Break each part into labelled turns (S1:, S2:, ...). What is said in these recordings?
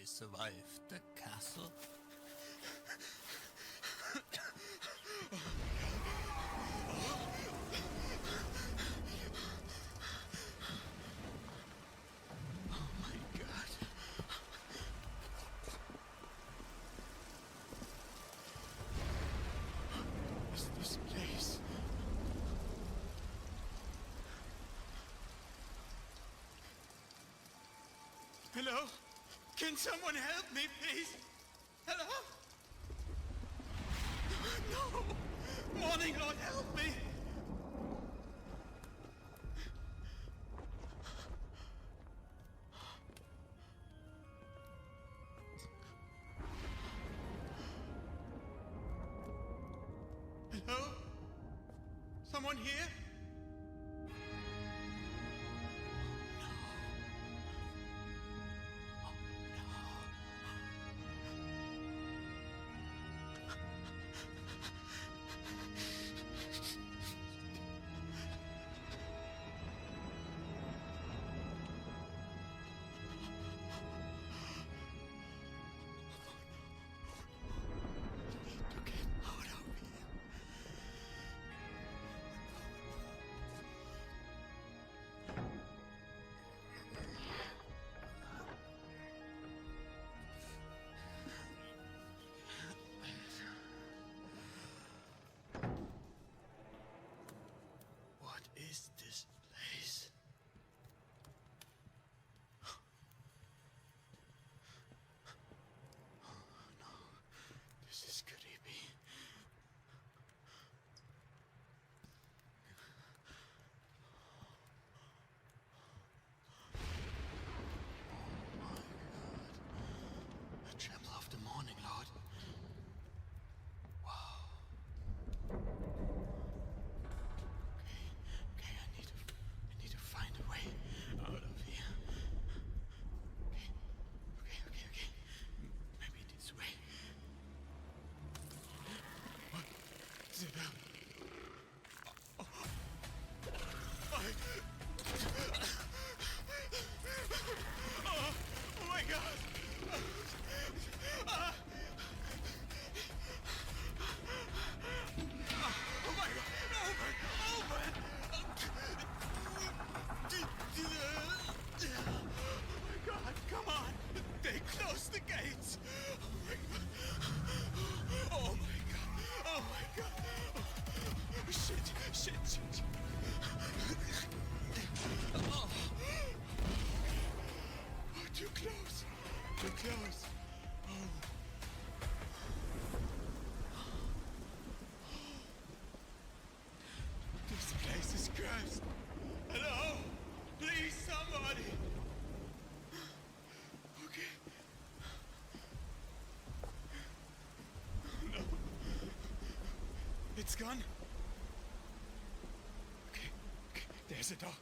S1: survived the castle? Oh my god. What's this place? Hello? Can someone help me, please? Hello? No! Morning Lord, help me! Hello? Someone here? To get out of here. What is this place? Oh no, this is creepy. A tremble of the morning, Lord. Wow. Okay, I need to find a way out of here. Okay. Maybe this way. What? Is it Oh my god! Oh my god! Open! Oh my god, come on! They closed the gates! Oh my god! Oh my god! Oh my god! Oh, shit! Oh, too close! Too close! Oh. This place is cursed! Hello? Please, somebody! Okay. No. It's gone? Okay. There's a door.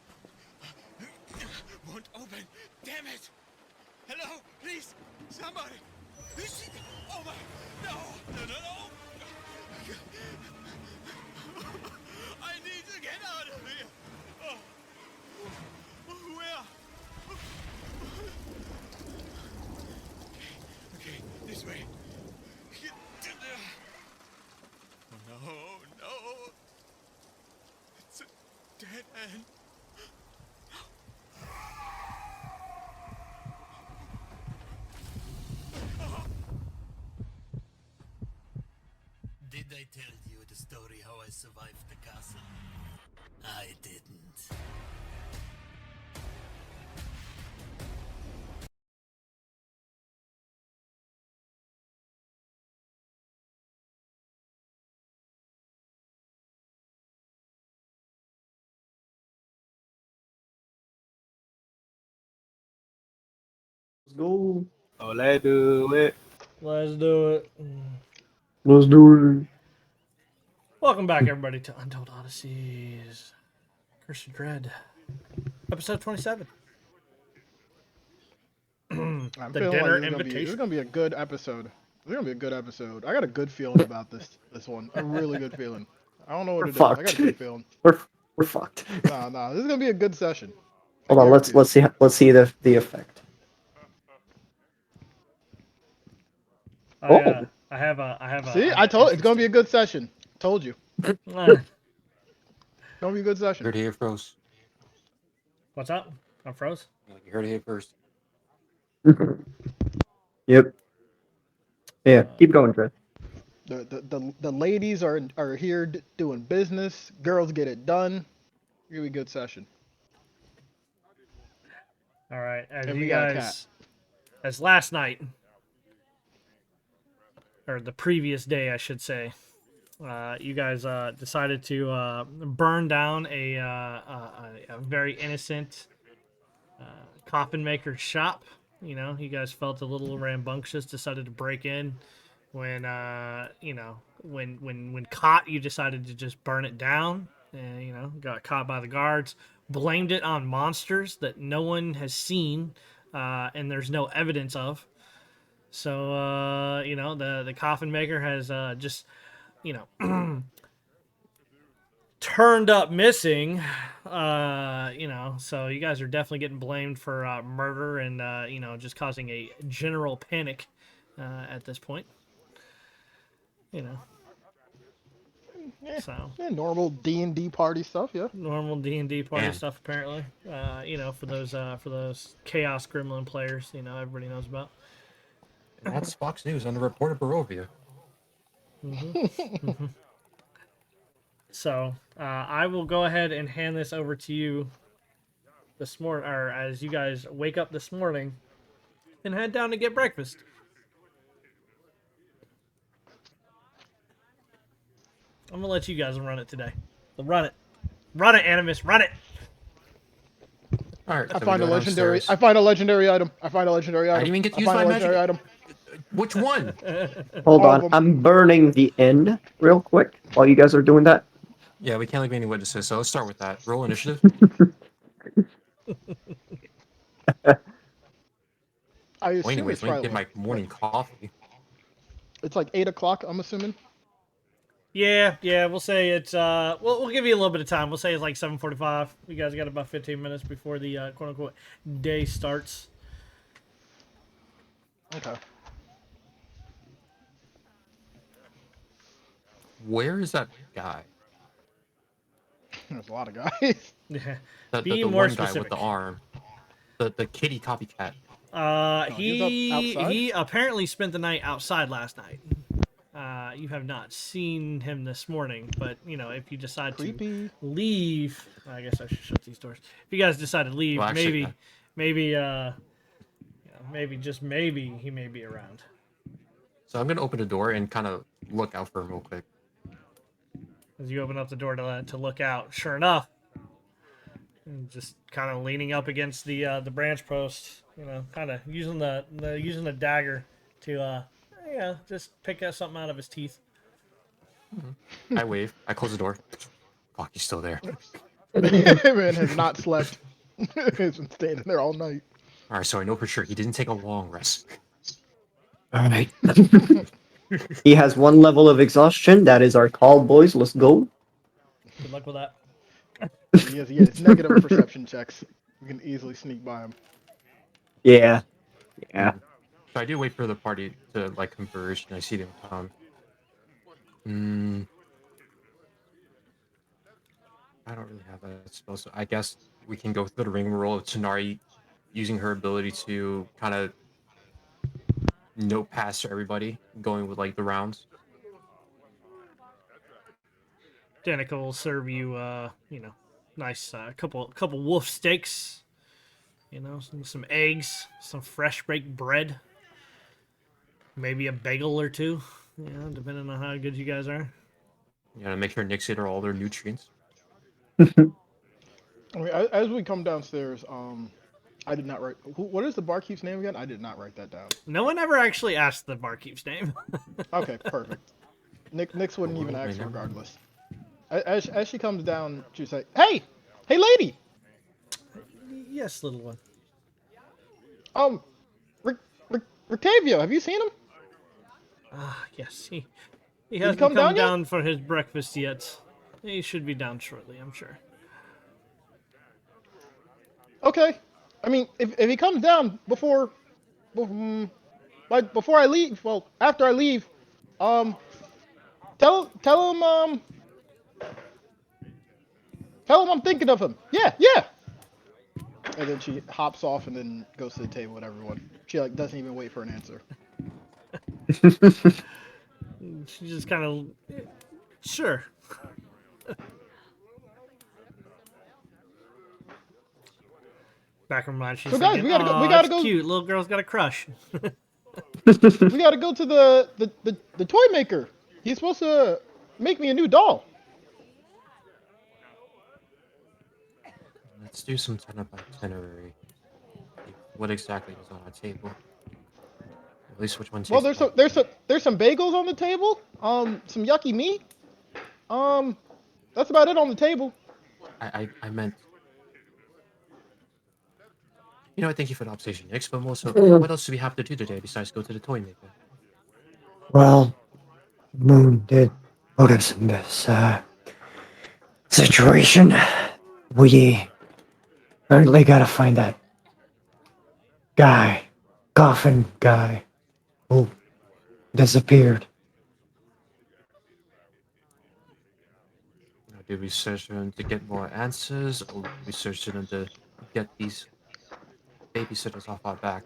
S1: Won't open. Damn it! Hello? Please! Somebody! Oh my... No! I need to get out of here! Where? Okay, this way. Oh, no! It's a dead end. Did I tell you the story how I survived the castle? I didn't.
S2: Let's go.
S3: Oh, let's do it.
S4: Let's do it.
S2: Let's do it.
S4: Welcome back, everybody, to Untold Odysseys. Curse of Dread. Episode 27.
S5: I'm
S4: The
S5: feeling
S4: dinner
S5: like this is
S4: invitation.
S5: gonna be a good episode. This is gonna be a good episode. I got a good feeling about this one. A really good feeling. I don't know what
S2: We're
S5: it is. I got
S2: fucked.
S5: a good feeling.
S2: We're fucked.
S5: Nah. This is gonna be a good session.
S2: Hold on. Let's see the effect.
S4: I have a.
S5: See, I told it's gonna be a good session. Told you,
S4: Uh,
S5: gonna be a good session.
S3: Heard it here first.
S4: what's up? I'm froze.
S3: You heard it here first.
S2: Yep. Yeah, keep going, Trey.
S5: The ladies are here doing business. Girls get it done. Really good session.
S4: All right, as
S5: And
S4: you
S5: we got a
S4: guys, as last night, or the previous day, I should say, you guys decided to burn down a very innocent coffin maker's shop. You know, you guys felt a little rambunctious, decided to break in. When when caught, you decided to just burn it down. And got caught by the guards. Blamed it on monsters that no one has seen, and there's no evidence of. So the coffin maker has just turned up missing. So you guys are definitely getting blamed for murder and just causing a general panic at this point. So
S5: Yeah, normal D&D party stuff. Yeah.
S4: normal D&D party
S3: Yeah.
S4: stuff apparently. For those Chaos Gremlin players, everybody knows about.
S3: And that's Fox News on the report of Barovia.
S4: So I will go ahead and hand this over to you this morning, or as you guys wake up this morning and head down to get breakfast. I'm gonna let you guys run it today. Run it, Animus, run it.
S3: All right.
S5: I
S3: so
S5: find
S3: we
S5: a
S3: go
S5: legendary.
S3: downstairs.
S5: I find a legendary item. I find a legendary item.
S3: didn't even get to
S5: I
S3: use
S5: find
S3: my
S5: a legendary
S3: magic.
S5: item.
S3: Which one?
S2: Hold
S5: All of
S2: on.
S5: them.
S2: I'm burning the inn real quick while you guys are doing that.
S3: Yeah, we can't leave any witnesses, so let's start with that. Roll initiative.
S5: I assume
S3: Well, anyways,
S5: it's
S3: let me
S5: probably
S3: get my morning coffee.
S5: it's like 8 o'clock. I'm assuming.
S4: Yeah, we'll say it's we'll give you a little bit of time. We'll say it's like 7:45. You guys got about 15 minutes before the quote unquote day starts.
S5: Okay.
S3: Where is that guy?
S5: There's a lot of guys.
S4: Yeah.
S3: The
S4: Be
S3: the
S4: more
S3: one guy with
S4: specific.
S3: the arm. The kitty copycat.
S5: he was outside?
S4: He apparently spent the night outside last night. You have not seen him this morning, but if you decide
S5: Creepy.
S4: to leave, I guess I should shut these doors. If you guys decide to leave,
S3: Well, actually,
S4: maybe just maybe he may be around.
S3: So I'm gonna open the door and kind of look out for him real quick.
S4: As you open up the door to look out, sure enough, and just kind of leaning up against the branch post, kind of using the dagger to just pick out something out of his teeth.
S3: I wave. I close the door. Fuck, he's still there.
S5: Man has not slept. He's been staying there all night.
S3: All right, so I know for sure he didn't take a long rest.
S2: All right. He has one level of exhaustion. That is our call, boys. Let's go.
S4: Good luck with that.
S5: He has negative perception checks. We can easily sneak by him.
S2: Yeah. Yeah.
S3: So I do wait for the party to like converge, and I see them come. I don't really have that spell, so I guess we can go through the ring roll of Tanari using her ability to kind of note pass to everybody, going with like the rounds.
S4: Danica will serve you, nice couple wolf steaks, some eggs, some fresh baked bread, maybe a bagel or two, depending on how good you guys are.
S3: You know, make sure Nick's hit all their nutrients.
S5: I mean, as we come downstairs, I did not write. What is the barkeep's name again? I did not write that down.
S4: No one ever actually asked the barkeep's name.
S5: Okay, perfect. Nix wouldn't even ask regardless. As she comes down, she's like, "Hey, lady!
S4: Yes, little one.
S5: Rictavio, have you seen him?
S4: Ah, yes, he hasn't
S5: come
S4: come
S5: down yet?
S4: down for his breakfast yet. He should be down shortly, I'm sure.
S5: Okay. I mean, if he comes down before but before I leave, well, after I leave, tell him I'm thinking of him. Yeah, yeah. And then she hops off and then goes to the table with everyone. She like doesn't even wait for an answer.
S4: She just kind of, sure. Back in her mind, she's
S5: So, guys,
S4: thinking,
S5: we gotta go- we
S4: "Aw,
S5: gotta
S4: that's
S5: go-
S4: cute. Little girl's got a crush."
S5: We gotta go to the toy maker. He's supposed to make me a new doll.
S3: Let's do some kind of itinerary. Like, what exactly is on our table? At least which one
S5: Well,
S3: tastes
S5: there's some bagels on the table. Some yucky meat. That's about it on the table.
S3: I meant. You know, I thank you for the observation, Nix, but also,
S2: Mm.
S3: what else do we have to do today besides go to the toy maker?
S2: Well, Moon did put us in this situation. We currently gotta find that coffin guy, who disappeared.
S3: You know, did we search them to get more answers, or did we search them to get these babysitters off our back?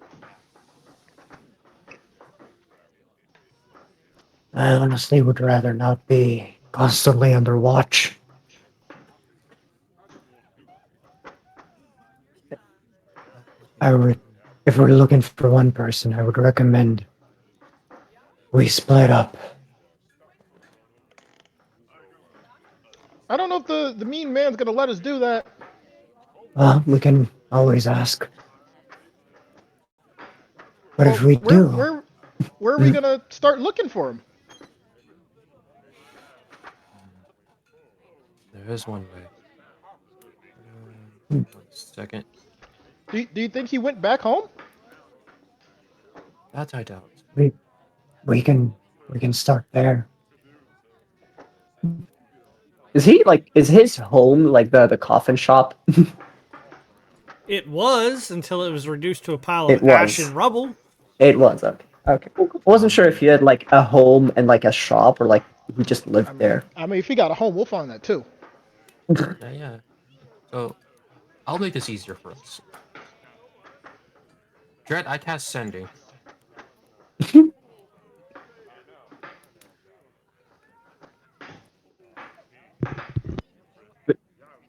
S2: I honestly would rather not be constantly under watch. I would, if we're looking for one person, I would recommend we split up.
S5: I don't know if the mean man's gonna let us do that.
S2: Well, we can always ask. But if
S5: Well,
S2: we do,
S5: where are we gonna start looking for him?
S3: There is one way. 1 second.
S5: Do you think he went back home?
S3: That I doubt.
S2: we can start there. Is his home like the coffin shop?
S4: It was until it was reduced to a pile
S2: It
S4: of ash
S2: was.
S4: and rubble.
S2: It was, okay. Okay. I wasn't sure if you had like a home and like a shop, or like you just lived there.
S5: I mean, if he got a home, we'll find that too.
S3: Yeah. So, I'll make this easier for us. Dread, I cast Sending.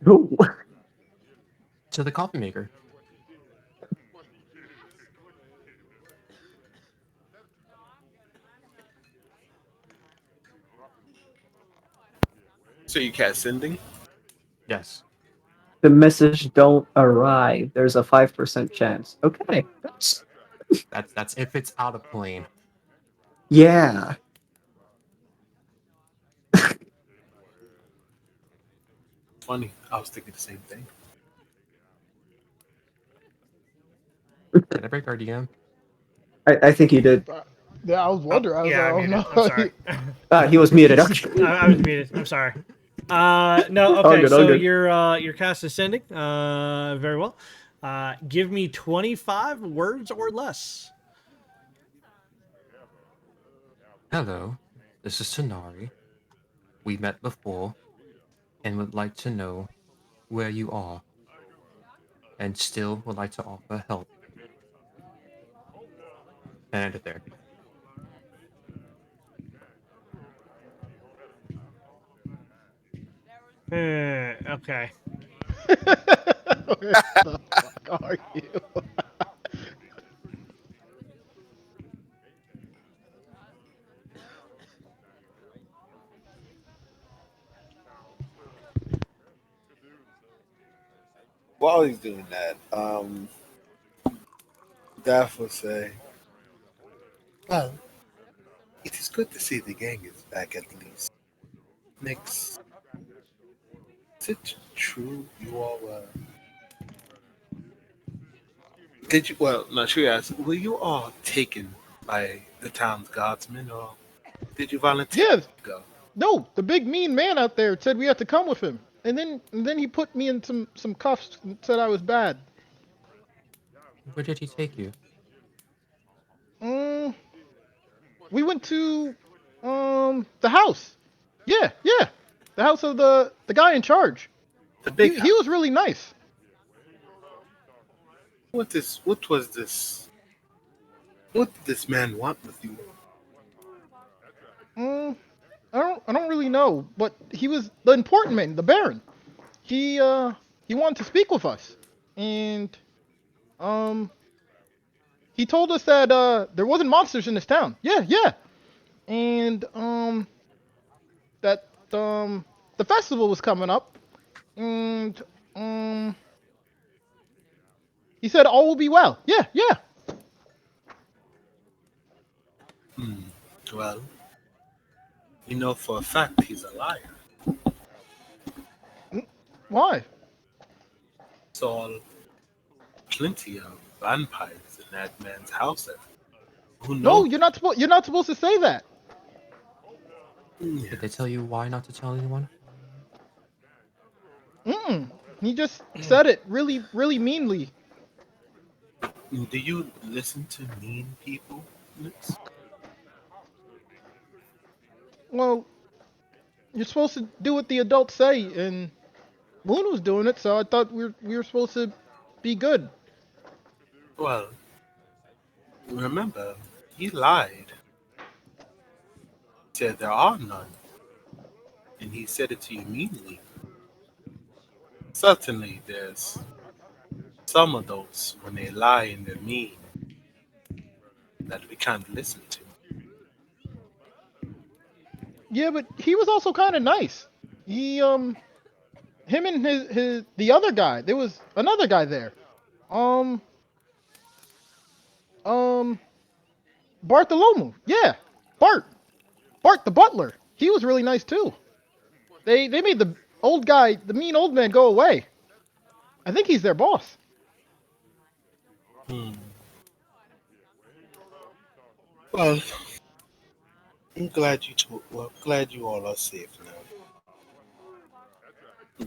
S2: Who?
S3: To the coffee maker.
S1: So you cast sending?
S3: Yes.
S2: The message don't arrive. There's a 5% chance. Okay.
S3: That's if it's out of plane.
S2: Yeah.
S1: Funny. I was thinking the same thing.
S3: Did I break our DM?
S2: I think you did.
S5: Yeah, I was wondering. I was
S4: Yeah, I
S5: like,
S4: muted.
S5: oh no.
S4: I'm sorry.
S2: He was muted. Actually.
S4: I was muted. I'm sorry. No,
S2: All
S4: okay.
S2: good, all
S4: So
S2: good.
S4: your cast is sending. Very well. Give me 25 words or less.
S3: Hello, this is Tanari. We met before and would like to know where you are and still would like to offer help. And end it there.
S4: Okay.
S5: Where the fuck are you?
S6: While he's doing that, Daff will say, "Well, it is good to see the gang is back at least. Nix, is it true you all
S1: Did you? Well, not sure. Asked, were you all taken by the town's guardsmen, or did you volunteer
S5: Yes.
S1: to go?
S5: No, the big mean man out there said we had to come with him, and then he put me in some cuffs and said I was bad.
S3: Where did he take you?
S5: we went to the house. Yeah, yeah, the house of the guy in charge.
S6: The big
S5: He was really nice.
S6: What was this? What did this man want with you?
S5: I don't really know, but he was the important man, the Baron. He wanted to speak with us, and um he told us that there wasn't monsters in this town. Yeah, yeah, and that the festival was coming up, and he said all will be well. Yeah, yeah.
S6: Well, you know for a fact he's a liar.
S5: Why?
S6: Saw plenty of vampires in that man's house. Who
S5: No,
S6: knows?
S5: you're not supposed to say that.
S6: Yeah.
S3: Did they tell you why not to tell anyone?
S5: He just said it really, really meanly.
S6: Do you listen to mean people? Nix?
S5: Well, you're supposed to do what the adults say, and Moon was doing it, so I thought we were supposed to be good.
S6: Well, remember, he lied. He said there are none. And he said it to you meanly. Certainly, there's some of those, when they lie and they're mean, that we can't listen to.
S5: Yeah, but he was also kind of nice. He him and his the other guy. There was another guy there. Bartholomew. Yeah, Bart the butler. He was really nice too. They made the old guy, the mean old man, go away. I think he's their boss.
S6: Well, I'm glad glad you all are safe now.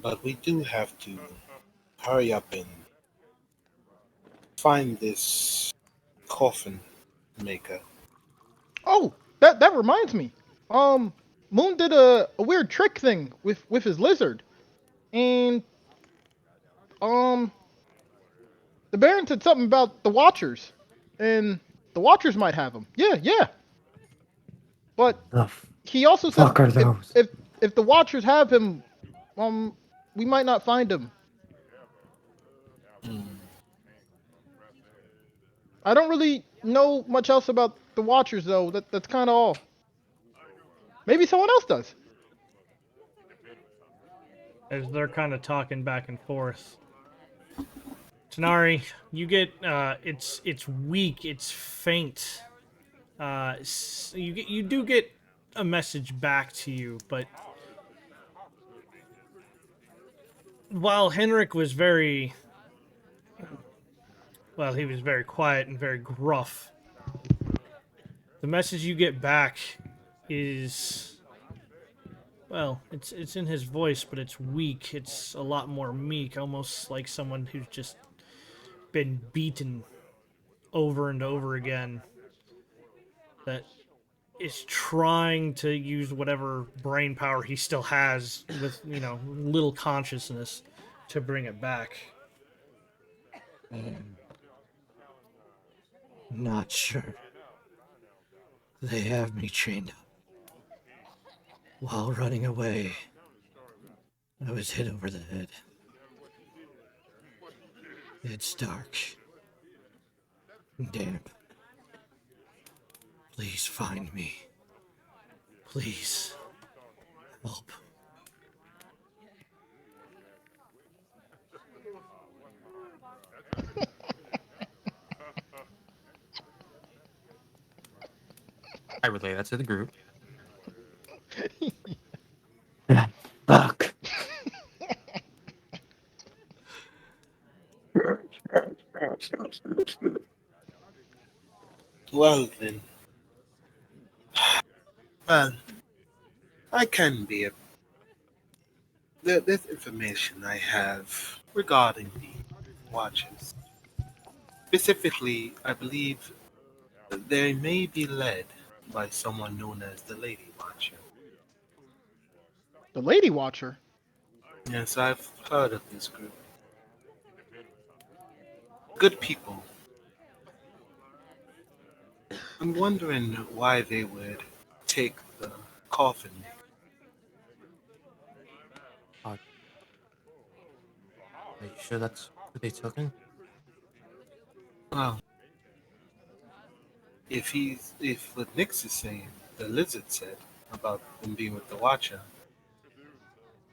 S6: But we do have to hurry up and find this coffin maker.
S5: Oh, that reminds me. Moon did a weird trick thing with his lizard, and the Baron said something about the Watchers, and the Watchers might have him. Yeah, yeah. But
S2: The
S5: he also said
S2: fuck are those?
S5: if the Watchers have him, we might not find him. I don't really know much else about the Watchers though. That's kind of all. Maybe someone else does.
S4: As they're kind of talking back and forth. Tanari, you get it's weak, it's faint. You do get a message back to you, but while Henrik was very he was very quiet and very gruff. The message you get back is, well, it's in his voice, but it's weak. It's a lot more meek, almost like someone who's just been beaten over and over again. That is trying to use whatever brain power he still has with, little consciousness to bring it back.
S7: Not sure. They have me chained up. While running away, I was hit over the head. It's dark. Damp. Please find me. Please. Help.
S3: I relay that to the group.
S2: Fuck.
S6: Well then. Well, I can be there's information I have regarding the watches. Specifically, I believe that they may be led by someone known as the Lady Watcher.
S5: The Lady Watcher.
S6: Yes, I've heard of this group. Good people. I'm wondering why they would take the coffin.
S3: Are you sure that's who they took in?
S6: Well, if what Nix is saying, the lizard said about them being with the Watcher.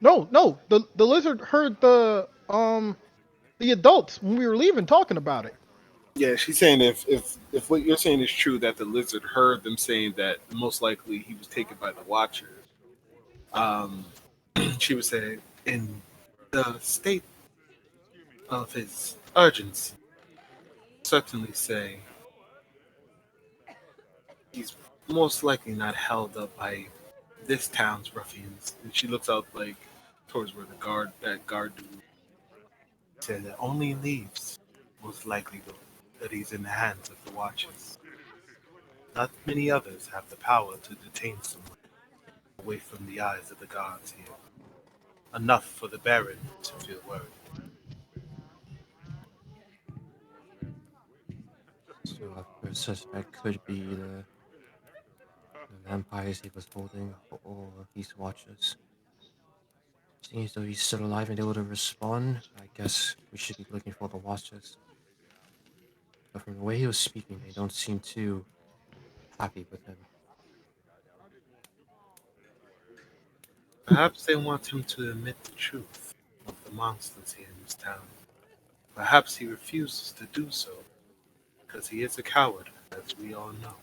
S5: No, no. The lizard heard the adults when we were leaving talking about it.
S1: Yeah, she's saying if what you're saying is true, that the lizard heard them saying that most likely he was taken by the Watcher. Um, she was saying in the state of his urgency, certainly say he's most likely not held up by this town's ruffians. And she looks out like towards where that guard dude said that only leaves most likely that he's in the hands of the Watchers. Not many others have the power to detain someone away from the eyes of the guards here. Enough for the Baron to feel worried.
S3: So our first suspect could be the vampires he was holding, or these watchers. Seeing as though he's still alive and able to respond, I guess we should be looking for the watchers. But from the way he was speaking, they don't seem too happy with him.
S6: Perhaps they want him to admit the truth of the monsters here in this town. Perhaps he refuses to do so because he is a coward, as we all know.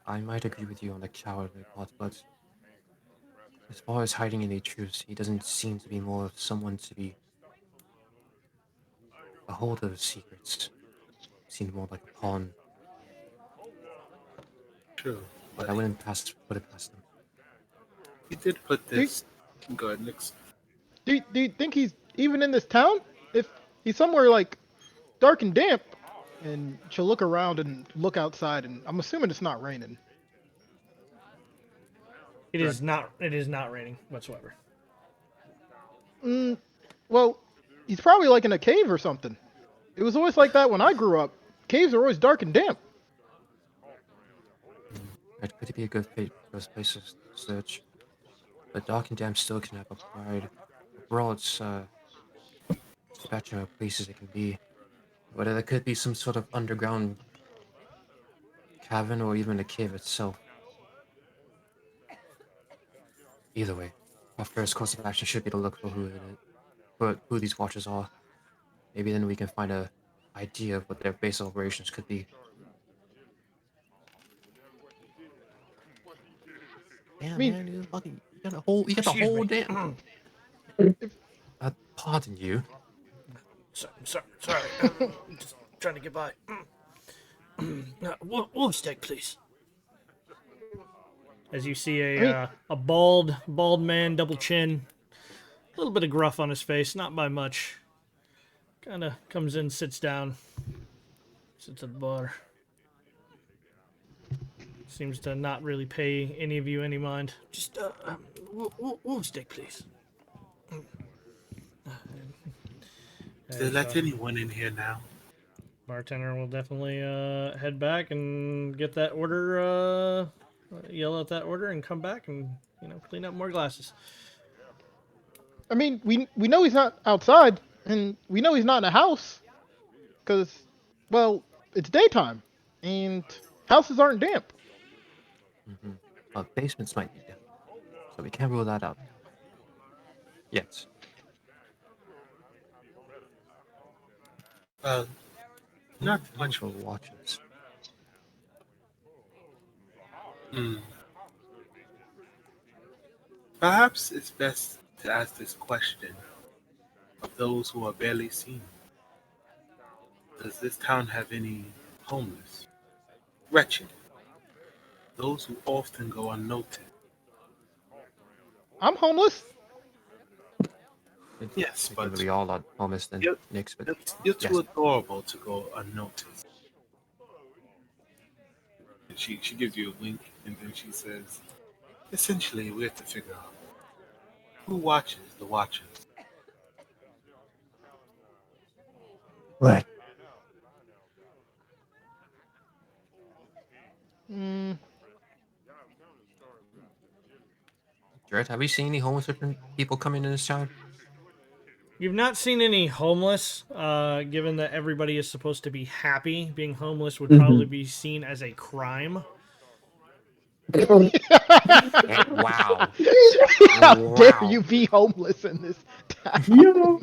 S3: I might agree with you on the cowardly part, but as far as hiding any truths, he doesn't seem to be more of someone to be a holder of secrets. Seemed more like a pawn.
S6: True,
S3: But
S6: but
S3: I wouldn't put it past him.
S6: he did put this. Go ahead, Nix.
S5: Do you think he's even in this town? If he's somewhere like dark and damp, and she'll look around and look outside, and I'm assuming it's not raining.
S4: It is not. It is not raining whatsoever.
S5: Well, he's probably like in a cave or something. It was always like that when I grew up. Caves are always dark and damp.
S3: It could be a good first place to search. But dark and damp still can have a pride. Overall, it's spectrum of places it can be. Whether there could be some sort of underground cavern or even a cave itself. Either way, our first course of action should be to look for who these watchers are. Maybe then we can find a idea of what their base operations could be. Damn,
S5: mean-
S3: man, you got the whole
S4: Excuse me.
S3: damn. Pardon you.
S7: Sorry. Just trying to get by. Wolf steak, please.
S4: As you see a bald man, double chin, a little bit of gruff on his face, not by much. Kind of comes in, sits down, sits at the bar. Seems to not really pay any of you any mind.
S7: Just wolf steak, please.
S6: They let anyone in here now.
S4: Bartender will definitely head back and get that order, yell out that order, and come back and clean up more glasses.
S5: I mean, we know he's not outside, and we know he's not in a house, because, well, it's daytime, and houses aren't damp.
S3: Basements might be damp, so we can't rule that out. Yes.
S6: Not much.
S3: For watchers.
S6: Perhaps it's best to ask this question of those who are barely seen. Does this town have any homeless, wretched, those who often go unnoticed?
S5: I'm homeless.
S6: Yes, but
S3: We all are homeless then,
S6: Yep.
S3: Nix, but
S6: you're too
S3: yes.
S6: adorable to go unnoticed.
S1: she gives you a wink, and then she says, "Essentially, we have to figure out who watches the Watchers."
S2: What?
S5: Mm,
S3: Jared, have you seen any homeless people coming in this town?
S4: You've not seen any homeless, given that everybody is supposed to be happy. Being homeless would probably be seen as a crime.
S3: Wow.
S5: How dare
S3: Wow.
S5: you be homeless in this town?
S2: Yo.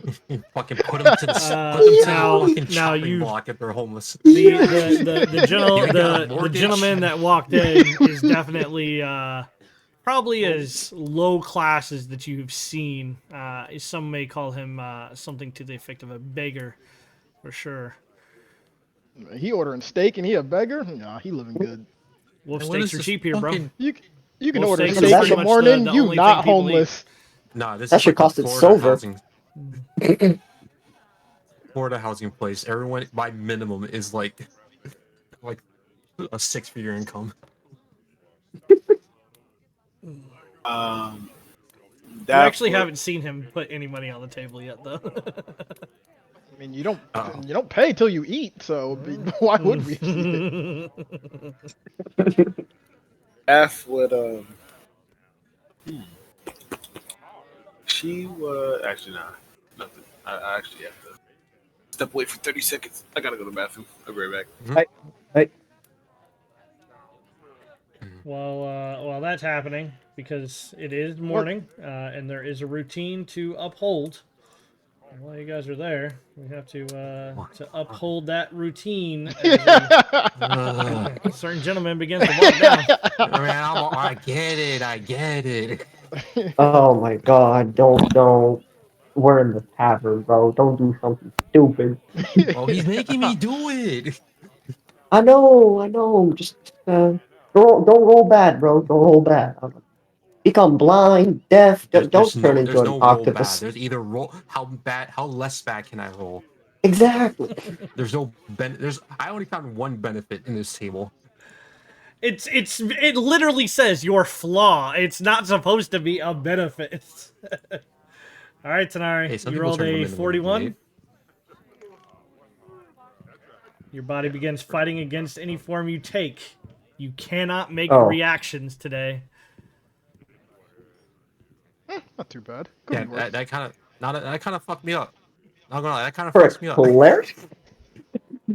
S3: Fucking put them to the,
S4: Uh,
S3: put them to
S4: now-
S3: the fucking
S4: now
S3: chopping
S4: you-
S3: block if they're homeless.
S4: The
S3: You got a
S4: the
S3: mortgage?
S4: gentleman that walked in is definitely probably as low class as that you've seen. Some may call him something to the effect of a beggar, for sure.
S5: He ordering steak and he a beggar? Nah, he living good.
S4: Wolf
S3: And what
S4: steaks
S3: is
S4: are
S3: this
S4: cheap here, bro.
S3: fucking-
S5: You can
S4: Well,
S5: order
S4: steaks
S5: steak
S2: is
S5: in
S2: pretty
S5: the
S2: much
S5: morning.
S4: the
S5: You
S4: only
S5: not
S4: thing people eat.
S5: homeless.
S3: Nah, this
S2: That
S3: is
S2: shit
S3: like the
S2: costed
S3: Florida
S2: silver.
S3: housing. Florida housing place. Everyone by minimum is like a 6-figure income.
S4: You
S1: That
S4: actually
S1: would-
S4: haven't seen him put any money on the table yet, though.
S5: I mean, you don't
S3: Uh-oh.
S5: you don't pay till you eat, so why would we?
S1: F would she was actually nothing. I actually have to step away for 30 seconds. I gotta go to the bathroom. I'll be right back.
S4: While that's happening, because it is morning, and there is a routine to uphold. And while you guys are there, we have to uphold that routine. As
S3: Ugh.
S4: a certain gentleman begins to walk down.
S3: I get it. I get it.
S2: Oh my god, don't. We're in the tavern, bro. Don't do something stupid.
S3: Well, he's making me do it.
S2: I know. Just don't roll bad, bro. Don't roll bad. Become blind, deaf. Don't turn into
S3: there's
S2: an
S3: no roll bad.
S2: octopus.
S3: There's either roll how less bad can I roll?
S2: Exactly.
S3: There's no I only found one benefit in this table.
S4: It literally says your flaw. It's not supposed to be a benefit. All right, Tanari,
S3: Hey, some
S4: you
S3: people
S4: rolled
S3: turn
S4: a
S3: women into
S4: 41.
S3: meat.
S4: Your body begins fighting against any form you take. You cannot make
S2: Oh.
S4: reactions today.
S5: Not too bad. Could
S3: Yeah,
S5: be worse.
S3: that kind of fucked me up. Not gonna lie, that kind of
S2: For a
S3: fucks me up.
S2: cleric?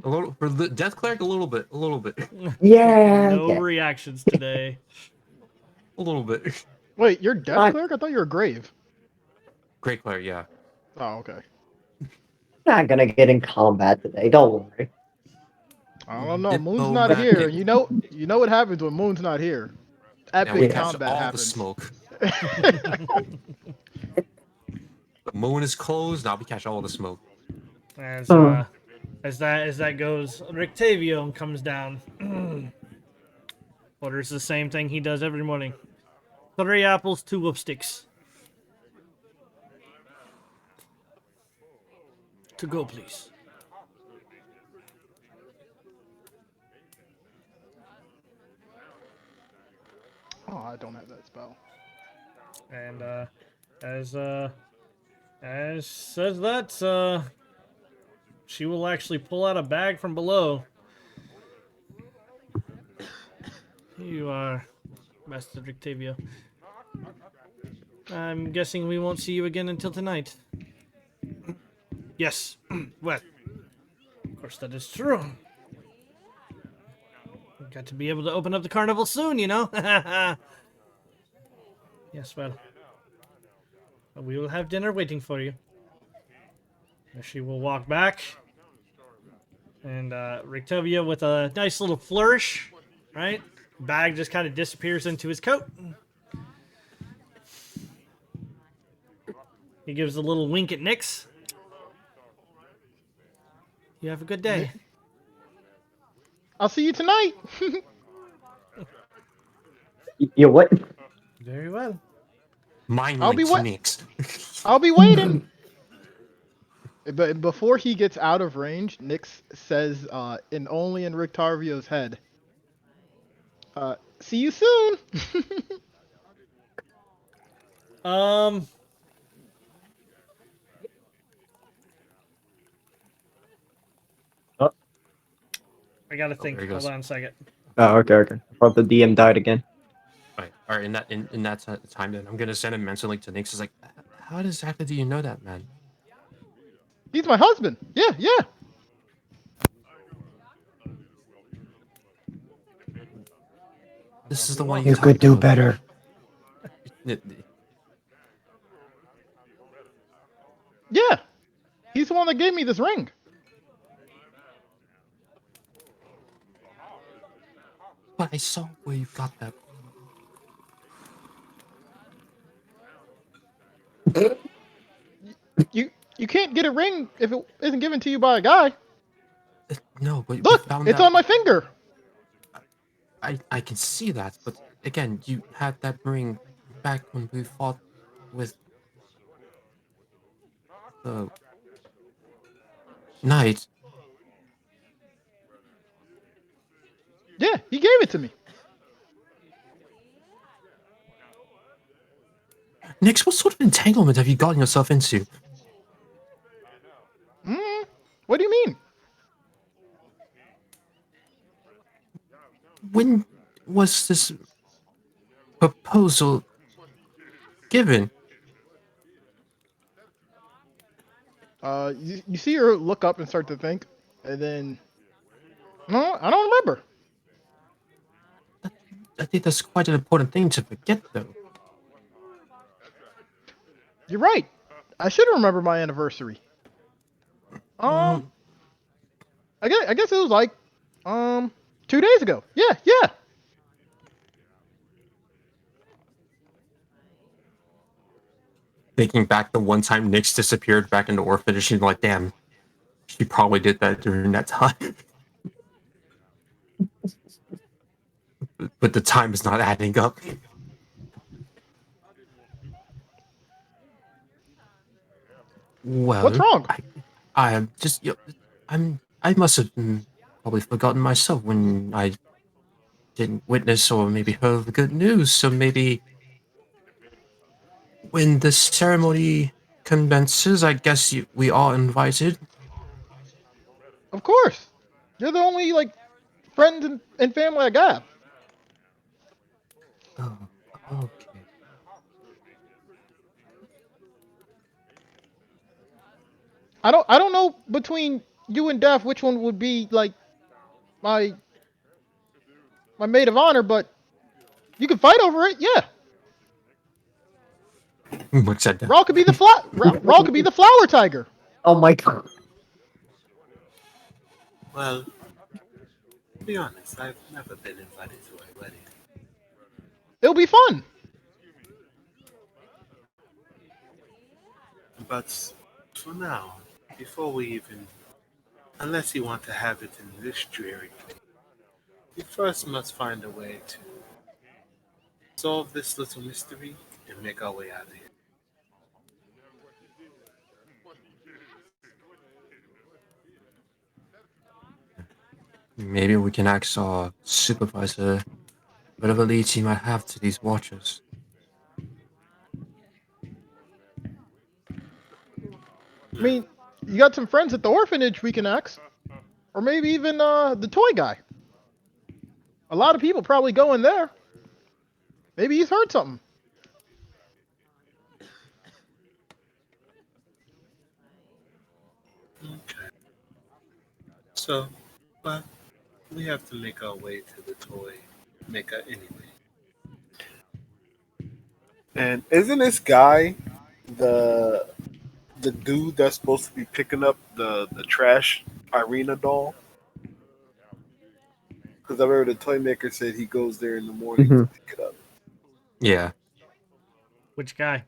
S3: A little for the death cleric, a little bit.
S2: Yeah.
S4: No
S2: yeah.
S4: reactions today.
S3: A little bit.
S5: Wait, you're death
S2: I-
S5: cleric? I thought you were grave.
S3: Great cleric, yeah.
S5: Oh, okay.
S2: Not gonna get in combat today. Don't worry.
S5: I don't know.
S3: Dip
S5: Moon's
S3: low
S5: not
S3: back
S5: here.
S3: kick.
S5: You know what happens when Moon's not here.
S3: And
S5: Epic
S3: we catch
S5: combat
S3: all the
S5: happens.
S3: smoke. The moon is closed. Now we catch all the smoke.
S4: As
S2: Oh.
S4: as that goes, Rictavio comes down. Orders the same thing he does every morning. 3 apples, 2 whipsticks. To go, please.
S5: Oh, I don't have that spell.
S4: And as says that, she will actually pull out a bag from below. Here you are, Master Rictavio. I'm guessing we won't see you again until tonight. Yes. Well, of course that is true. We've got to be able to open up the carnival soon, you know? Yes, well. We will have dinner waiting for you. And she will walk back. And Rictavio, with a nice little flourish, right? Bag just kind of disappears into his coat. He gives a little wink at Nyx. You have a good day.
S5: I'll see you tonight.
S2: You what?
S4: Very well.
S3: Mind
S5: I'll be
S3: links
S5: what-
S3: next.
S5: I'll be waiting. But before he gets out of range, Nyx says, only in Rick Tarvio's head, See you soon.
S4: Um.
S2: Oh.
S4: I gotta
S3: Oh,
S4: think.
S3: there he
S4: Hold
S3: goes.
S4: on a second.
S2: Oh, okay, okay. I thought the DM died again.
S3: All right. In that time, then I'm gonna send a mental link to Nix. Is like, how exactly do you know that, man?
S5: He's my husband. Yeah, yeah.
S3: This is the one
S2: You could do better.
S5: Yeah. He's the one that gave me this ring.
S3: But I saw where you got that.
S5: You can't get a ring if it isn't given to you by a guy.
S3: No, but we
S5: Look,
S3: found
S5: it's
S3: that.
S5: on my finger.
S3: I can see that, but again, you had that ring back when we fought with the knight.
S5: Yeah, he gave it to me.
S3: Nix, what sort of entanglement have you gotten yourself into?
S5: What do you mean?
S3: When was this proposal given?
S5: You see her look up and start to think, and then, no, I don't remember.
S3: I think that's quite an important thing to forget, though.
S5: You're right. I should remember my anniversary. I guess it was like 2 days ago. Yeah, yeah.
S3: Thinking back the one time Nix disappeared back in the orphanage, she's like, damn, she probably did that during that time. But the time is not adding up. Well,
S5: What's wrong?
S3: I am just, I must have probably forgotten myself when I didn't witness or maybe heard the good news. So maybe when the ceremony commences, I guess we are invited.
S5: Of course. You're the only like friends and family I got.
S3: Oh, okay.
S5: I don't know between you and Daph which one would be like my maid of honor, but you can fight over it. Yeah.
S3: Looks at that.
S5: Raw could be the Raw could be the flower tiger.
S2: Oh my god.
S6: Well, to be honest, I've never been invited to a wedding.
S5: It'll be fun.
S6: But for now, before we even, unless you want to have it in this dreary place, we first must find a way to solve this little mystery and make our way out of here.
S3: Maybe we can ask our supervisor whatever leads he might have to these watchers.
S5: I mean, you got some friends at the orphanage we can ask, or maybe even the toy guy. A lot of people probably go in there. Maybe he's heard something.
S6: Okay. So, but we have to make our way to the toy maker anyway. And isn't this guy the dude that's supposed to be picking up the trash Irina doll? Because I remember the toy maker said he goes there in the morning to pick it up.
S3: Yeah,
S4: Which guy?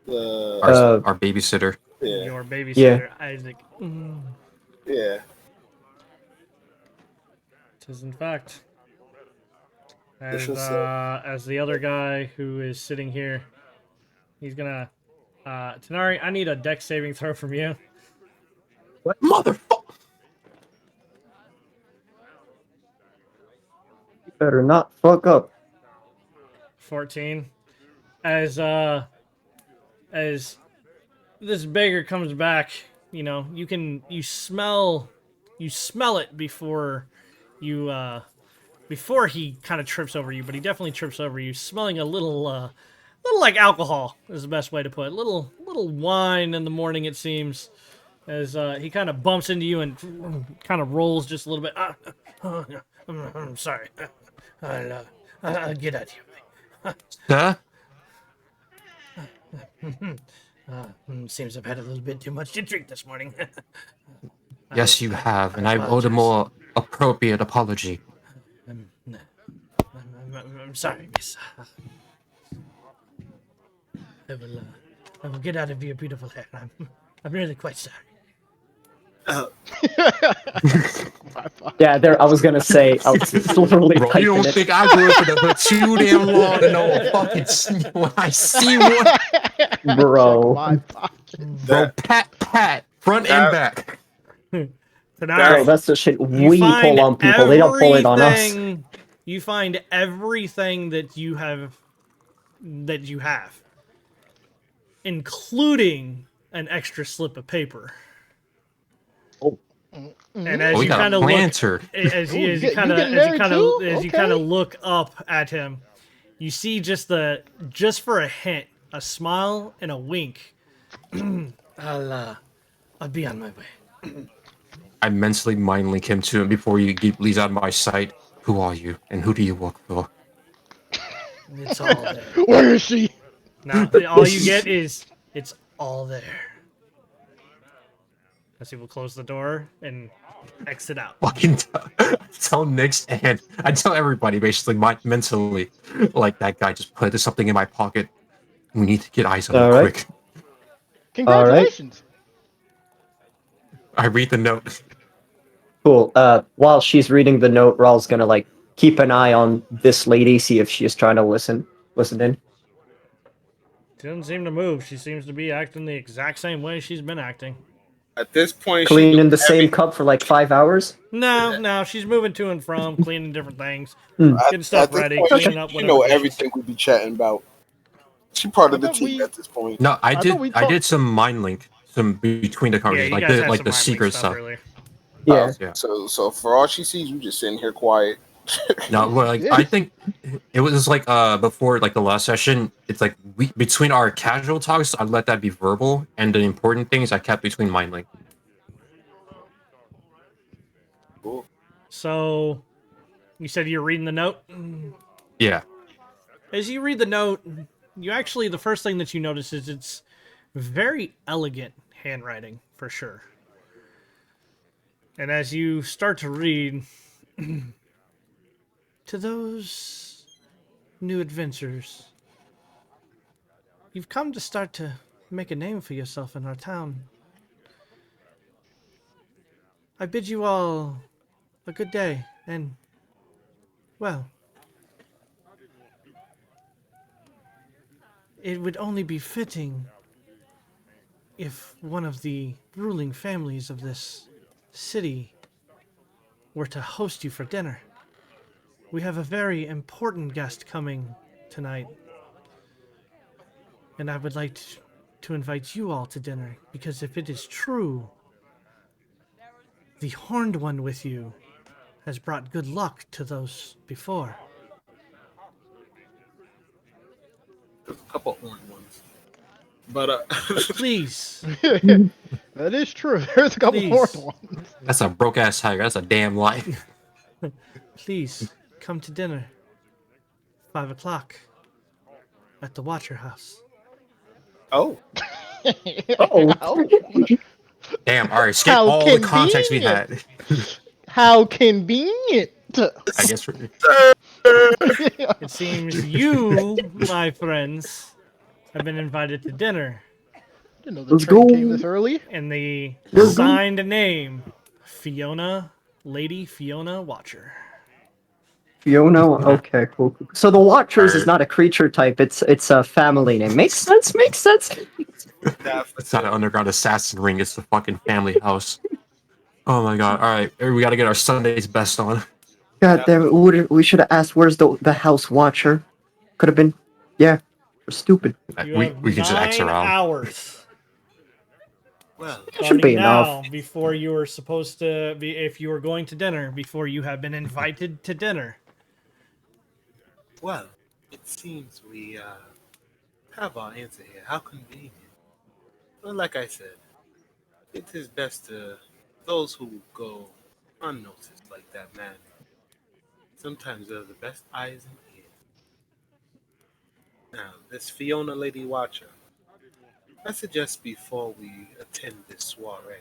S3: our babysitter.
S6: Yeah,
S4: Your babysitter, Isaac.
S6: yeah.
S4: Tis in fact.
S6: This is,
S4: As the other guy who is sitting here, he's gonna. Tanari, I need a dex saving throw from you.
S3: What? Motherfucker!
S2: Better not fuck up.
S4: 14. As this beggar comes back, you know, you smell it before he kind of trips over you, but he definitely trips over you, smelling a little like alcohol is the best way to put it. Little wine in the morning, it seems, as he kind of bumps into you and kind of rolls just a little bit. I'm sorry. I'll get at you.
S3: Huh?
S7: Seems I've had a little bit too much to drink this morning.
S3: Yes, you have, and I owed a more appropriate apology.
S7: I'm sorry, miss. I will get out of your beautiful hair. I'm really quite sorry.
S2: Yeah, there. I was gonna say. I was literally
S3: Bro, you
S2: typing
S3: don't
S2: it.
S3: think I grew up in the hood too damn long to know a fucking when I see one,
S2: Bro.
S5: My pocket.
S3: bro, pat, front and back.
S2: Bro, that's the shit we pull on people. They don't pull it on us.
S4: You find everything that you have, including an extra slip of paper.
S2: Oh.
S4: And as
S3: we
S4: you
S3: got
S4: kind
S3: a
S4: of look,
S3: planter.
S4: as
S5: Ooh,
S4: you
S5: you
S4: kind of
S5: getting married too?
S4: you kind of
S5: Okay.
S4: look up at him, you see just for a hint, a smile and a wink.
S7: I'll be on my way.
S3: I mentally mind link him to him before he leaves out of my sight. Who are you, and who do you work for?
S7: It's all there.
S5: Where is she?
S4: Now all you get is it's all there. As he will close the door and exit out.
S3: Fucking tell Nix and I tell everybody basically mentally, like that guy just put something in my pocket. We need to get eyes on him
S2: Alright.
S3: quick.
S5: Congratulations.
S3: I read the note.
S2: Cool. While she's reading the note, Raul's gonna like keep an eye on this lady, see if she's trying to listen in.
S4: She doesn't seem to move. She seems to be acting the exact same way she's been acting.
S1: At this point,
S2: Cleaning the same cup for like 5 hours.
S4: No, she's moving to and from, cleaning different things,
S2: Hmm.
S4: getting stuff ready, cleaning up
S6: You
S4: whatever.
S6: know
S4: dishes.
S6: everything we be chatting about. She part of
S5: I
S6: the
S5: thought
S6: team
S5: we-
S6: at this point.
S3: No, I
S5: thought we
S3: did some mind link, some between the
S4: Yeah,
S3: conversations,
S4: you
S3: like
S4: guys
S3: the
S4: had
S3: like
S4: some
S3: the
S4: mind link
S3: secret stuff.
S4: earlier.
S2: Yeah.
S3: Yeah.
S6: So for all she sees, you just sitting here quiet.
S3: No, well, like I think it was like before like the last session. It's like between our casual talks, I let that be verbal, and the important things I kept between mind link.
S6: Cool.
S4: So, you said you're reading the note?
S3: Yeah.
S4: As you read the note, the first thing that you notice is it's very elegant handwriting, for sure. And as you start to read, to those new adventures, you've come to start to make a name for yourself in our town. I bid you all a good day, and, well, it would only be fitting if one of the ruling families of this city were to host you for dinner. We have a very important guest coming tonight, and I would like to invite you all to dinner, because if it is true, the horned one with you has brought good luck to those before.
S1: There's a couple horned ones. But
S4: Please,
S5: That is true. There's a couple
S4: Please.
S5: more ones.
S3: That's a broke ass tiger. That's a damn lie.
S4: please come to dinner. 5 o'clock at the Watcher House.
S6: Oh,
S2: Oh.
S3: Damn. All right. Skip
S5: How
S3: all the context we
S5: convenient.
S3: had.
S5: How convenient.
S3: I guess.
S4: It seems you, my friends, have been invited to dinner
S5: Didn't know the
S2: Let's
S5: train
S2: go.
S5: came this early.
S4: in the
S2: Let's go.
S4: signed name, Lady Fiona Watcher.
S2: Fiona. Okay, cool. So the Watchers is
S3: Alright.
S2: not a creature type. It's a family name. Makes sense. Makes sense.
S3: It's not an underground assassin ring. It's the fucking family house. Oh my god. All right. We got to get our Sunday's best on.
S2: God damn it! We should have asked where's the house watcher. Could have been. Yeah, we're stupid.
S4: You
S3: We
S4: have
S3: we can just X
S4: 9
S3: around.
S4: hours.
S1: Well,
S2: That should be
S4: Starting
S2: enough.
S4: now, before you are supposed to be, if you are going to dinner, before you have been invited to dinner.
S1: well, it seems we have our answer here. How convenient. Well, like I said, it is best to those who go unnoticed like that man. Sometimes they're the best eyes and ears. Now, this Fiona Lady Watcher, I suggest before we attend this soiree,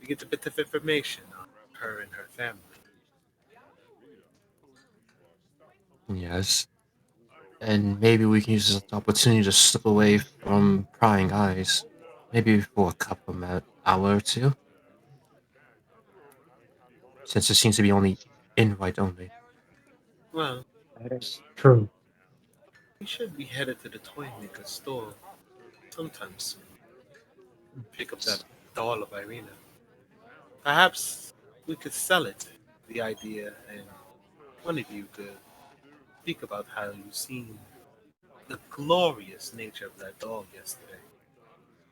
S1: we get a bit of information on her and her family.
S3: Yes. And maybe we can use this opportunity to slip away from prying eyes. Maybe for a couple of hour or two. Since it seems to be only invite only.
S1: Well,
S2: That is true.
S1: we should be headed to the toy maker store sometime soon. Pick up that doll of Irina. Perhaps we could sell it, the idea, and one of you could speak about how you've seen the glorious nature of that doll yesterday.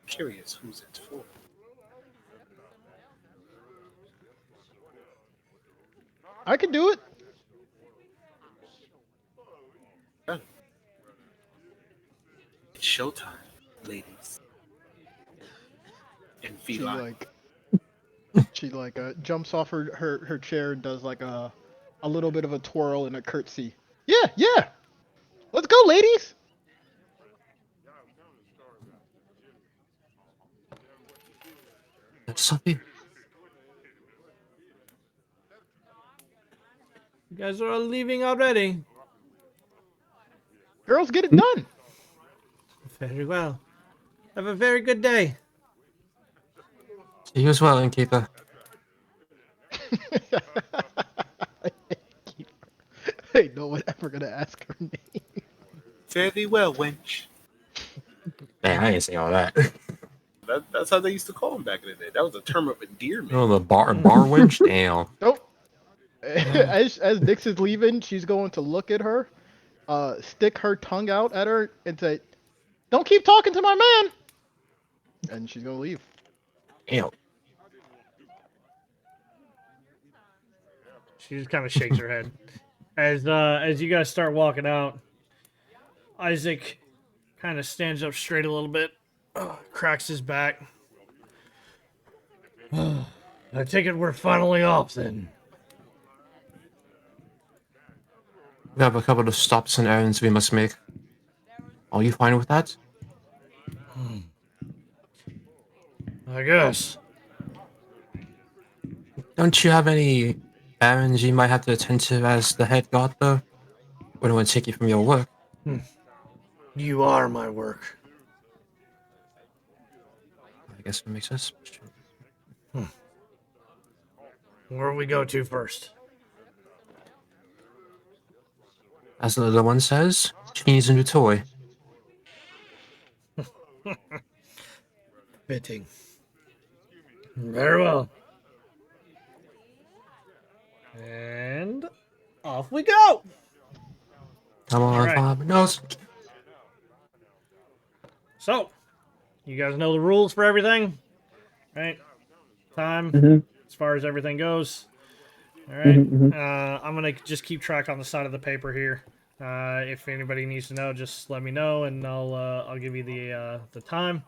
S1: Curious who's it for.
S5: I can do it.
S1: Well, it's showtime, ladies. And
S5: She
S1: feline.
S5: jumps off her chair and does like a little bit of a twirl and a curtsy. Yeah. Let's go, ladies.
S3: That's something.
S4: You guys are all leaving already.
S5: Girls, get it done.
S4: Very well. Have a very good day.
S3: See you as well, innkeeper.
S5: Ain't no one ever gonna ask her name.
S1: Very well, wench.
S3: Man, I didn't say all that.
S1: That's how they used to call him back in the day. That was a term of endearment.
S3: Oh, the bar wench? Damn.
S5: Nope. As Nix is leaving, she's going to look at her, stick her tongue out at her, and say, "Don't keep talking to my man." And she's gonna leave.
S3: Damn.
S4: She just kind of shakes her head. As you guys start walking out, Isaac kind of stands up straight a little bit, cracks his back. I take it we're finally off then.
S3: We have a couple of stops and errands we must make. Are you fine with that?
S4: I guess.
S3: Don't you have any errands you might have to attend to as the head guard, though? Wouldn't want to take you from your work.
S4: You are my work.
S3: I guess it makes sense.
S4: Where we go to first?
S3: As the little one says, she needs a new toy.
S4: Fitting. Very well. And off we go.
S3: Come on,
S4: right.
S3: Bob. No.
S4: So, you guys know the rules for everything, right? Time,
S2: Mhm.
S4: as far as everything goes. All right.
S2: Mhm,
S4: I'm gonna just keep track on the side of the paper here. If anybody needs to know, just let me know, and I'll give you the time.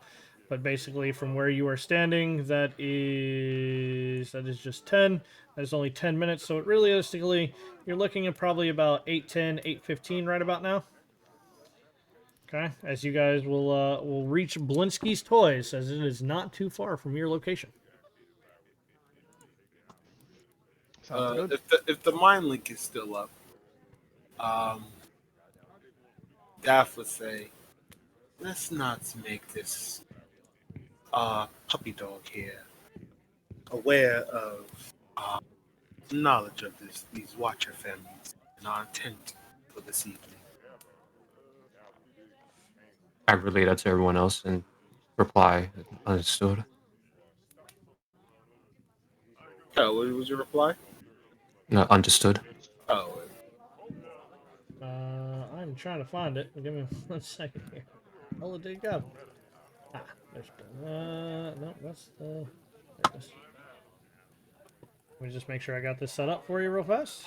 S4: But basically, from where you are standing, that is just 10. That is only 10 minutes. So realistically, you're looking at probably about 8:10, 8:15 right about now. Okay, as you guys will reach Blinsky's Toys, as it is not too far from your location.
S5: Sounds good.
S1: If the mind link is still up, Daff would say, let's not make this puppy dog here aware of knowledge of these Watcher families and our intent for this evening.
S3: I relay that to everyone else and reply, understood.
S1: Yeah, what was your reply?
S3: No, understood.
S1: Oh,
S4: I'm trying to find it. Give me 1 second here. Oh, it did go. Ah, there's no, that's there it is. Let me just make sure I got this set up for you real fast.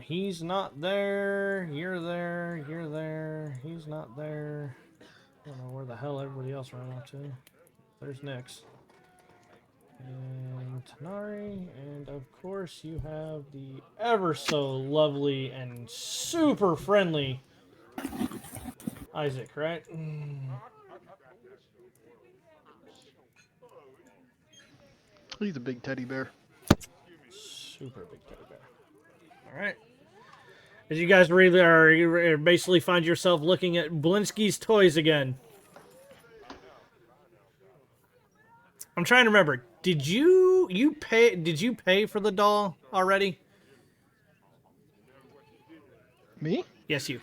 S4: He's not there. You're there. You're there. He's not there. I don't know where the hell everybody else ran off to. There's Nyx. And Tanari. And of course, you have the ever so lovely and super friendly Isaac, right?
S5: He's a big teddy bear.
S4: Super big teddy bear. All right. As you guys really are basically find yourself looking at Blinsky's toys again. I'm trying to remember. Did you pay for the doll already?
S5: Me?
S4: Yes, you.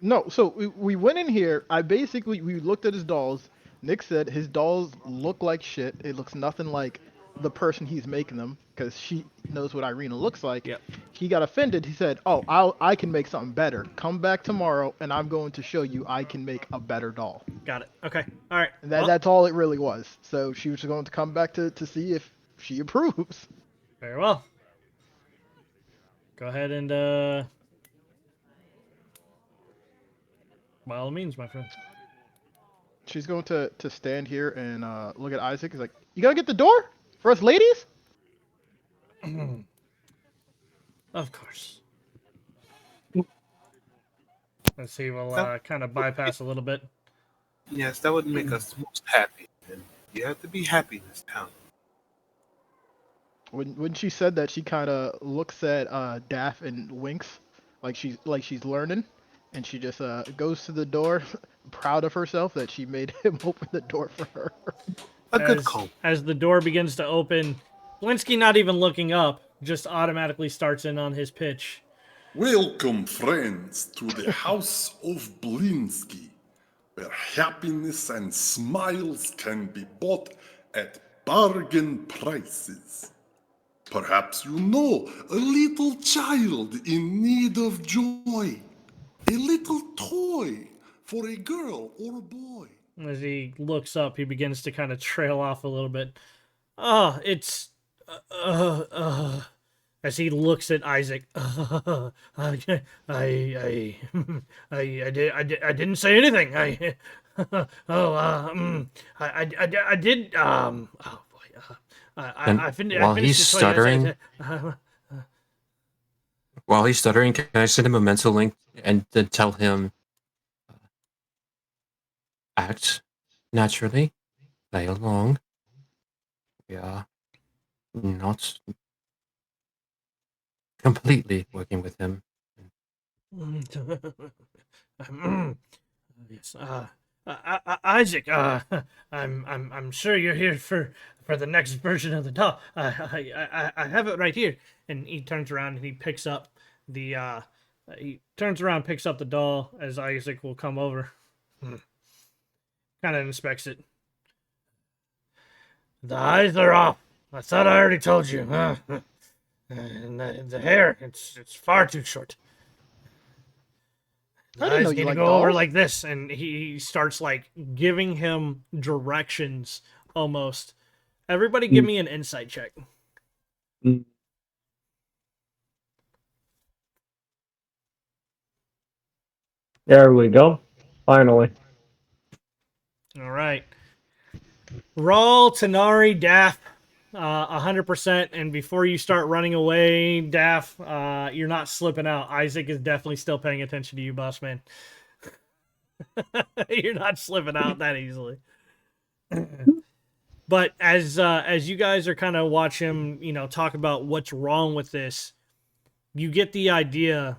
S5: No, so we went in here. We looked at his dolls. Nick said his dolls look like shit. It looks nothing like the person he's making them because she knows what Irina looks like.
S4: Yep.
S5: He got offended. He said, "Oh, I can make something better. Come back tomorrow, and I'm going to show you I can make a better doll."
S4: Got it. Okay. All right.
S5: And that's all it really was. So she was going to come back to see if she approves.
S4: Very well. Go ahead and by all means, my friend.
S5: She's going to stand here and look at Isaac. He's like, "You gotta get the door for us ladies."
S4: Of course. Let's see. We'll kind of bypass a little bit.
S1: yes, that would make us most happy. And you have to be happy in this town.
S5: When she said that, she kind of looks at Daff and winks, like she's learning, and she just goes to the door, proud of herself that she made him open the door for her.
S1: A good call.
S4: As the door begins to open, Blinsky, not even looking up, just automatically starts in on his pitch.
S8: Welcome, friends, to the House of Blinsky, where happiness and smiles can be bought at bargain prices. Perhaps you know a little child in need of joy, a little toy for a girl or a boy.
S4: As he looks up, he begins to kind of trail off a little bit. Oh, it's as he looks at Isaac. I didn't say anything. I did. Oh boy. I finished.
S3: While he's stuttering, can I send him a mental link and then tell him act naturally, play along. We are not completely working with him.
S4: Yes. Isaac. I'm sure you're here for the next version of the doll. I have it right here. And he turns around and he picks up the picks up the doll as Isaac will come over. Kind of inspects it. The eyes are off. I thought I already told you. And the hair, it's far too short.
S5: I didn't know you
S4: need to
S5: liked
S4: go over
S5: dolls.
S4: like this, and he starts like giving him directions almost. Everybody, give me an insight check.
S2: There we go. Finally.
S4: All right. Roll Tanari Daff 100%, and before you start running away, Daff, you're not slipping out. Isaac is definitely still paying attention to you, boss man. You're not slipping out that easily. But as you guys are kind of watch him, talk about what's wrong with this, you get the idea,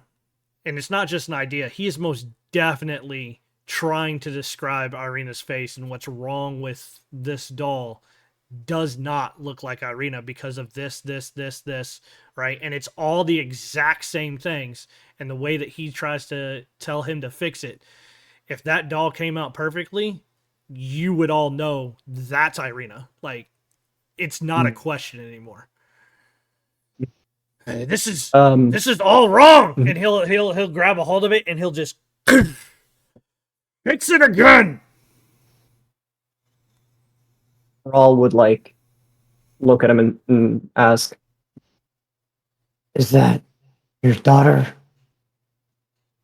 S4: and it's not just an idea. He is most definitely trying to describe Irina's face and what's wrong with this doll does not look like Irina because of this, right? And it's all the exact same things. And the way that he tries to tell him to fix it, if that doll came out perfectly, you would all know that's Irina. Like, it's not a question anymore. Hey, this is all wrong. And he'll grab a hold of it and he'll just fix it again.
S2: Rawl would like look at him and ask, "Is that your daughter?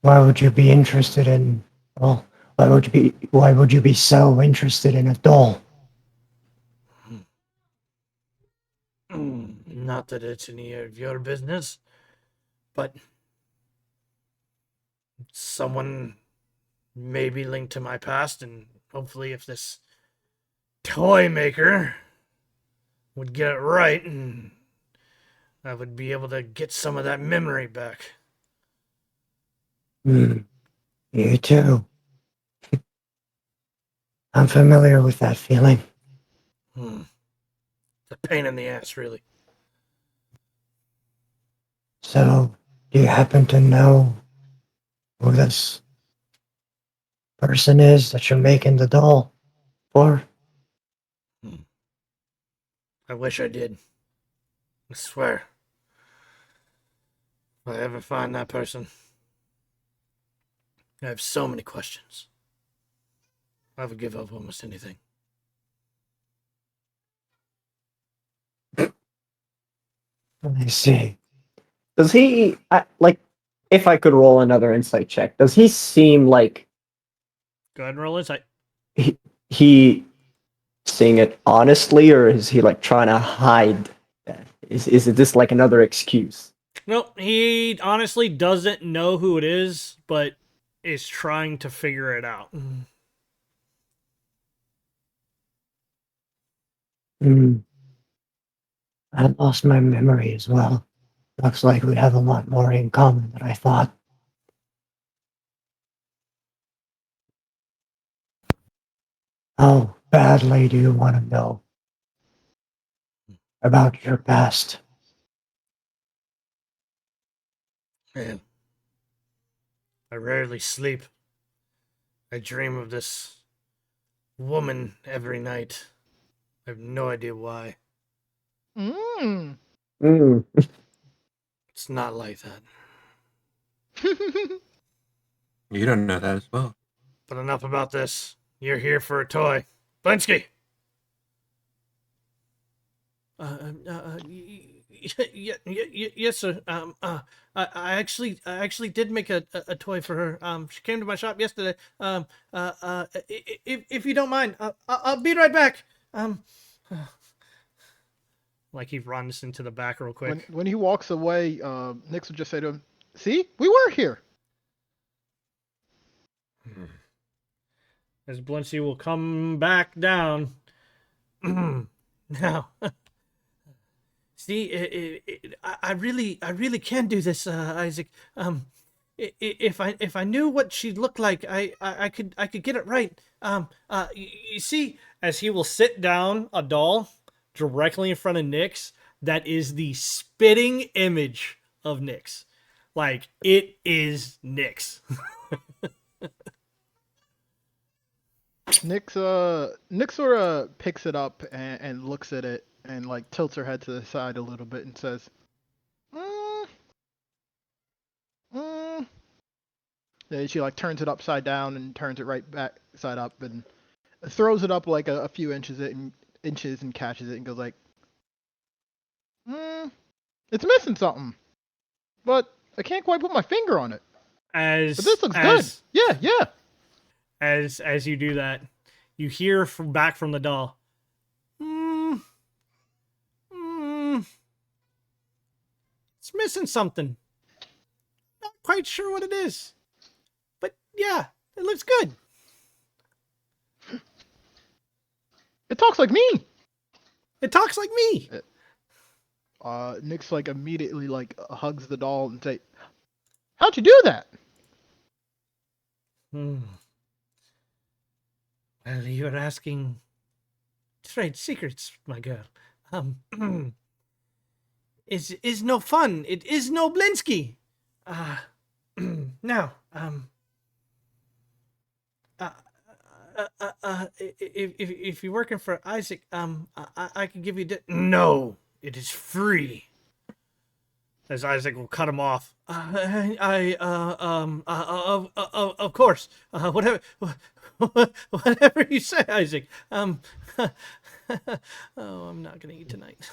S2: Why would you be interested in? Well, why would you be so interested in a doll?"
S7: Not that it's any of your business, but someone may be linked to my past, and hopefully if this toy maker would get it right, and I would be able to get some of that memory back.
S2: You too. I'm familiar with that feeling.
S7: It's a pain in the ass, really.
S2: So, do you happen to know who this person is that you're making the doll for?
S7: I wish I did. I swear. If I ever find that person, I have so many questions. I would give up almost anything.
S2: I see. Does he, like, if I could roll another insight check, does he seem like
S4: Go ahead and roll insight.
S2: he saying it honestly, or is he like trying to hide that? Is it this like another excuse?
S4: No, he honestly doesn't know who it is, but is trying to figure it out.
S2: I lost my memory as well. Looks like we have a lot more in common than I thought. How badly do you want to know about your past?
S7: Man, I rarely sleep. I dream of this woman every night. I have no idea why. It's not like that.
S3: You don't know that as well.
S7: But enough about this. You're here for a toy. Blinsky!
S4: Yes, sir. I actually did make a toy for her. She came to my shop yesterday. If you don't mind, I'll be right back. Like he runs into the back real quick.
S5: When he walks away, Nix would just say to him, "See, we were here."
S4: As Blinsky will come back down. Now, see, I really can do this, Isaac. If I knew what she looked like, I could get it right. You see, as he will sit down a doll directly in front of Nyx, that is the spitting image of Nyx. Like, it is Nyx.
S5: Nix sort of picks it up and looks at it and like tilts her head to the side a little bit and says, Then she like turns it upside down and turns it right back side up and throws it up like a few inches and catches it and goes like, it's missing something, but I can't quite put my finger on it. But this looks good. Yeah.
S4: As you do that, you hear back from the doll. It's missing something. Not quite sure what it is. But yeah, it looks good.
S5: It talks like me.
S4: It talks like me.
S5: Nix like immediately like hugs the doll and say, "How'd you do that?"
S4: Well, you're asking trade secrets, my girl. Is no fun. It is no Blinsky. Now, if you're working for Isaac, I can give you no. It is free. as Isaac will cut him off. Of course, whatever, whatever you say, Isaac. Oh, I'm not gonna eat tonight.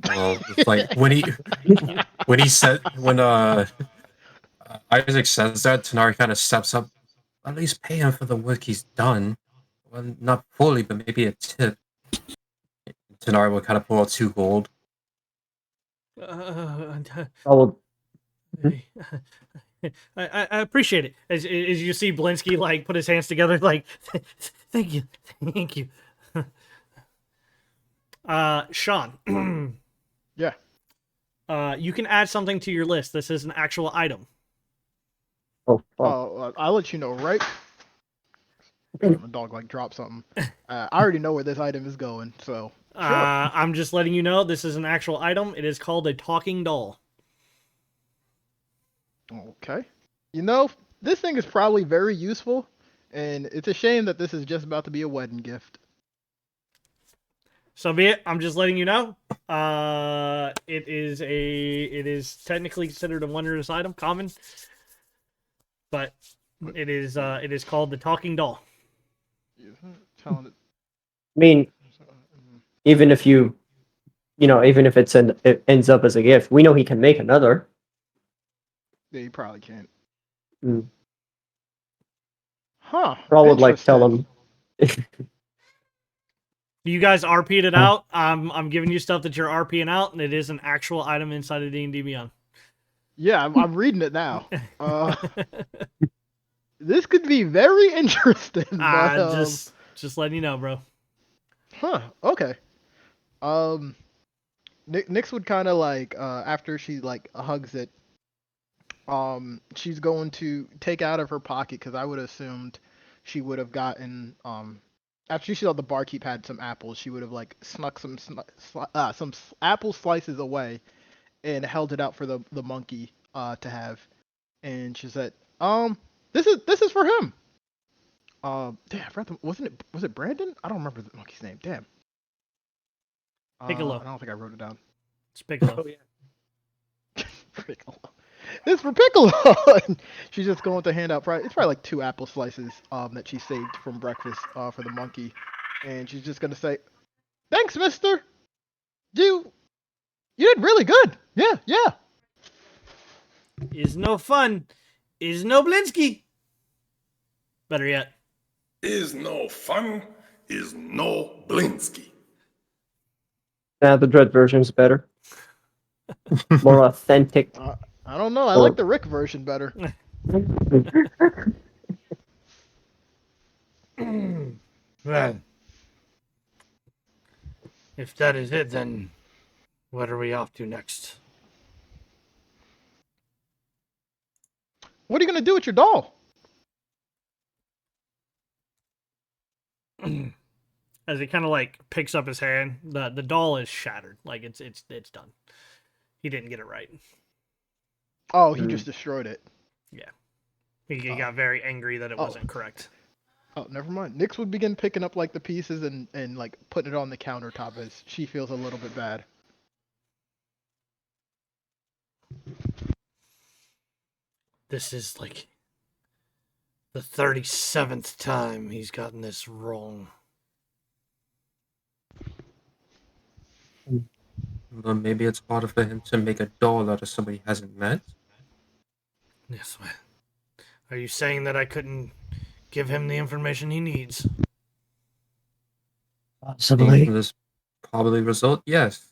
S3: Well, it's like when Isaac says that, Tanari kind of steps up. At least pay him for the work he's done. Well, not fully, but maybe a tip. Tanari will kind of pull out 2 gold.
S2: Thrall will
S4: I appreciate it. As you see Blinsky like put his hands together, like, thank you. Sean.
S5: Yeah.
S4: You can add something to your list. This is an actual item.
S2: Oh, fuck.
S5: I'll let you know, right? My dog like dropped something. I already know where this item is going, so. Sure.
S4: I'm just letting you know this is an actual item. It is called a talking doll.
S5: Okay. You know, this thing is probably very useful, and it's a shame that this is just about to be a wedding gift.
S4: So be it. I'm just letting you know. It is technically considered a wondrous item, common, but it is called the talking doll.
S5: Telling it.
S2: I mean, even if even if it ends up as a gift, we know he can make another.
S5: Yeah, you probably can't.
S2: Mm.
S5: Huh.
S2: Thrall would like tell
S5: interesting.
S2: him.
S4: You guys RP'd it out. I'm giving you stuff that you're RPing out, and it is an actual item inside of D&D Beyond.
S5: Yeah, I'm reading it now. This could be very interesting. But,
S4: just letting you know, bro.
S5: Huh. Okay. Nyx would kind of like after she like hugs it. She's going to take out of her pocket because I would have assumed she would have gotten after she saw the barkeep had some apples, she would have like snuck some apple slices away and held it out for the monkey to have. And she said, this is for him. Damn, I forgot was it Brandon? I don't remember the monkey's name. Damn.
S4: Piccolo.
S5: I don't think I wrote it down.
S4: It's Piccolo.
S5: Piccolo. It's for Piccolo. She's just going to hand out. It's probably like 2 apple slices that she saved from breakfast for the monkey, and she's just gonna say, "Thanks, Mister. You did really good. Yeah.
S4: Is no fun. Is no Blinsky. Better yet.
S8: Is no fun, is no Blinsky.
S2: Nah, the Dread version's better. More authentic.
S5: I don't know. I like the Rick version better.
S7: Well, if that is it, then what are we off to next?
S5: What are you gonna do with your doll?
S4: As he kind of like picks up his hand, the doll is shattered. Like it's done. He didn't get it right.
S5: Oh, he just destroyed it.
S4: Yeah. He got very angry that it wasn't correct.
S5: Oh, never mind. Nyx would begin picking up like the pieces and like putting it on the countertop as she feels a little bit bad.
S7: This is like the 37th time he's gotten this wrong.
S3: But maybe it's harder for him to make a doll out of somebody he hasn't met.
S7: Yes, well, are you saying that I couldn't give him the information he needs?
S2: Possibly.
S3: From this probably result, yes.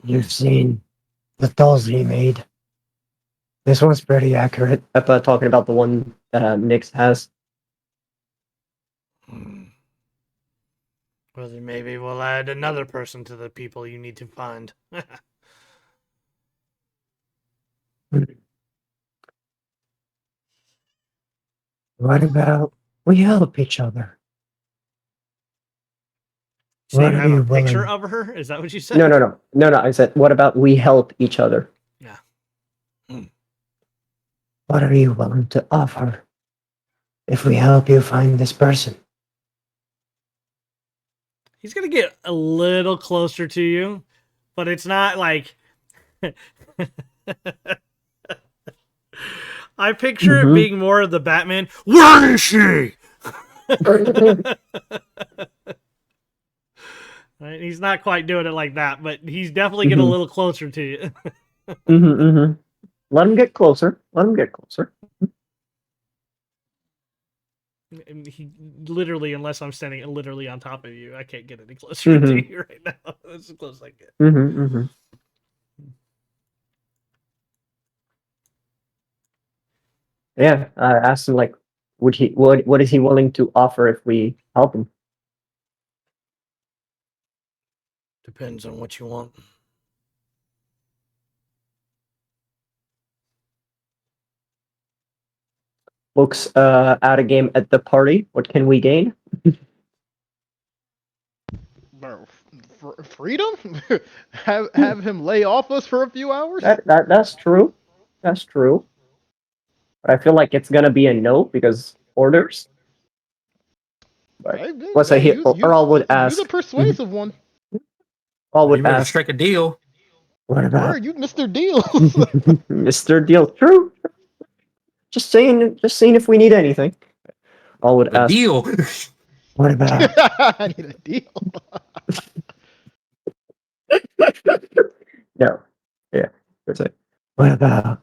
S2: You've seen the dolls he made. This one's pretty accurate. Talking about the one that Nyx has.
S7: Well, then maybe we'll add another person to the people you need to find.
S2: What about we help each other?
S4: So you
S2: What are
S4: have a
S2: you
S4: picture
S2: willing-
S4: of her? Is that what you said?
S2: No. I said, what about we help each other?
S4: Yeah.
S2: What are you willing to offer if we help you find this person?
S4: He's gonna get a little closer to you, but it's not like I picture it
S2: Mhm.
S4: being more of the Batman. Where is she? Right, he's not quite doing it like that, but he's definitely getting a
S2: Mhm.
S4: little closer to you.
S2: Let him get closer. Let him get closer.
S4: And he literally, unless I'm standing literally on top of you, I can't get any closer to
S2: Mhm.
S4: you right now. That's as close as I get.
S2: Mhm. Yeah, I asked him like, what is he willing to offer if we help him?
S7: Depends on what you want.
S2: Looks out of game at the party. What can we gain?
S5: Bro, freedom? have him lay off us for a few hours?
S2: That's true. That's true. But I feel like it's gonna be a no because orders. But
S5: Hey,
S2: plus,
S5: hey,
S2: Earl would
S5: you the
S2: ask.
S5: persuasive one.
S2: Earl
S3: You
S2: would
S3: ready to
S2: ask,
S3: strike a deal?
S2: what
S5: Where are
S2: about
S5: you, Mr. Deals?
S2: Mr. Deal? True. Just saying if we need anything. Earl would
S3: A
S2: ask,
S3: deal.
S2: what about?
S5: I need a deal.
S2: No. Yeah. It's like, what about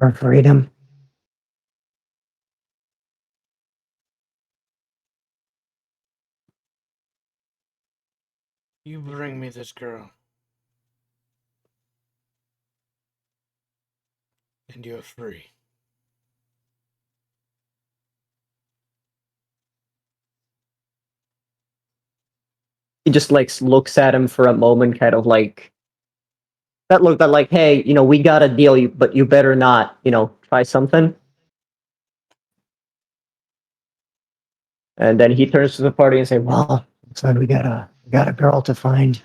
S2: our freedom?
S7: You bring me this girl. And you're free.
S2: He just like looks at him for a moment, kind of like that look that like, hey, we got a deal, but you better not, try something. And then he turns to the party and say, "Well, looks like we got a girl to find."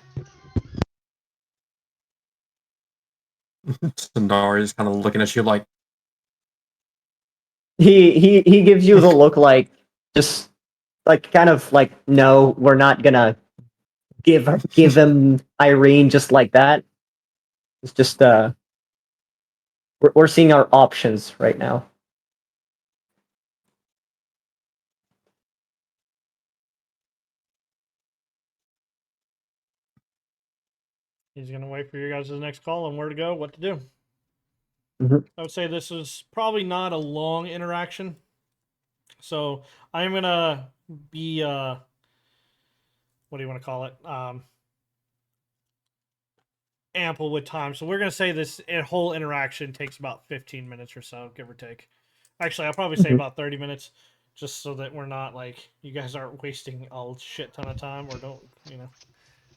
S3: Sandari is kind of looking at you like,
S2: He gives you the look like just like kind of like, no, we're not gonna give him Irene just like that. It's just we're seeing our options right now.
S4: He's gonna wait for your guys' next call on where to go, what to do.
S2: Mhm.
S4: I would say this is probably not a long interaction, so I'm gonna be what do you want to call it? Ample with time. So we're gonna say this whole interaction takes about 15 minutes or so, give or take. Actually, I'll probably say
S2: Mhm.
S4: about 30 minutes, just so that we're not like you guys aren't wasting a shit ton of time or don't.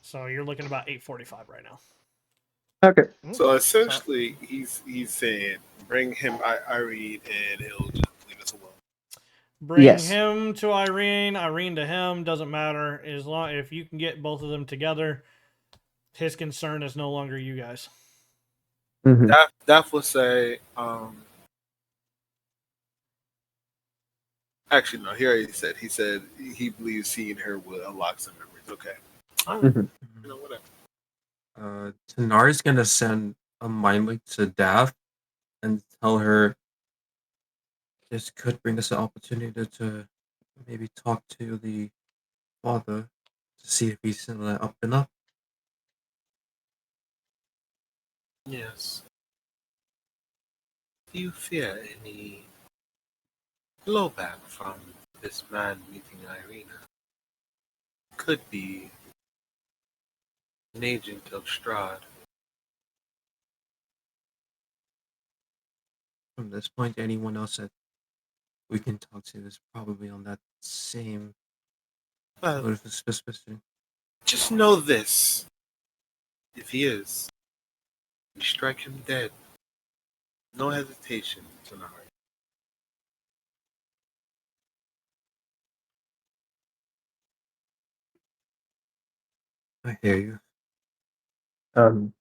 S4: So you're looking about 8:45 right now.
S2: Okay.
S1: So
S5: Okay.
S1: essentially, he's saying, bring him Irene, and he'll just leave us alone.
S4: Bring
S2: Yes.
S4: him to Irene, Irene to him, doesn't matter. As long if you can get both of them together, his concern is no longer you guys.
S2: Mhm.
S1: Daph will say, actually no, he already said. He said he believes seeing her will unlock some memories. Okay,
S2: Mhm.
S1: whatever.
S3: Tanari's gonna send a mind link to Dav and tell her this could bring us an opportunity to maybe talk to the father to see if he's up and up.
S1: Yes. Do you fear any blowback from this man meeting Irina? Could be an agent of Strahd.
S3: From this point, anyone else that we can talk to is probably on that same
S1: Well,
S3: motive of suspicion.
S1: just know this. If he is, we strike him dead. No hesitation, Tanari.
S3: I hear you.
S2: Um,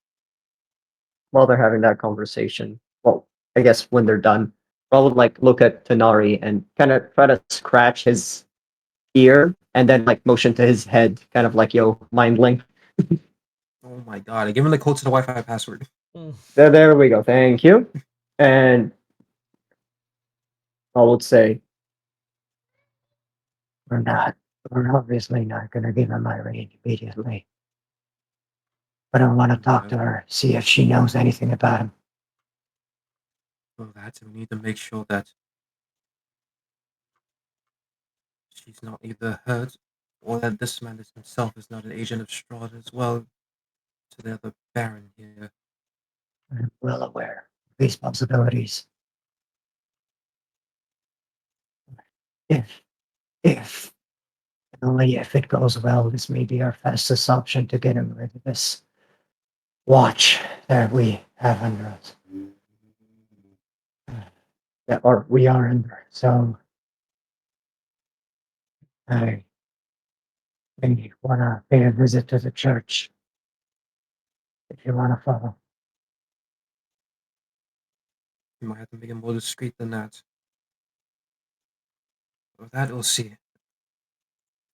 S2: while they're having that conversation, well, I guess when they're done, Raul would like look at Tanari and kind of try to scratch his ear and then like motion to his head, kind of like, yo, mind link.
S3: Oh my god! I give him the code to the Wi-Fi password.
S2: There we go. Thank you. And I would say, we're obviously not going to give him my ring immediately. But I want to talk to her, see if she knows anything about him.
S3: So that's we need to make sure that she's not either hurt or that this man himself is not an agent of Strahd as well to the other Baron here.
S2: I'm well aware of these possibilities. If, if, only if it goes well, this may be our fastest option to get him rid of this watch that we have under us. Or we are under. So, I maybe want to pay a visit to the church. If you want to follow.
S3: You might have to make it more discreet than that. With that, we'll see.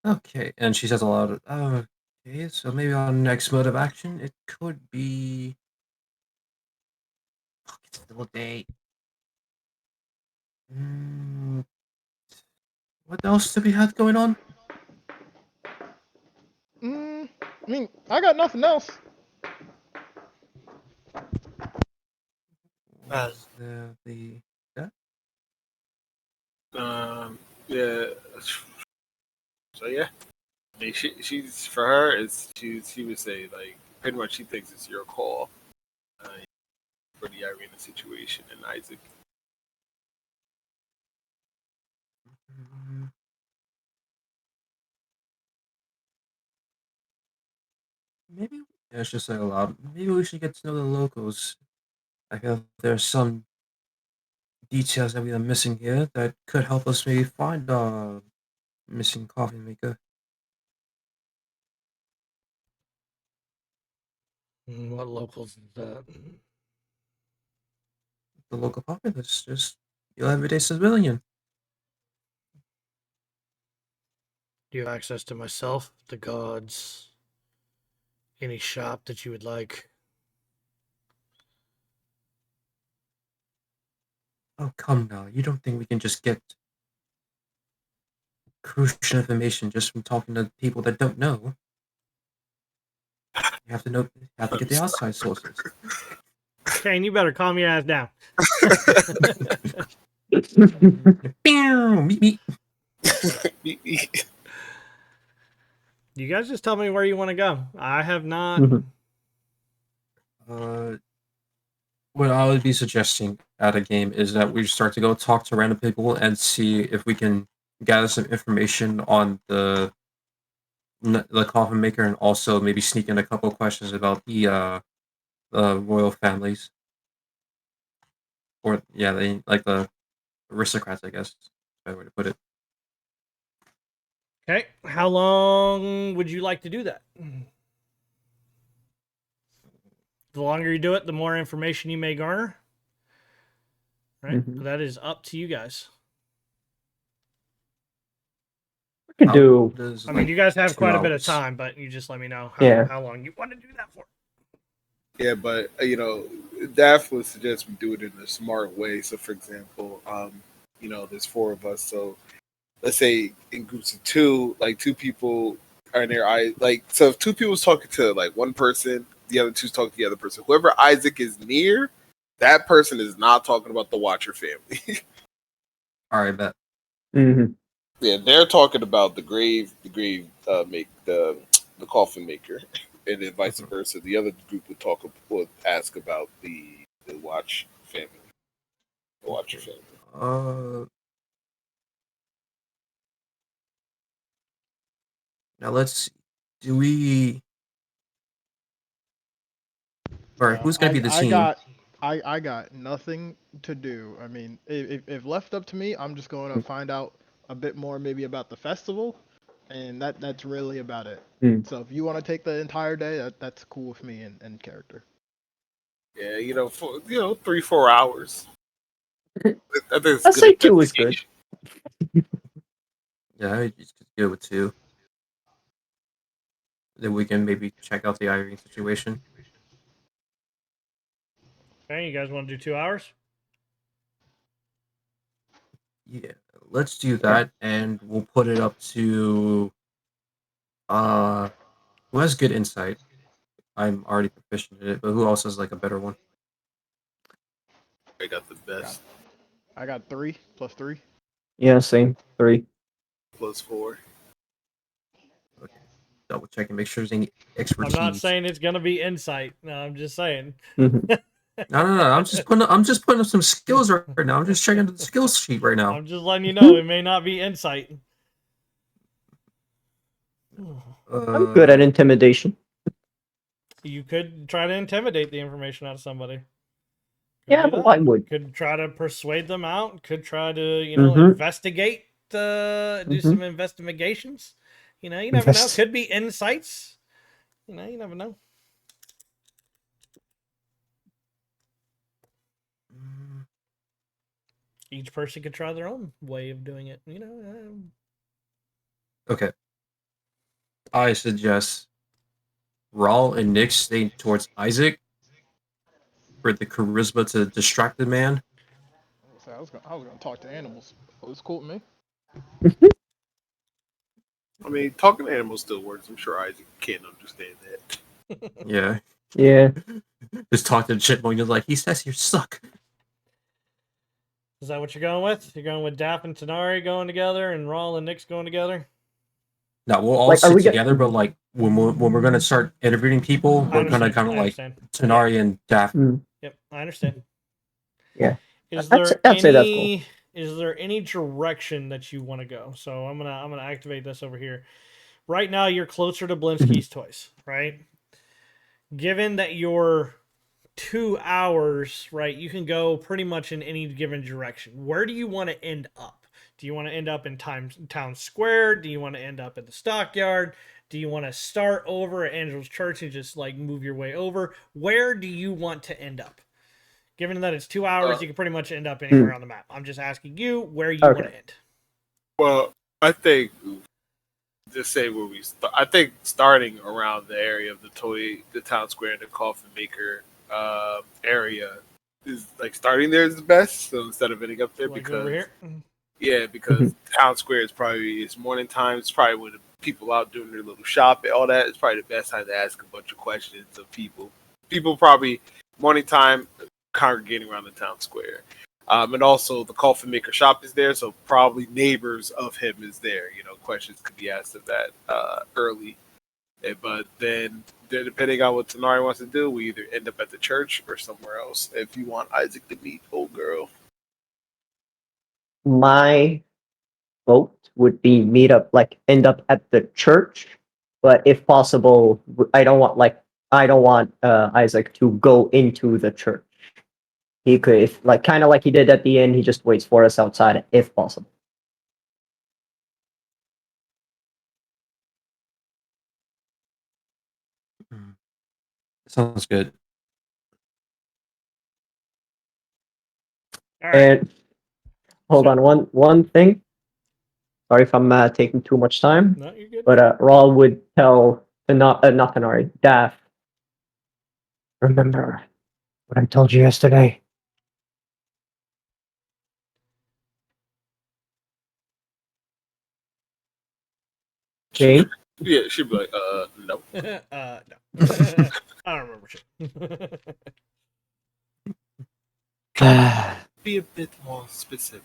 S3: Okay, and she says a lot of, okay, so maybe our next mode of action, it could be... Fuck, it's still a day. What else do we have going on?
S5: I mean, I got nothing else.
S3: Was the... Yeah?
S1: Yeah. So yeah, I mean, she's for her is she would say like pretty much she thinks it's your call for the Irina situation and Isaac.
S3: Maybe it's just like a lot. Maybe we should get to know the locals. I feel there's some details that we are missing here that could help us maybe find a missing coffee maker.
S7: What locals is that?
S3: The local populace, just your everyday civilian.
S7: Do you have access to myself, the gods, any shop that you would like?
S3: Oh, come now. You don't think we can just get crucial information just from talking to people that don't know? You have to know. You have to get the outside sources.
S4: Kane, you better calm your ass down.
S3: Meet me.
S4: You guys just tell me where you want to go. I have not.
S3: What I would be suggesting at a game is that we start to go talk to random people and see if we can gather some information on the coffin maker, and also maybe sneak in a couple of questions about the royal families, or yeah, they like the aristocrats, I guess. Is a better way to put it.
S4: Okay. How long would you like to do that? The longer you do it, the more information you may garner. Right? That is up to you guys.
S2: We could do.
S4: I mean, you guys have
S3: 2
S4: quite a bit of
S3: hours.
S4: time, but you just let me know how long you want to do that for.
S1: Yeah, but Daff would suggest we do it in a smart way. So, for example, there's 4 of us. So, let's say in groups of 2, like 2 people are in their eye. Like, so if 2 people's talking to like one person, the other 2's talking to the other person. Whoever Isaac is near, that person is not talking about the Watcher family.
S3: All right, bet.
S1: Yeah, they're talking about the coffin maker, and then vice versa. The other group would ask about the Watcher family.
S3: Now let's see. Do we? All right, who's gonna be the team?
S5: I got nothing to do. I mean, if left up to me, I'm just going to find out a bit more maybe about the festival, and that's really about it. So if you want to take the entire day, that's cool with me and character.
S1: Yeah, for 3-4 hours. I think
S2: I'd say 2 is good.
S3: Yeah, I just go with 2. then we can maybe check out the Irene situation.
S4: Okay, you guys want to do 2 hours?
S3: Yeah, let's do that, and we'll put it up to who has good insight. I'm already proficient in it, but who else has like a better one?
S1: I got the best.
S5: I got 3 plus 3.
S2: Yeah, same. 3.
S1: +4.
S3: Okay, double check and make sure there's any
S4: I'm
S3: expertise.
S4: not saying it's gonna be insight. No, I'm just saying.
S2: Mhm.
S3: No. I'm just putting up some skills right now. I'm just checking the skills sheet right now.
S4: I'm just letting you know it may not be insight.
S2: I'm good at intimidation.
S4: You could try to intimidate the information out of somebody. Could
S2: Yeah,
S4: do
S2: but
S4: that.
S2: why would?
S4: Could try to persuade them out. Could try to,
S2: Mhm.
S4: investigate. Do
S2: Mhm.
S4: some investigations. You never know.
S2: Invest-
S4: Could be insights. You never know. Each person could try their own way of doing it.
S3: Okay. I suggest Raul and Nick stay towards Isaac for the charisma to distract the man.
S5: I was gonna talk to animals. Oh, it's cool with me.
S1: I mean, talking to animals still works. I'm sure Isaac can understand that.
S3: Yeah.
S2: Yeah.
S3: Just talk to the chipmunk. You're like, he says you suck.
S4: Is that what you're going with? You're going with Daff and Tanari going together, and Raul and Nick's going together?
S3: No, we'll all
S2: Like, are
S3: sit
S2: we get-
S3: together, but like when we're gonna start interviewing people,
S4: I
S3: we're gonna
S4: understand.
S3: kind of
S4: I
S3: like
S4: understand.
S3: Tanari and Daff.
S4: Yep, I understand.
S2: Yeah.
S4: Is
S2: I'd
S4: there
S2: say- I'd say that's cool.
S4: Is there any direction that you want to go? So I'm gonna activate this over here. Right now, you're closer to Blinsky's toys, right? Given that you're 2 hours, right, you can go pretty much in any given direction. Where do you want to end up? Do you want to end up in Town Square? Do you want to end up at the Stockyard? Do you want to start over at Angel's Church and just like move your way over? Where do you want to end up? Given that it's 2 hours, you can pretty much end up anywhere on the map. I'm just asking you where you want to end.
S1: Well, I think just say where we start. I think starting around the area of the town square, and the coffin maker area is like starting there is the best. So instead of ending up there,
S4: Like
S1: because
S4: over here.
S1: because town square is probably it's morning time. It's probably when the people out doing their little shopping, all that. It's probably the best time to ask a bunch of questions of people. People probably morning time congregating around the town square. And also the coffin maker shop is there, so probably neighbors of him is there. Questions could be asked of that early. But then, depending on what Tanari wants to do, we either end up at the church or somewhere else. If you want Isaac to meet old girl,
S2: My vote would be end up at the church, but if possible, I don't want Isaac to go into the church. He could, if kind of like he did at the end, he just waits for us outside if possible.
S3: Sounds good.
S4: All right.
S2: And hold on, one thing. Sorry if I'm taking too much time,
S4: No, you're good.
S2: but Raul would tell not Tanari, Daff. Remember what I told you yesterday? Jane?
S1: yeah, she'd be like, no.
S4: No. I don't remember shit.
S1: Be a bit more specific.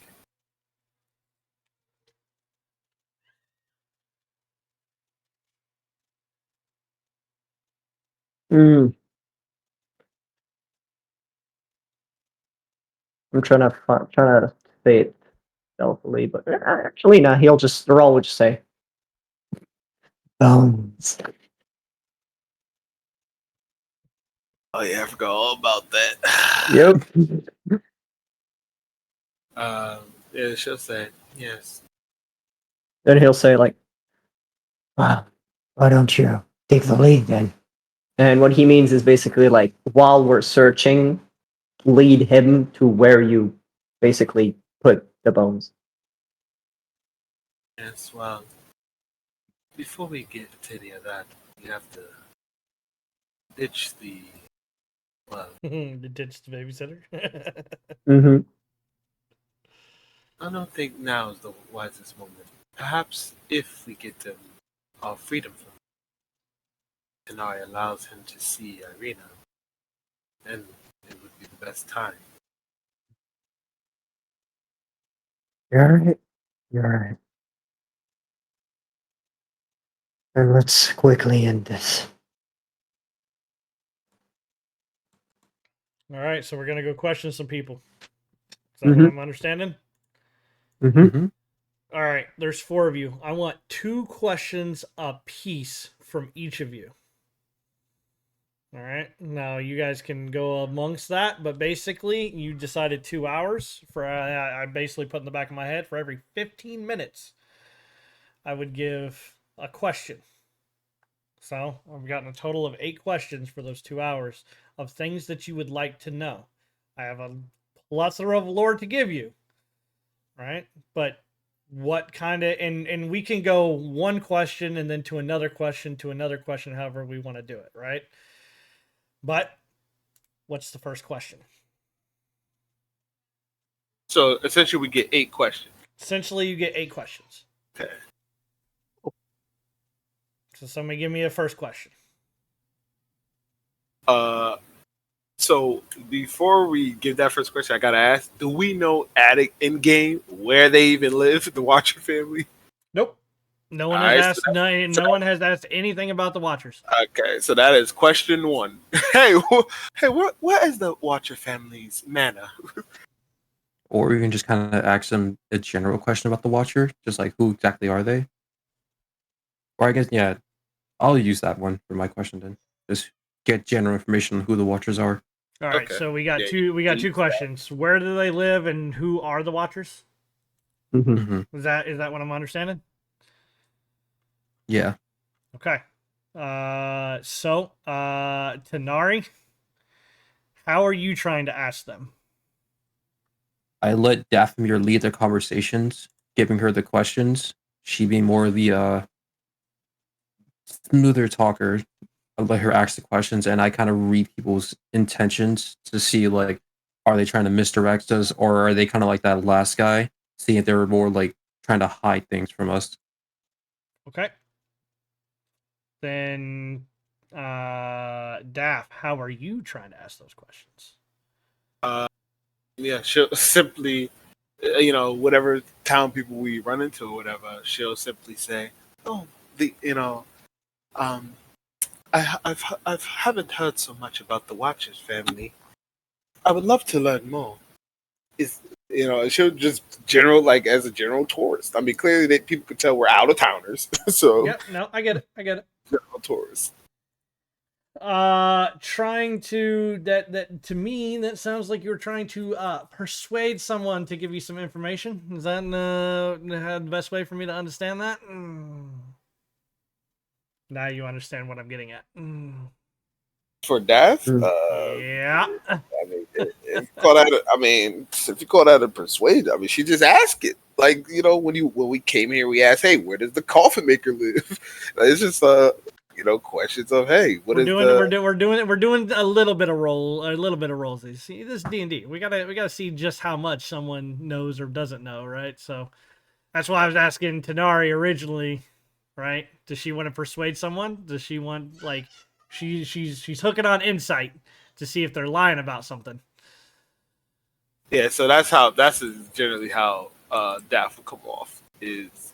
S2: I'm trying to say it stealthily, but actually, no. Raul would just say, "Bones."
S1: Oh yeah, I forgot all about that.
S2: Yep.
S1: Yeah, she'll say yes.
S2: Then he'll say "Well, why don't you take the lead then?" And what he means is basically while we're searching, lead him to where you basically put the bones.
S1: Yes, well, before we get to any of that, we have to ditch the. Well,
S4: The ditch the babysitter.
S2: Mm-hmm.
S1: I don't think now is the wisest moment. Perhaps if we get them our freedom from Tenari allows him to see Irina, then it would be the best time.
S2: You're right. You're right. And let's quickly end this.
S4: All right, so we're gonna go question some people. Is that
S2: Mhm.
S4: what I'm understanding?
S2: Mm-hmm.
S3: hmm
S4: All right, there's 4 of you. I want 2 questions apiece from each of you. All right, now you guys can go amongst that, but basically, you decided 2 hours. For I basically put in the back of my head for every 15 minutes, I would give a question. So I've gotten a total of 8 questions for those 2 hours of things that you would like to know. I have a plethora of lore to give you, right? But what kind of and we can go one question and then to another question to another question, however we want to do it, right? But what's the first question?
S1: So essentially, we get 8 questions.
S4: Essentially, you get 8 questions.
S1: Okay.
S4: So somebody give me a first question.
S1: So before we give that first question, I gotta ask: do we know Attic in game where they even live, the Watcher family?
S4: Nope. No one
S1: All
S4: has
S1: right,
S4: asked. No one has asked anything about the Watchers.
S1: Okay, so that is question 1. Hey, what is the Watcher family's mana?
S3: Or you can just kind of ask them a general question about the Watcher, just like who exactly are they? Or I guess, yeah, I'll use that one for my question then. Just get general information on who the Watchers are.
S4: All right,
S1: Okay.
S4: so we got
S1: Yeah,
S4: two. We
S1: you
S4: got
S1: can
S4: 2
S1: use
S4: questions. Where do they live, and who are the Watchers?
S2: Mm-hmm.
S3: hmm
S4: Is that what I'm understanding?
S3: Yeah.
S4: Okay. Tanari, how are you trying to ask them?
S3: I let Dathomir lead the conversations, giving her the questions. She being more the smoother talker. I let her ask the questions, and I kind of read people's intentions to see, like, are they trying to misdirect us, or are they kind of like that last guy, seeing if they were more like trying to hide things from us.
S4: Okay. Then, Daff, how are you trying to ask those questions?
S1: Yeah, she'll simply, whatever town people we run into or whatever, she'll simply say, "Oh, um, I haven't heard so much about the Watchers family. I would love to learn more." She'll just like as a general tourist. I mean, clearly that people could tell we're out of towners, so
S4: Yep. No, I get it.
S1: general tourists.
S4: Trying to that to me that sounds like you're trying to persuade someone to give you some information. Is that the best way for me to understand that? Now you understand what I'm getting at.
S1: For death,
S4: Yeah.
S1: I mean, if you call that a persuade, I mean, she just asked it. Like, when we came here, we asked, "Hey, where does the coffin maker live?" It's just questions of, "Hey,
S4: We're doing a little bit of roles. See, this D&D. We gotta see just how much someone knows or doesn't know, right? So that's why I was asking Tanari originally, right? Does she want to persuade someone? Does she want like she's hooking on insight to see if they're lying about something?
S1: Yeah, so that's generally how Daff will come off. Is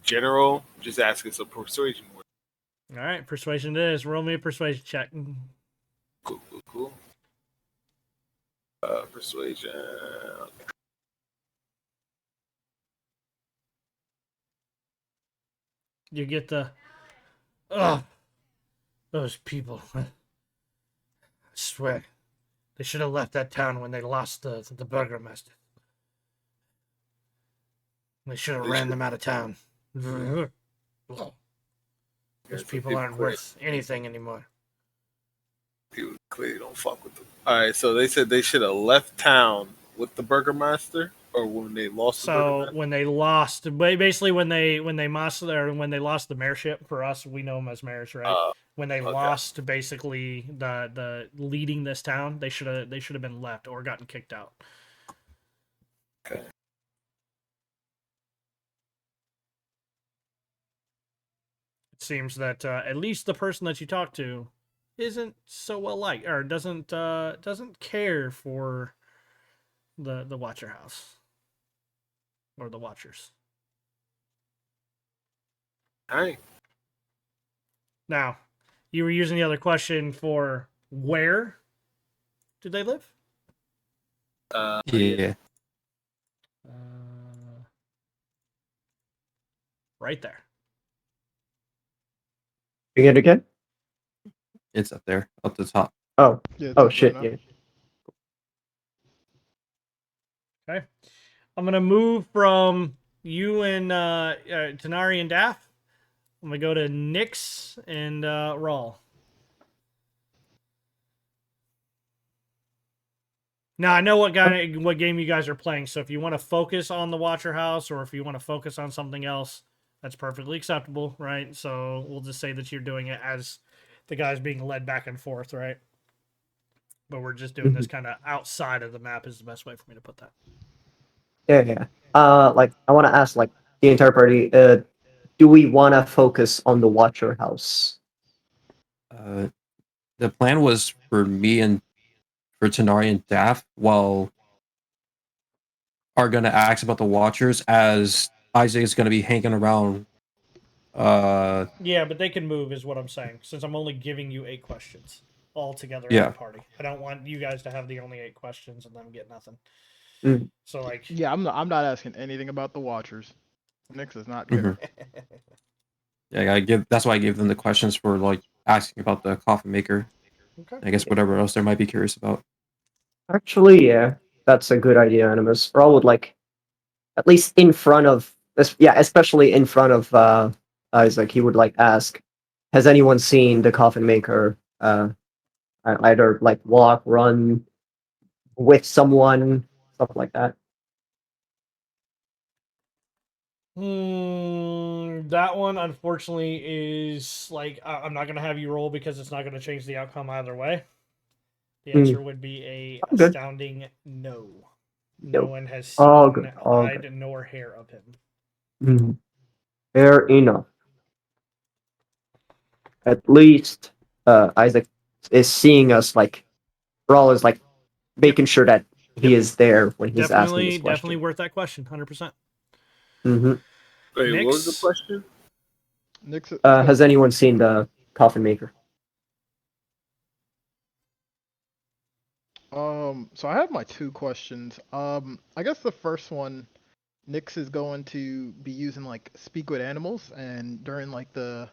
S1: general, just asking some persuasion words.
S4: All right, persuasion it is. Roll me a persuasion check.
S1: Cool. Persuasion.
S4: You get the those people. I swear, they should have left that town when they lost the burgomaster. They should have ran them out of town. Those people aren't worth anything anymore.
S1: People clearly don't fuck with them. All right, so they said they should have left town with the burgomaster, Or when they lost the
S4: So
S1: Burger Man?
S4: when they lost, basically when they lost the mayorship, for us, we know them as mayors, right? When they
S1: okay.
S4: lost basically the leading this town, they should have been left or gotten kicked out.
S1: Okay.
S4: It seems that at least the person that you talk to isn't so well liked, or doesn't care for the Watcher House or the Watchers.
S1: Alright.
S4: Now, you were using the other question for where do they live?
S3: Yeah.
S4: Right there.
S2: Begin again?
S3: It's up there, up the top.
S2: Oh,
S5: Yeah, it's
S2: oh
S5: up
S2: shit,
S5: there now.
S2: yeah.
S4: Okay. I'm gonna move from you and Tanari and Daff. I'm gonna go to Nyx and Rawl. Now I know what game you guys are playing, so if you want to focus on the Watcher House or if you want to focus on something else, that's perfectly acceptable, right? So we'll just say that you're doing it as the guys being led back and forth, right? But we're just doing this kind of outside of the map is the best way for me to put that.
S2: Yeah. Like I want to ask, like the entire party, do we want to focus on the Watcher House?
S3: The plan was for me and for Tanari and Daff, while are gonna ask about the Watchers, as Isaac is gonna be hanging around.
S4: Yeah, but they can move, is what I'm saying. Since I'm only giving you 8 questions all together in
S3: Yeah.
S4: the party, I don't want you guys to have the only 8 questions and them get nothing.
S2: Mm.
S4: So like,
S5: Yeah, I'm not asking anything about the Watchers. Nyx does not care.
S3: Mhm. Yeah, that's why I gave them the questions for like asking about the coffin maker.
S4: okay.
S3: I guess whatever else they might be curious about.
S2: Actually, yeah, that's a good idea, Animus. Raul would like, at least in front of this, yeah, especially in front of Isaac, he would like ask, has anyone seen the coffin maker? Either like walk, run with someone, stuff like that.
S4: That one, unfortunately, is like I'm not gonna have you roll because it's not gonna change the outcome either way. The answer would be a
S2: Oh, good.
S4: astounding no. No
S2: Nope.
S4: one has seen
S2: All good. All
S4: hide
S2: good.
S4: nor hair of him.
S2: Mhm. Fair enough. At least Isaac is seeing us. Like Raul is like making sure that he is there when he's asking this question.
S4: Definitely worth that question, 100%.
S2: Mm-hmm.
S1: Wait, what was the
S4: Nyx?
S1: question?
S5: Nyx,
S2: Has anyone seen the coffin maker?
S5: So I have my 2 questions. I guess the first one, Nyx is going to be using like speak with animals, and during like the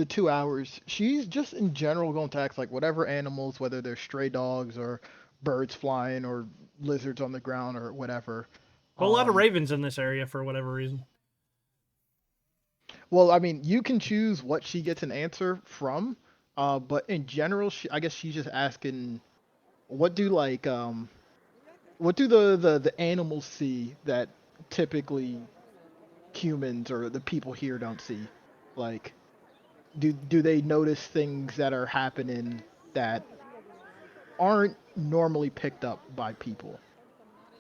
S5: 2 hours, she's just in general going to ask like whatever animals, whether they're stray dogs or birds flying or lizards on the ground or whatever.
S4: But a lot of ravens in this area for whatever reason.
S5: Well, I mean, you can choose what she gets an answer from, but in general, I guess she's just asking, what do like what do the animals see that typically humans or the people here don't see? Like, do they notice things that are happening that aren't normally picked up by people?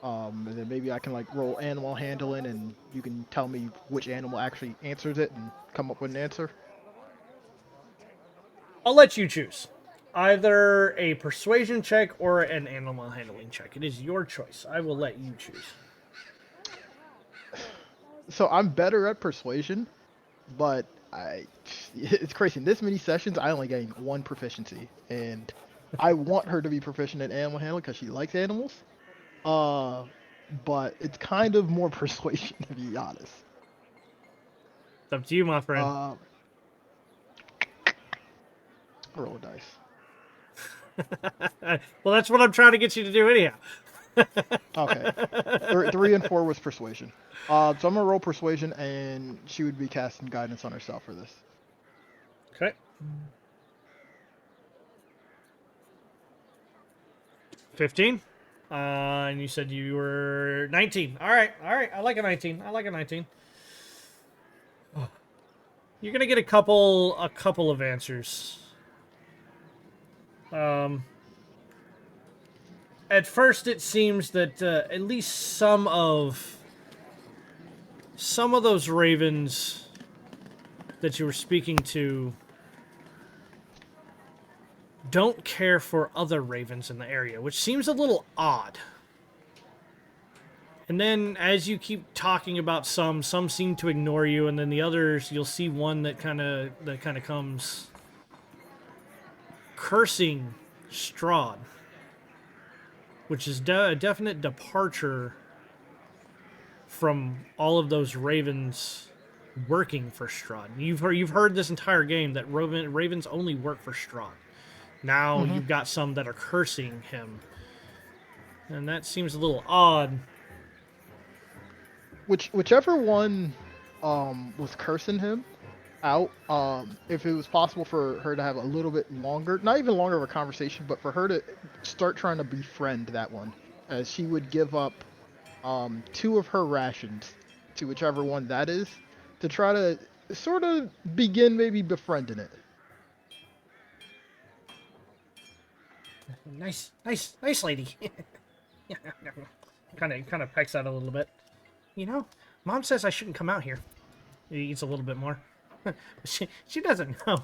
S5: And then maybe I can like roll animal handling, and you can tell me which animal actually answers it and come up with an answer.
S4: I'll let you choose. Either a persuasion check or an animal handling check. It is your choice. I will let you choose.
S5: So I'm better at persuasion, but it's crazy. In this many sessions, I only gained 1 proficiency, and I want her to be proficient in animal handling because she likes animals. But it's kind of more persuasion, to be honest.
S4: It's up to you, my friend.
S5: Roll a dice.
S4: Well, that's what I'm trying to get you to do anyhow.
S5: Okay. 3 and 4 was persuasion. So I'm gonna roll persuasion, and she would be casting guidance on herself for this.
S4: Okay. 15? And you said you were 19. All right. I like a 19. I like a 19. You're gonna get a couple of answers. At first, it seems that at least some of those ravens that you were speaking to don't care for other ravens in the area, which seems a little odd. And then as you keep talking about some seem to ignore you, and then the others, you'll see one that kind of comes cursing Strahd, which is a definite departure from all of those ravens working for Strahd. You've heard this entire game that ravens only work for Strahd. Now you've got some that are cursing him, and that seems a little odd.
S5: Whichever one was cursing him out, if it was possible for her to have a little bit longer, not even longer of a conversation, but for her to start trying to befriend that one, as she would give up 2 of her rations to whichever one that is, to try to sort of begin maybe befriending it.
S4: Nice lady. kind of pecks out a little bit. You know, Mom says I shouldn't come out here. He eats a little bit more. she doesn't know.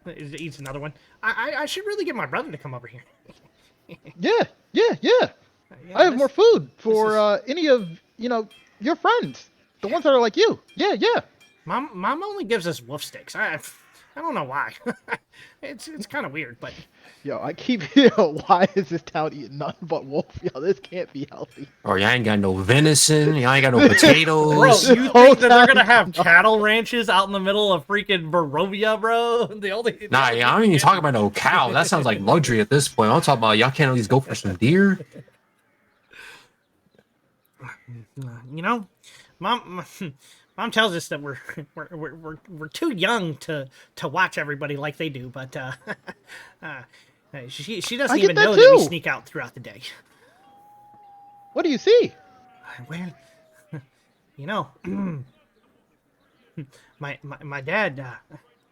S4: Eats another one. I should really get my brother to come over here.
S5: Yeah. I have more food for any of your friends, the ones that are like you. Yeah.
S4: Mom only gives us wolf sticks. I don't know why. It's kind of weird, but
S5: Yo, I keep why is this town eating nothing but wolf? Yo, this can't be healthy.
S3: Or you ain't got no venison, you ain't got no potatoes.
S4: bro, you think that they're gonna have cattle ranches out in the middle of freaking Barovia, bro?
S3: Nah, I don't even talk about no cow. That sounds like luxury at this point. I'm talking about y'all can't at least go for some deer.
S4: You know, Mom tells us that we're too young to watch everybody like they do, but she doesn't even know that we sneak out throughout the day.
S5: What do you see?
S4: Well, you know, my dad,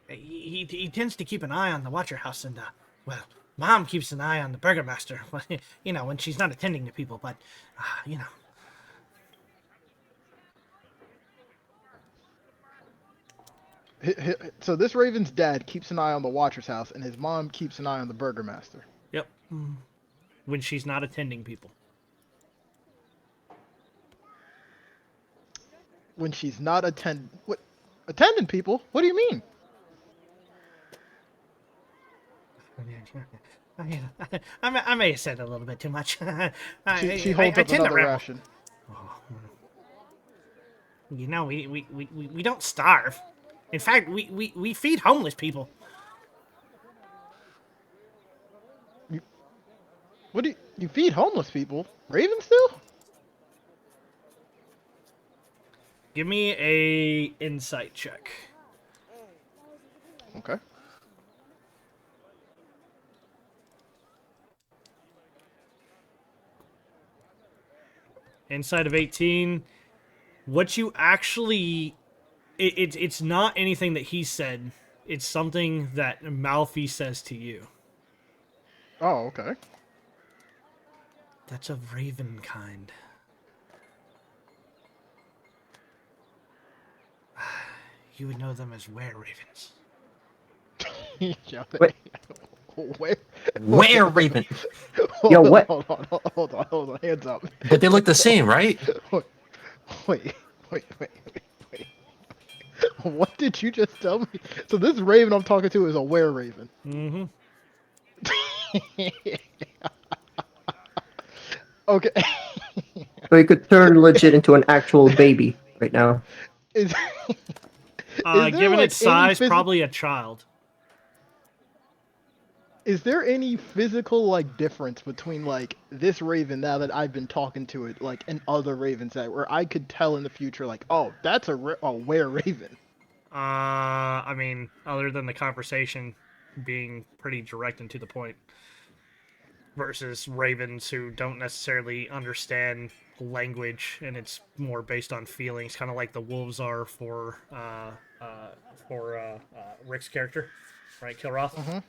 S4: he tends to keep an eye on the Watcher House, and well, Mom keeps an eye on the Burgermaster. You know, when she's not attending to people, but you know.
S5: So this Raven's dad keeps an eye on the Watcher's house, and his mom keeps an eye on the Burgermaster.
S4: Yep. When she's not attending people.
S5: When she's not attending people? What do you mean?
S4: I may have said a little bit too much.
S5: She holds up another ration.
S4: You know, we don't starve. In fact, we feed homeless people.
S5: What do you feed homeless people? Ravens do?
S4: Give me a insight check.
S5: Okay.
S4: Inside of 18. What you actually... It's not anything that he said. It's something that Malfi says to you.
S5: Oh, okay.
S4: That's of raven kind. You would know them as were-ravens.
S3: Were-raven.
S2: Yo, what?
S5: Hold on. Hands up.
S3: But they look the same, right?
S5: Wait. What did you just tell me? So this raven I'm talking to is a were-raven.
S4: Mm-hmm.
S5: Okay.
S2: So he could turn legit into an actual baby right now.
S5: Is there,
S4: given
S5: like,
S4: its size,
S5: any
S4: probably a child.
S5: Is there any physical difference between this raven now that I've been talking to it and other ravens where I could tell in the future oh, that's a were-raven?
S4: I mean, other than the conversation being pretty direct and to the point. versus ravens who don't necessarily understand language, and it's more based on feelings, kind of like the wolves are for Rick's character, right, Kilroth.
S5: Mhm.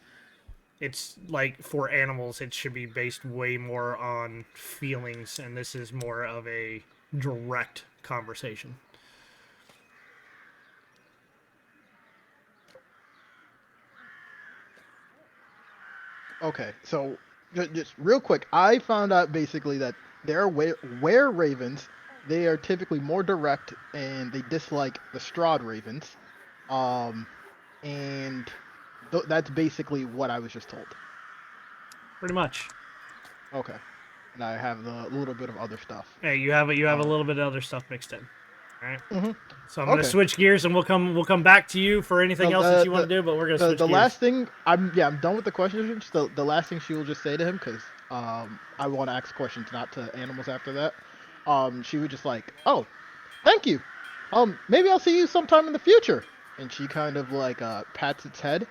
S4: It's like for animals, it should be based way more on feelings, and this is more of a direct conversation.
S5: Okay, so just real quick, I found out basically that they're were ravens. They are typically more direct, and they dislike the Strahd ravens. Um, and that's basically what I was just told.
S4: Pretty much.
S5: Okay, and I have the little bit of other stuff.
S4: Hey, you have a little bit of other stuff mixed in. All right.
S5: Mhm.
S4: So I'm gonna
S5: Okay.
S4: switch gears, and we'll come back to you for anything else that you want to do. But we're gonna switch
S5: The
S4: gears.
S5: last thing I'm done with the questions. The last thing she will just say to him, because I want to ask questions not to animals after that. She would just like, oh, thank you. Maybe I'll see you sometime in the future. And she kind of like pats its head,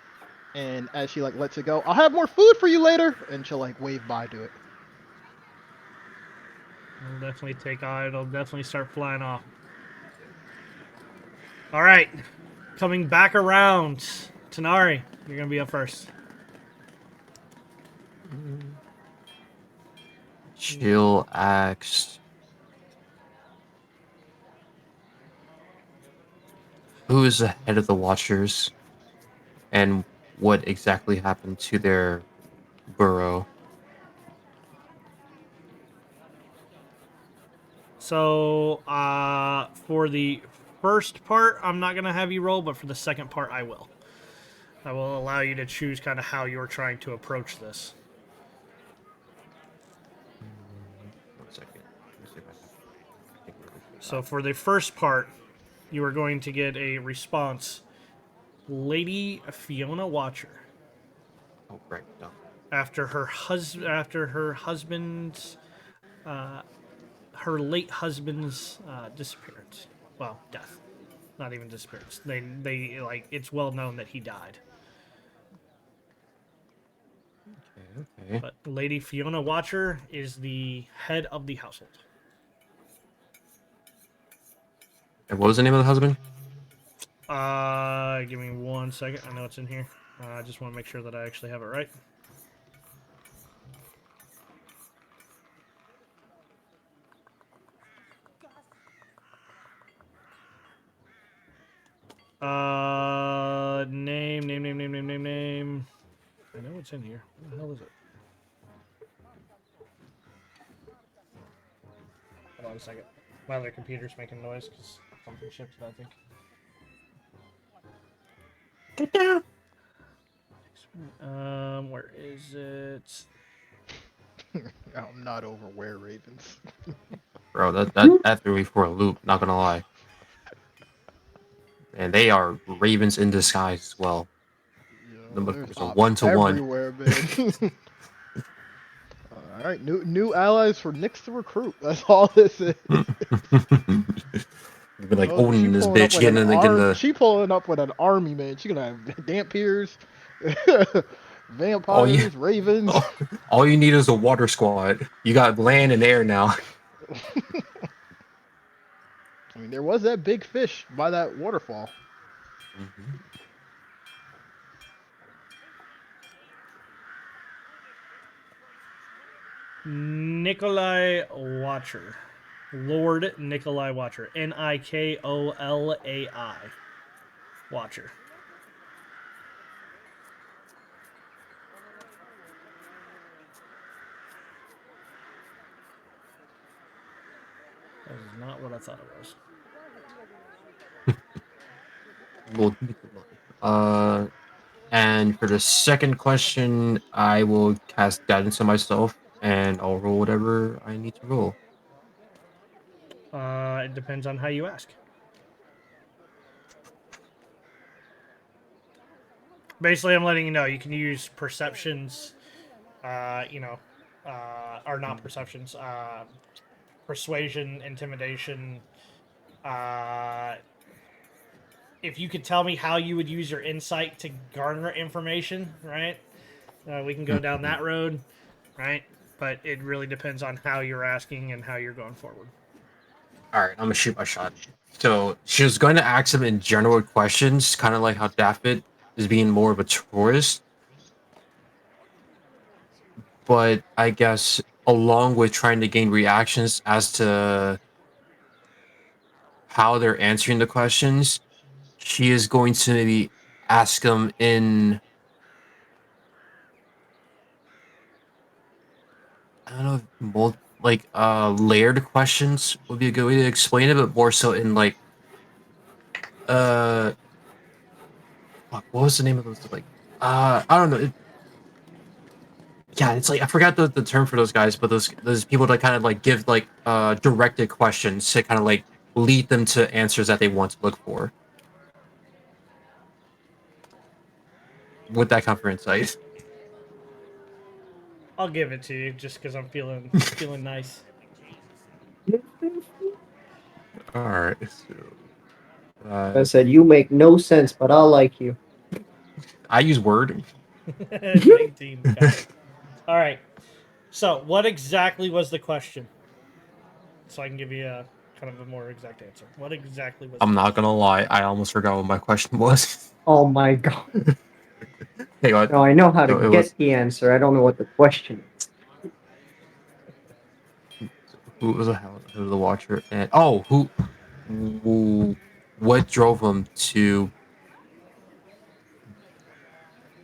S5: and as she like lets it go, I'll have more food for you later. And she'll like wave bye to it.
S4: It'll definitely take off. It'll definitely start flying off. All right, coming back around, Tanari, you're gonna be up first.
S3: She'll ask, who is the head of the Watchers, and what exactly happened to their burrow?
S4: So, for the first part, I'm not gonna have you roll, but for the second part, I will. I will allow you to choose kind of how you're trying to approach this.
S3: 1 second. Let me see if I can think of it.
S4: So for the first part, you are going to get a response. Lady Fiona Watcher,
S3: Oh, right. No.
S4: after her late husband's disappearance. Well, death, not even disappearance. They like it's well known that he died.
S3: Okay.
S4: But Lady Fiona Watcher is the head of the household.
S3: And what was the name of the husband?
S4: Give me 1 second. I know it's in here. I just want to make sure that I actually have it right. Name. I know it's in here. What the hell is it? Hold on a second. My other computer's making noise because something shipped it, I think.
S3: Get down.
S4: Where is it?
S5: I'm not over were ravens.
S3: Bro, that threw me for a loop, not gonna lie. And they are ravens in disguise as well. The
S5: There's
S3: motherfuckers are
S5: ops
S3: 1-to-1.
S5: everywhere, man. All right, new allies for Nyx to recruit. That's all this is.
S3: You've been like
S5: Oh, she
S3: owning this
S5: pulling up
S3: bitch,
S5: with
S3: getting
S5: an
S3: the
S5: arm- She pulling up with an army, man. She gonna have dampiers, vampires, ravens.
S3: all you need is a water squad. You got land and air now.
S5: I mean, there was that big fish by that waterfall.
S4: Nikolai Watcher. Lord Nikolai Watcher. Nikolai Watcher. That is not what I thought it was.
S3: Well, and for the second question, I will cast guidance on myself, and I'll roll whatever I need to roll.
S4: It depends on how you ask. Basically, I'm letting you know you can use perceptions, or not perceptions, persuasion, intimidation. If you could tell me how you would use your insight to garner information, right? We can go down that road. right? But it really depends on how you're asking and how you're going forward.
S3: All right, I'm gonna shoot my shot. So she was going to ask him in general questions, kind of like how Daffit is being more of a tourist. But I guess along with trying to gain reactions as to how they're answering the questions, she is going to maybe ask them in, I don't know, if layered questions would be a good way to explain it, but more so in like uh fuck, what was the name of those, like I don't know. Yeah, it's like I forgot the term for those guys, but those people that kind of like give like directed questions to kind of like lead them to answers that they want to look for. With that kind of insight.
S4: I'll give it to you just because I'm feeling nice.
S3: All right. So,
S2: I said, you make no sense, but I like you.
S3: I use Word.
S4: 19. Got it. All right. So, what exactly was the question? So I can give you a kind of a more exact answer. What exactly was?
S3: I'm
S4: the
S3: not
S4: question?
S3: gonna lie, I almost forgot what my question was.
S2: Oh my god.
S3: Hey, what?
S2: No, I know how to
S3: No, it
S2: get
S3: was
S2: the answer. I don't know what the question is.
S3: who was the Watcher, and what drove him to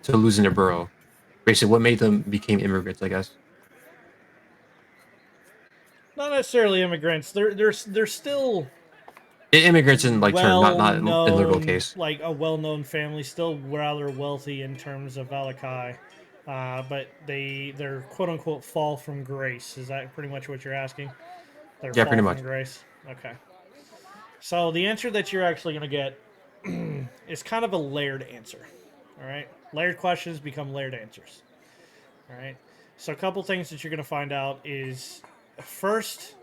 S3: losing their burrow? Basically, what made them became immigrants, I guess.
S4: Not necessarily immigrants. They're still
S3: Immigrants in like term, not in literal
S4: well-known,
S3: case.
S4: like a well-known family, still rather wealthy in terms of Valakai, but they're quote unquote fall from grace. Is that pretty much what you're asking? Their
S3: Yeah,
S4: fall
S3: pretty
S4: from
S3: much.
S4: grace. Okay. So the answer that you're actually going to get is kind of a layered answer. All right, layered questions become layered answers. All right. So a couple things that you're going to find out is first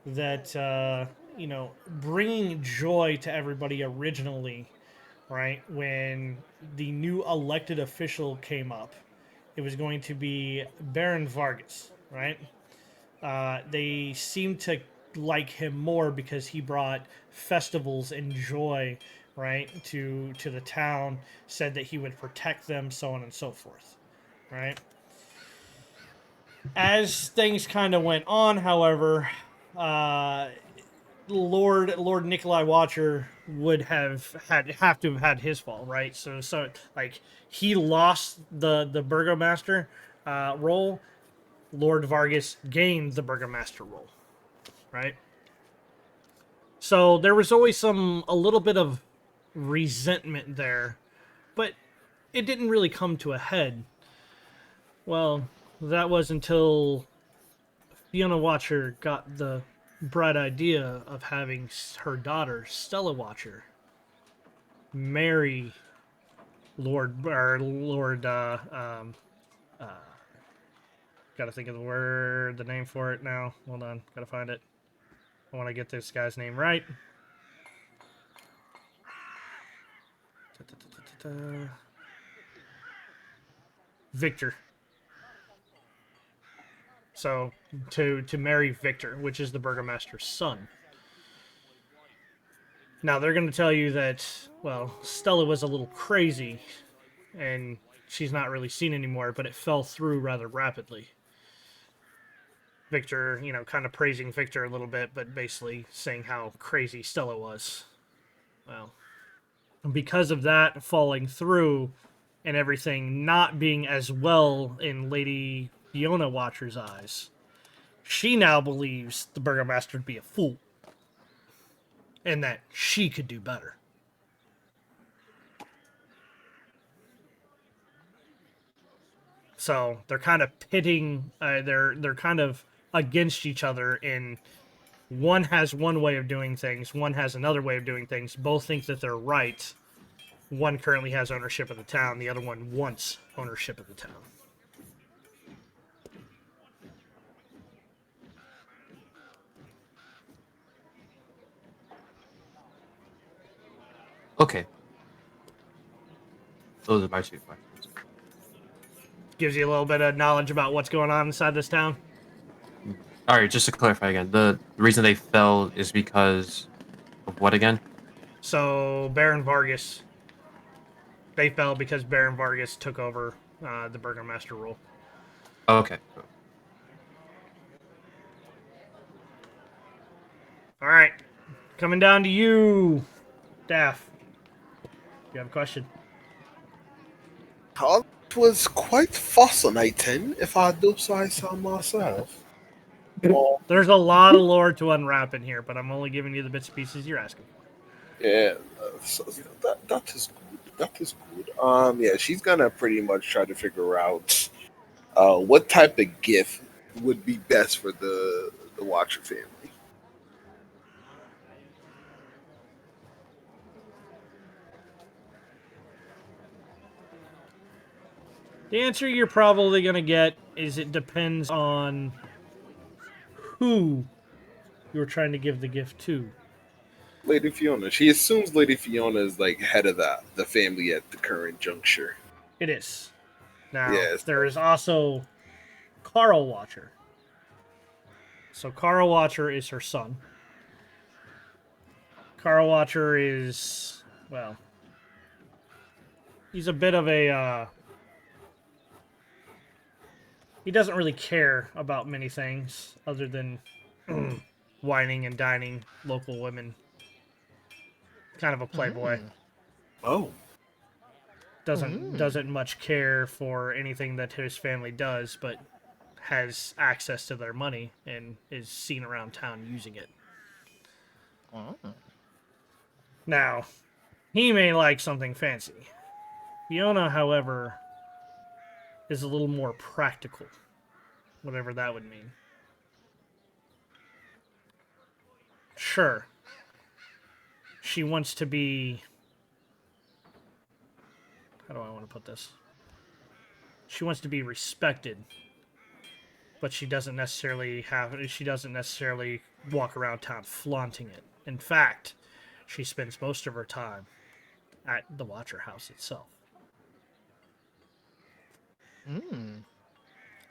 S4: that bringing joy to everybody originally, right, when the new elected official came up, it was going to be Baron Vargas, right? They seemed to like him more because he brought festivals and joy, right, to the town, said that he would protect them, so on and so forth, right? As things kind of went on, however, uh, Lord Nikolai Watcher would have to have had his fall, right? So like he lost the burgomaster role. Lord Vargas gained the burgomaster role, right? So there was always a little bit of resentment there, but it didn't really come to a head. Well, that was until Fiona Watcher got the bright idea of having her daughter, Stella Watcher, marry Lord. Gotta think of the name for it now. Hold on, gotta find it. I want to get this guy's name right. Victor. So to marry Victor, which is the burgomaster's son. Now they're going to tell you that, well, Stella was a little crazy and she's not really seen anymore, but it fell through rather rapidly. Victor, kind of praising Victor a little bit, but basically saying how crazy Stella was. Well, because of that falling through and everything not being as well in Lady Fiona Watcher's eyes, she now believes the burgomaster to be a fool and that she could do better. So they're kind of pitting. They're kind of against each other. In one has one way of doing things, one has another way of doing things. Both think that they're right. One currently has ownership of the town. The other one wants ownership of the town.
S3: Okay. Those are my two questions.
S4: gives you a little bit of knowledge about what's going on inside this town.
S3: All right, just to clarify again, the reason they fell is because of what again?
S4: So Baron Vargas, they fell because Baron Vargas took over the Burgomaster role.
S3: Okay.
S4: All right, coming down to you, Daff. You have a question?
S6: It was quite fascinating, if I do say so myself. Well,
S4: There's a lot of lore to unwrap in here, but I'm only giving you the bits and pieces you're asking for.
S6: yeah, so that is good. That is good. Yeah, she's gonna pretty much try to figure out what type of gift would be best for the Watcher family.
S4: The answer you're probably going to get is it depends on who you're trying to give the gift to.
S6: Lady Fiona. She assumes Lady Fiona is like head of the family at the current juncture.
S4: It is. Now,
S6: Yes.
S4: there is also Carl Watcher. So Carl Watcher is her son. Carl Watcher is, well, he's a bit of a, he doesn't really care about many things other than whining and dining local women. Kind of a playboy.
S6: Oh.
S4: Doesn't much care for anything that his family does, but has access to their money and is seen around town using it. Now, he may like something fancy. Fiona, however, is a little more practical, whatever that would mean. Sure. She wants to be... How do I want to put this? She wants to be respected, but she doesn't necessarily walk around town flaunting it. In fact, she spends most of her time at the Watcher house itself.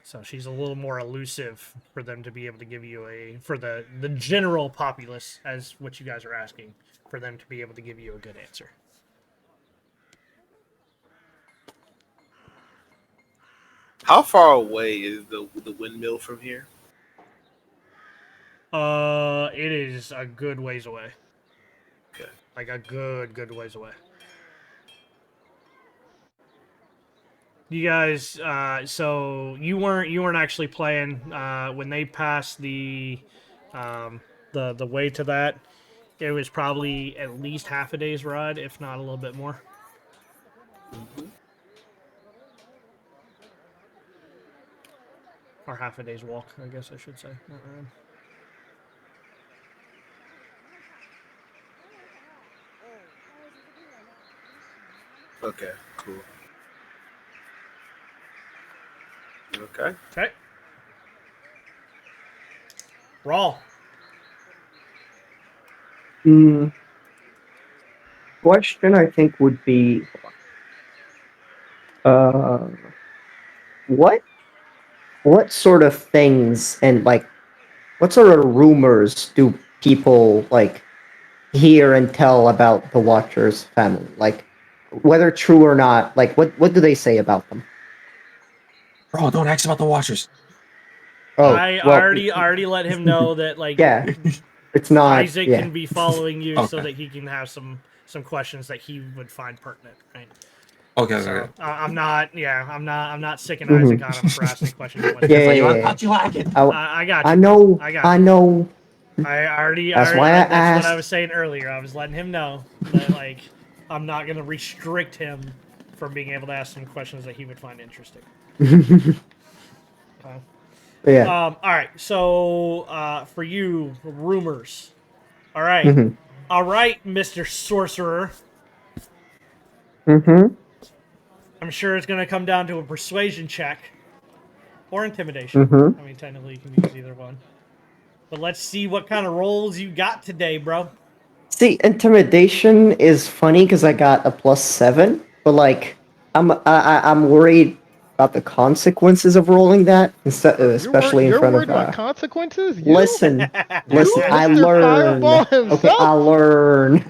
S4: So she's a little more elusive for them to be able to give you for the general populace, as what you guys are asking, for them to be able to give you a good answer.
S6: How far away is the windmill from here?
S4: It is a good ways away.
S6: Okay.
S4: Like a good ways away. You guys, so you weren't actually playing when they passed the way to that. It was probably at least half a day's ride, if not a little bit more. Or half a day's walk, I guess I should say. Not ride.
S6: Okay, cool. Okay.
S4: Okay. Raw.
S2: Question I think would be, what sort of things and like, what sort of rumors do people like hear and tell about the Watchers family? Like, whether true or not, like what do they say about them?
S3: Bro, don't ask about the Watchers.
S2: Oh,
S4: I
S2: well,
S4: already let him know that like
S2: yeah, it's not.
S4: Isaac
S2: yeah.
S4: can be following you so
S3: Okay.
S4: that he can have some questions that he would find pertinent, right?
S3: Okay,
S4: So
S3: okay.
S4: I'm not sicking
S2: Mhm.
S4: Isaac on him for asking questions. he wants to
S2: Yeah,
S4: ask.
S2: yeah, yeah.
S3: How'd you like it?
S4: I got you.
S2: I know.
S4: I got
S2: I
S4: you.
S2: know.
S4: That's
S2: why I
S4: that's what I
S2: asked.
S4: was saying earlier. I was letting him know that like I'm not gonna restrict him from being able to ask some questions that he would find interesting. Okay.
S2: Yeah.
S4: All right. So for you, rumors. All right.
S2: Mhm.
S4: All right, Mr. Sorcerer.
S2: Mhm.
S4: I'm sure it's going to come down to a persuasion check or intimidation.
S2: Mhm.
S4: I mean, technically, you can use either one. But let's see what kind of rolls you got today, bro.
S2: See, intimidation is funny because I got a +7, but like, I'm worried about the consequences of rolling that, instead, especially in
S5: You're
S2: front
S5: worried
S2: of.
S5: about consequences?
S2: Listen, listen. I
S5: Mr.
S2: learn.
S5: Fireball
S2: Okay, I
S5: himself?
S2: learn.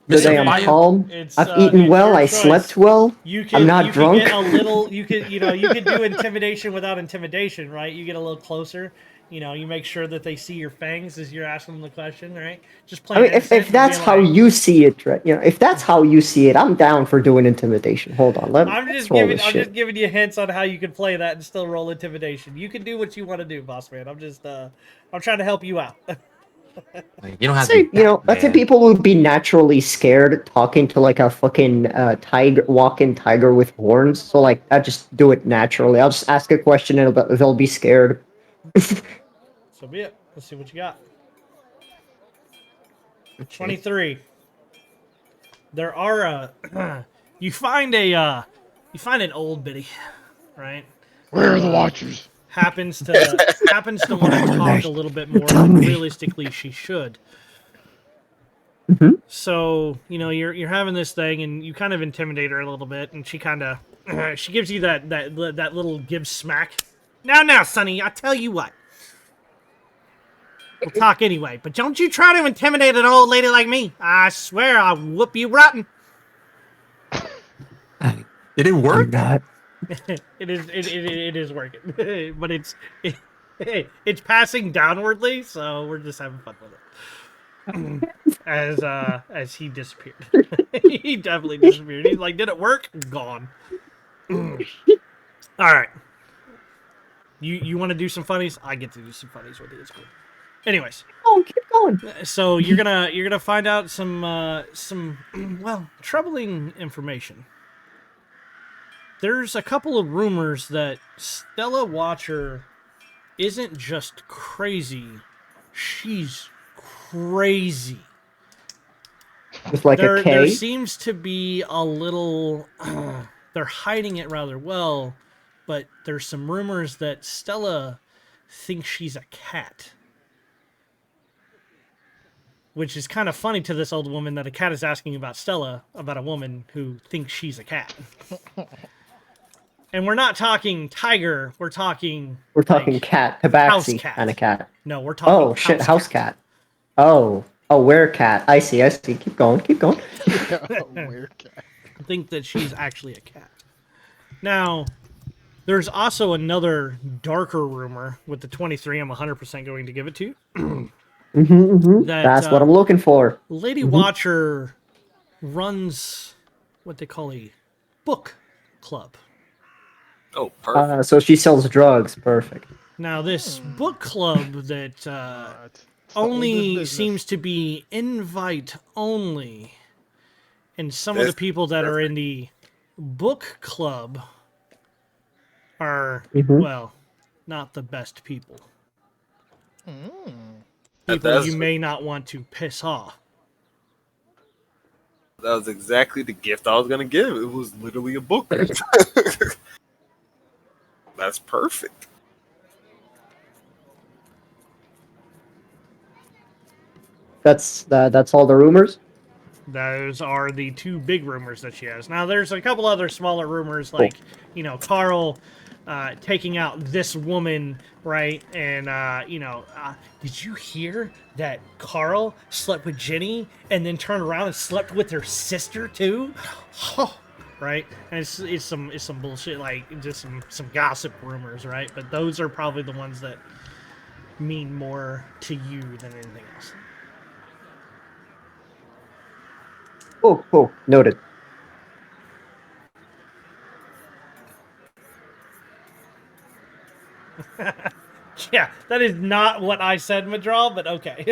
S2: Today I'm
S4: Man,
S2: calm.
S4: it's,
S2: I've eaten
S4: it's
S2: well.
S4: your
S2: I
S4: choice.
S2: slept well.
S4: You
S2: I'm
S4: can
S2: not
S4: you
S2: drunk.
S4: can get a little you could you could do intimidation without intimidation, right? You get a little closer. You make sure that they see your fangs as you're asking them the question, right? Just
S2: I
S4: playing
S2: mean, if that's how you see it, right? If that's how you see it, I'm down for doing intimidation. Hold on, let's roll this
S4: I'm
S2: shit.
S4: just giving you hints on how you can play that and still roll intimidation. You can do what you want to do, boss man. I'm trying to help you out.
S3: Like, you don't have to
S2: Say,
S3: be
S2: let's say
S3: Batman.
S2: people would be naturally scared talking to like a fucking tiger, walking tiger with horns. So like, I just do it naturally. I'll just ask a question and they'll be scared.
S4: So be it. Let's see what you got.
S3: Good shit.
S4: 23. There are you find an old biddy, right?
S5: Where are the Watchers?
S4: Happens to want to talk a little bit more
S2: Tell
S4: than
S2: me.
S4: realistically she should.
S2: Mhm.
S4: So you're having this thing and you kind of intimidate her a little bit, and she kind of she gives you that little give smack. Now, Sonny, I tell you what. We'll talk anyway, but don't you try to intimidate an old lady like me. I swear I'll whoop you rotten.
S3: It didn't work.
S2: Not.
S4: It is working, but it's passing downwardly, so we're just having fun with it. As he disappeared, he definitely disappeared. He's like, did it work? Gone. All right. You want to do some funnies? I get to do some funnies with you. It's cool. Anyways,
S2: Oh, keep going.
S4: so you're gonna find out some well, troubling information. There's a couple of rumors that Stella Watcher isn't just crazy, she's crazy.
S2: With like a K.
S4: There seems to be a little they're hiding it rather well, but there's some rumors that Stella thinks she's a cat. Which is kind of funny to this old woman that a cat is asking about Stella, about a woman who thinks she's a cat. And we're not talking tiger, we're talking like,
S2: cat,
S4: house
S2: tabaxi
S4: cat.
S2: kind of cat.
S4: No, we're talking
S2: Oh shit, house cat. Oh, werecat. I see. Keep going.
S5: Werecat.
S4: I think that she's actually a cat. Now, there's also another darker rumor with the 23 I'm 100% going to give it to.
S2: That's what I'm looking for.
S4: Lady Watcher runs what they call a book club.
S1: Oh, perfect.
S2: So she sells drugs. Perfect.
S4: Now, this book club that
S5: It's the
S4: only
S5: oldest business.
S4: seems to be invite only, and some of the
S1: That's
S4: people that are in the book club are,
S2: Mhm.
S4: well, not the best people. People
S1: That's-
S4: you may not want to piss off.
S1: That was exactly the gift I was gonna give. It was literally a book. That's perfect.
S2: That's all the rumors.
S4: Those are the two big rumors that she has. Now, there's a couple other smaller rumors, like, Carl taking out this woman, right? And, did you hear that Carl slept with Jenny and then turned around and slept with her sister, too? Right? And it's some bullshit, like, just some gossip rumors, right? But those are probably the ones that mean more to you than anything else.
S2: Oh, noted.
S4: Yeah, that is not what I said, Madral, but okay.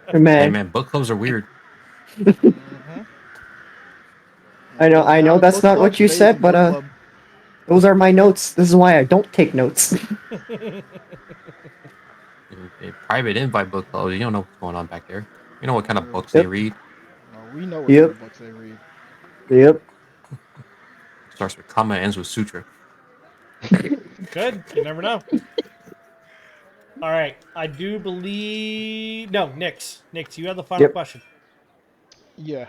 S3: Hey
S2: Man,
S3: man, book clubs are weird.
S2: I know that's not what you said, but those are my notes. This is why I don't take notes.
S3: A private invite book clubs. You don't know what's going on back there. You know what kind of books they
S2: Yep.
S3: read.
S5: No, we know what
S2: Yep.
S5: kind of books they read.
S2: Yep.
S3: Starts with comma, ends with sutra.
S4: Good. You never know. All right. I do believe. No, Nix. Nix, you have the final
S2: Yep.
S4: question.
S5: Yeah.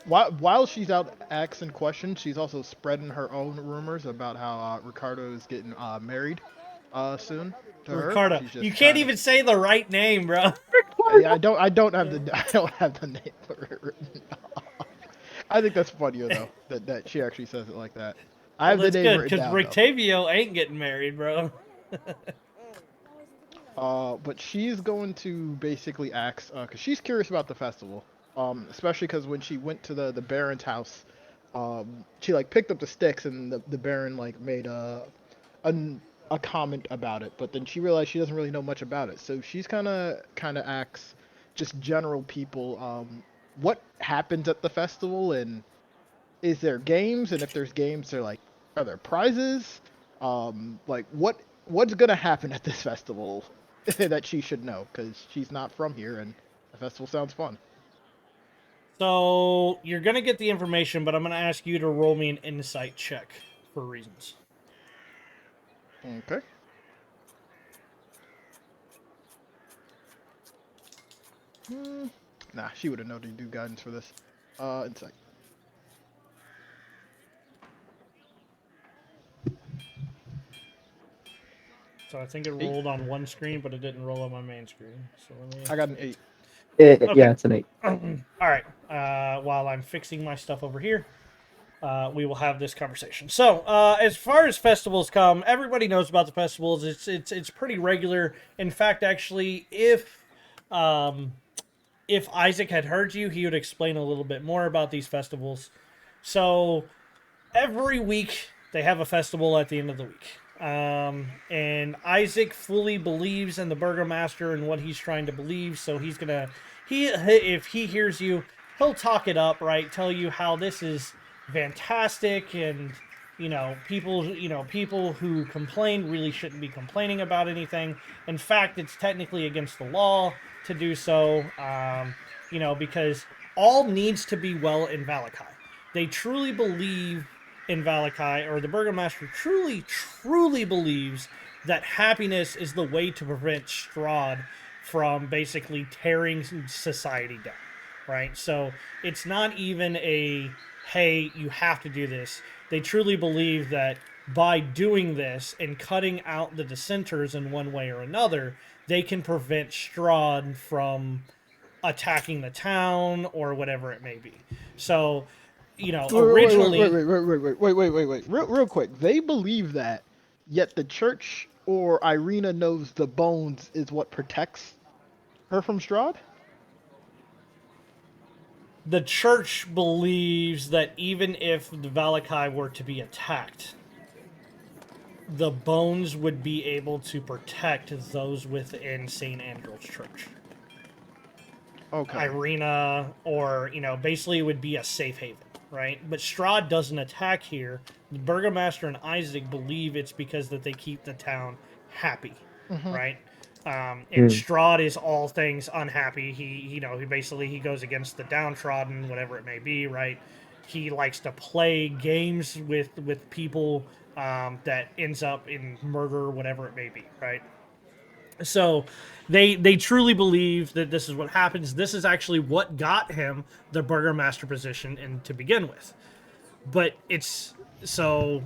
S5: while she's out asking questions, she's also spreading her own rumors about how Ricardo is getting married soon to her.
S4: Ricardo,
S5: She's just
S4: you can't
S5: kinda-
S4: even say the right name, bro.
S5: Yeah, I don't have the name for it written. I think that's funnier though that she actually says it like that. I have
S4: Well,
S5: the
S4: that's
S5: name
S4: good
S5: written
S4: because
S5: down.
S4: Rictavio ain't getting married, bro.
S5: But she's going to basically ask, because she's curious about the festival, especially because when she went to the Baron's house, she like picked up the sticks and the Baron like made a comment about it, but then she realized she doesn't really know much about it, so she's kind of asks just general people, what happens at the festival, and is there games, and if there's games, they're like, are there prizes, like what's gonna happen at this festival that she should know, because she's not from here, and the festival sounds fun.
S4: So you're gonna get the information, but I'm gonna ask you to roll me an insight check for reasons.
S5: Okay. Nah, she would have known to do guidance for this. Insight.
S4: So I think it rolled on one screen, but it didn't roll on my main screen. So let me.
S5: I got an 8.
S2: Yeah, it's an 8.
S4: All right. While I'm fixing my stuff over here, we will have this conversation. So, as far as festivals come, everybody knows about the festivals. It's pretty regular. In fact, actually, if Isaac had heard you, he would explain a little bit more about these festivals. So, every week they have a festival at the end of the week. And Isaac fully believes in the Burgomaster and what he's trying to believe. So he's gonna, if he hears you, he'll talk it up, right? Tell you how this is fantastic, and people who complain really shouldn't be complaining about anything. In fact, it's technically against the law to do so. Because all needs to be well in Valakai. They truly believe in Valakai, or the Burgomaster truly believes that happiness is the way to prevent Strahd from basically tearing society down, right? So it's not even a, hey, you have to do this. They truly believe that by doing this and cutting out the dissenters in one way or another, they can prevent Strahd from attacking the town or whatever it may be. So, originally...
S5: Wait. Real quick. They believe that, yet the church or Irina knows the bones is what protects her from Strahd?
S4: The church believes that even if the Valakai were to be attacked, the bones would be able to protect those within St. Andrew's Church.
S5: Okay.
S4: Irina, or, basically it would be a safe haven, right? But Strahd doesn't attack here. The Burgomaster and Isaac believe it's because that they keep the town happy, right? And Strahd is all things unhappy. He basically he goes against the downtrodden, whatever it may be, right? He likes to play games with people that ends up in murder, whatever it may be, right? So they truly believe that this is what happens. This is actually what got him the Burgomaster position to begin with. But it's so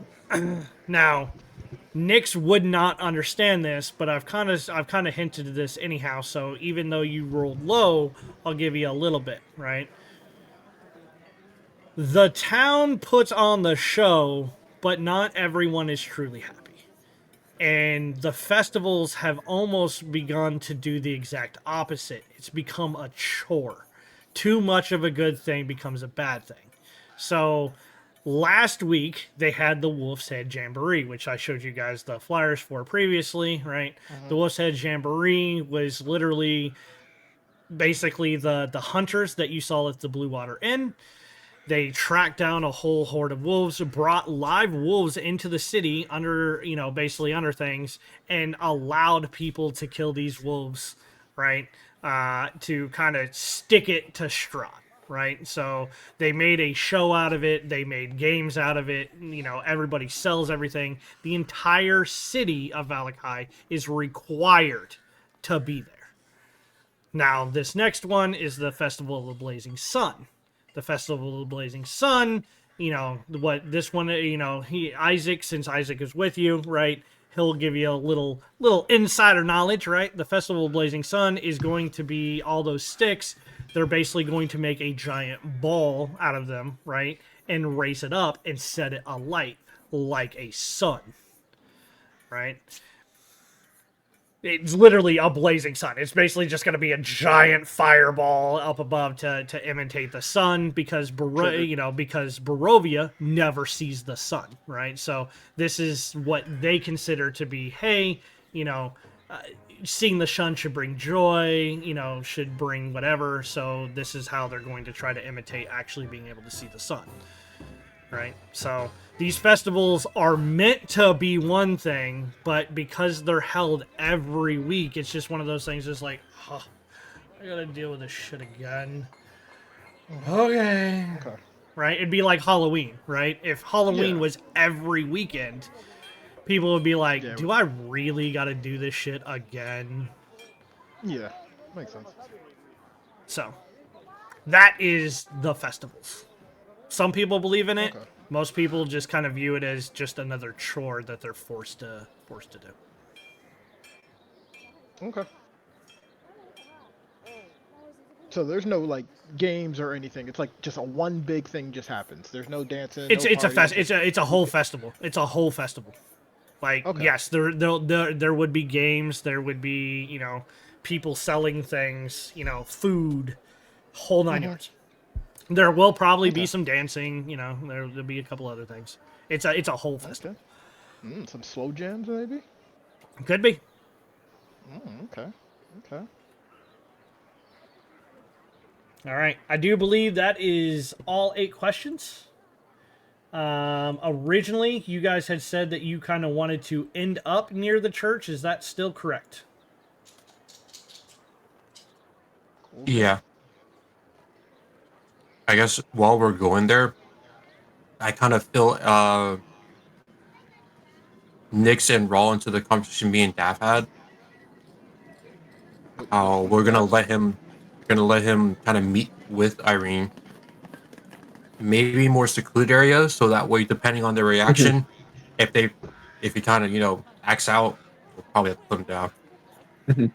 S4: now Nyx would not understand this, but I've kind of hinted at this anyhow. So even though you rolled low, I'll give you a little bit, right? The town puts on the show, but not everyone is truly happy. And the festivals have almost begun to do the exact opposite. It's become a chore. Too much of a good thing becomes a bad thing. So last week they had the Wolf's Head Jamboree, which I showed you guys the flyers for previously, right? The Wolf's Head Jamboree was literally basically the hunters that you saw at the Blue Water Inn. They tracked down a whole horde of wolves, brought live wolves into the city under things, and allowed people to kill these wolves, right? To kind of stick it to Strahd, right? So they made a show out of it. They made games out of it. Everybody sells everything. The entire city of Valakai is required to be there. Now, this next one is the Festival of the Blazing Sun. the Festival of the Blazing Sun. You know what this one, you know, Isaac, since Isaac is with you, right? He'll give you a little insider knowledge, right? The Festival of Blazing Sun is going to be all those sticks. They're basically going to make a giant ball out of them, right? And raise it up and set it alight like a sun, right? It's literally a blazing sun. It's basically just going to be a giant fireball up above to imitate the sun because because Barovia never sees the sun, right? So this is what they consider to be, hey, seeing the sun should bring joy, should bring whatever. So this is how they're going to try to imitate actually being able to see the sun, right? So these festivals are meant to be one thing, but because they're held every week, it's just one of those things. It's like, I gotta deal with this shit again. Okay. Right? It'd be like Halloween, right? If Halloween was every weekend, people would be like, do I really gotta do this shit again?
S5: Yeah, makes sense.
S4: So, that is the festivals. Some people believe in it.
S5: Okay.
S4: Most people just kind of view it as just another chore that they're forced to do.
S5: Okay. So there's no like games or anything. It's like just a one big thing just happens. There's no dancing.
S4: It's
S5: no
S4: a
S5: parties.
S4: it's a whole festival. It's a whole festival. Like yes, there would be games. There would be people selling things. Food, whole nine yards. There will probably be some dancing. There'll be a couple other things. It's a whole festival.
S5: Okay. Some slow jams maybe.
S4: Could be.
S5: Okay.
S4: All right. I do believe that is all 8 questions. Originally, you guys had said that you kind of wanted to end up near the church. Is that still correct?
S3: Yeah. I guess while we're going there, I kind of feel Nyx and Rawl into the conversation me and Daff had. We're gonna let him kind of meet with Irene. Maybe more secluded areas, so that way, depending on their reaction, if he kind of acts out, we'll probably have to put him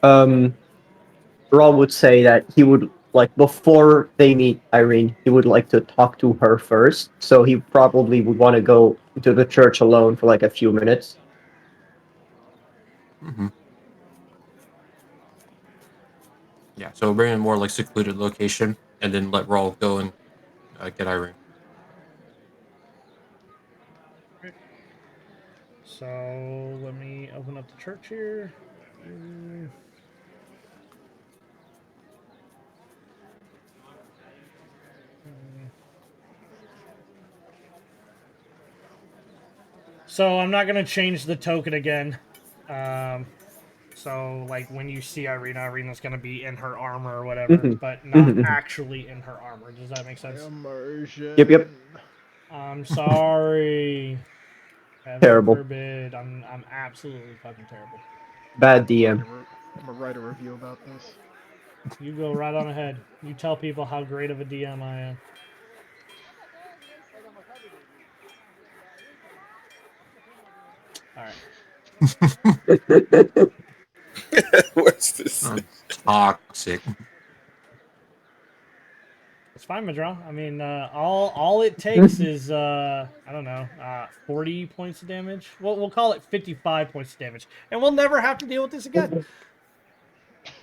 S3: down.
S2: Rawl would say that he would before they meet Irene, he would like to talk to her first. So he probably would want to go to the church alone for a few minutes.
S3: Yeah, so bring in more secluded location, and then let Rawl go and get Irene.
S4: So let me open up the church here. So I'm not going to change the token again. So when you see Irina, Irina's going to be in her armor or whatever, but not actually in her armor. Does that make sense?
S5: Immersion.
S2: Yep.
S4: I'm sorry.
S2: Terrible.
S4: Heaven forbid. I'm absolutely fucking terrible.
S2: Bad DM.
S5: I'm gonna write a review about this.
S4: You go right on ahead. You tell people how great of a DM I am. All right.
S6: What's this?
S3: Toxic.
S4: It's fine, Madra. I mean, all it takes is I don't know, 40 points of damage. We'll call it 55 points of damage, and we'll never have to deal with this again.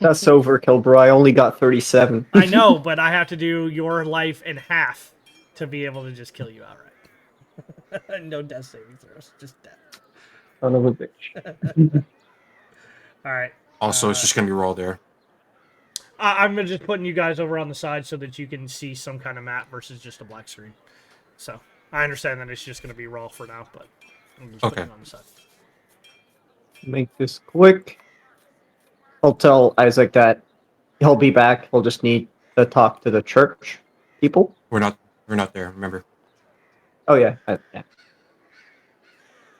S2: That's overkill, bro. I only got 37.
S4: I know, but I have to do your life in half to be able to just kill you outright. No death saving throws, just death.
S2: Son of a bitch.
S4: All right.
S3: Also, it's just gonna be Rawl there.
S4: I'm just putting you guys over on the side so that you can see some kind of map versus just a black screen. So I understand that it's just going to be Raw for now, but I'm just putting it on the side.
S2: Make this quick. I'll tell Isaac that he'll be back. He'll just need to talk to the church people.
S3: We're not there. Remember?
S2: Oh yeah.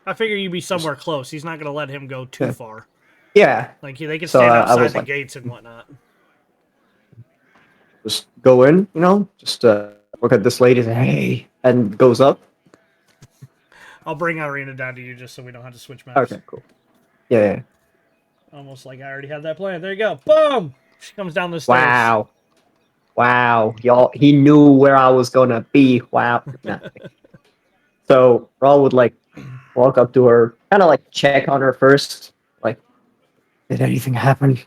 S4: I figure you'd be somewhere close. He's not going to let him go too far.
S2: Yeah.
S4: Like they can
S2: So,
S4: stand
S2: I
S4: outside
S2: was
S4: the
S2: like-
S4: gates and whatnot.
S2: just go in, just look at this lady and say, hey, and goes up.
S4: I'll bring Irina down to you just so we don't have to switch maps.
S2: Okay, cool. Yeah.
S4: Almost like I already had that plan. There you go. Boom! She comes down the stairs.
S2: Wow. Wow. Y'all, he knew where I was gonna be. Wow. Nah. So Raul would like walk up to her, kind of like check on her first. Like, did anything happen?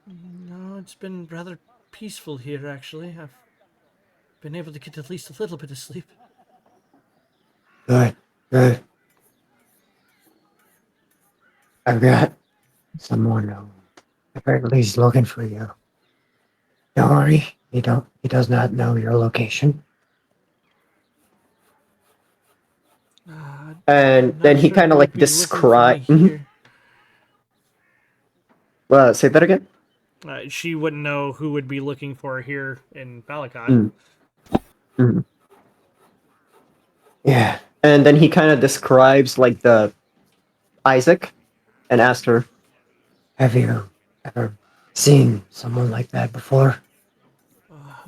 S7: No, it's been rather peaceful here, actually. I've been able to get at least a little bit of sleep.
S2: Good. Good. I've got someone who apparently is looking for you. Don't worry. He does not know your location. And
S7: Not
S2: then he
S7: sure
S2: kind
S7: who
S2: of
S7: would
S2: like
S7: be looking
S2: describe.
S7: for me here.
S2: Say that again.
S4: She wouldn't know who would be looking for her here in Valakai.
S2: Mhm. Yeah. And then he kind of describes like the Isaac and asks her, have you ever seen someone like that before?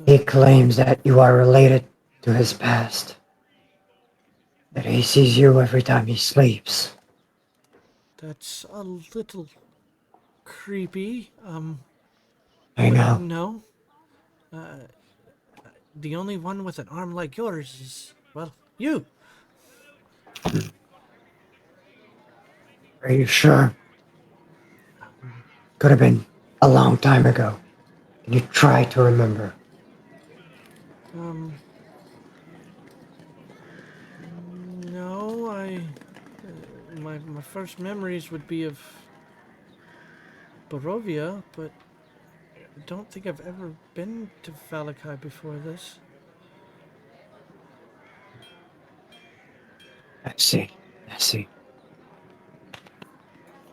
S2: He claims that you are related to his past. That he sees you every time he sleeps.
S7: That's a little creepy.
S2: I know.
S7: No. The only one with an arm like yours is, well, you.
S2: Are you sure? Could have been a long time ago. Can you try to remember?
S7: No, my first memories would be of Barovia, but I don't think I've ever been to Valakai before this.
S2: I see. I see.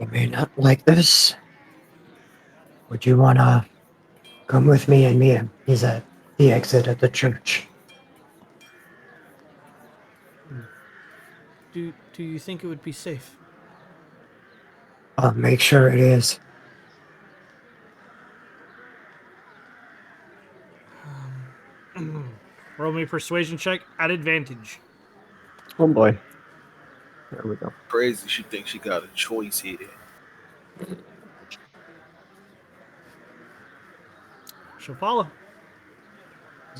S2: You may not like this. Would you wanna come with me and meet him? He's at the exit of the church.
S7: Do you think it would be safe?
S2: I'll make sure it is.
S4: Roll me a persuasion check at advantage.
S2: Oh boy. There we go.
S1: Crazy. She thinks she got a choice here.
S4: She'll follow.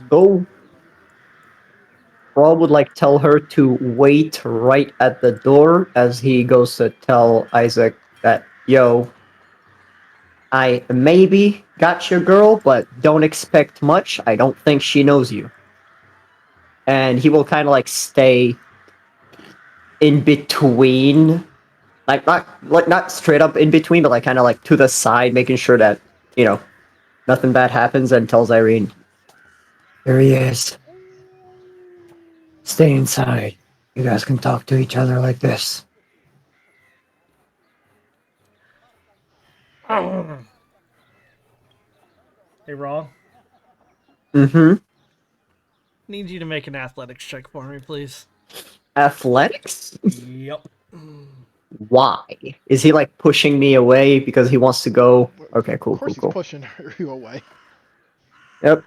S2: Go. Raul would like tell her to wait right at the door as he goes to tell Isaac that, yo, I maybe got your girl, but don't expect much. I don't think she knows you. And he will kind of like stay in between, like not straight up in between, but like kind of like to the side, making sure that nothing bad happens. And tells Irene, "There he is. Stay inside. You guys can talk to each other like this."
S4: Hey, Raw.
S2: Mm-hmm.
S4: Need you to make an athletics check for me, please.
S2: Athletics?
S4: Yep.
S2: Why? Is he like pushing me away because he wants to go? Okay, cool,
S5: Of course
S2: cool,
S5: he's
S2: cool.
S5: pushing you away.
S2: Yep.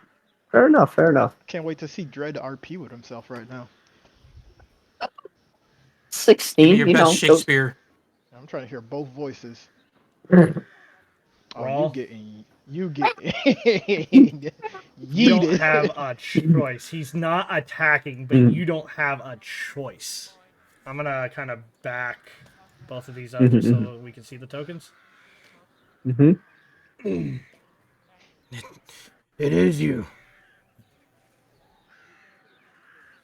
S2: Fair enough, fair enough.
S5: Can't wait to see Dread RP with himself right now.
S2: 16,
S3: Give me your
S2: you
S3: best
S2: know.
S3: Shakespeare.
S5: I'm trying to hear both voices.
S2: those-
S5: Oh,
S4: Raw.
S5: you get
S4: You don't
S5: yeeted.
S4: have a choice. He's not attacking, but you don't have a choice. I'm gonna kind of back both of these up just so we can see the tokens.
S2: Mhm.
S7: It is you.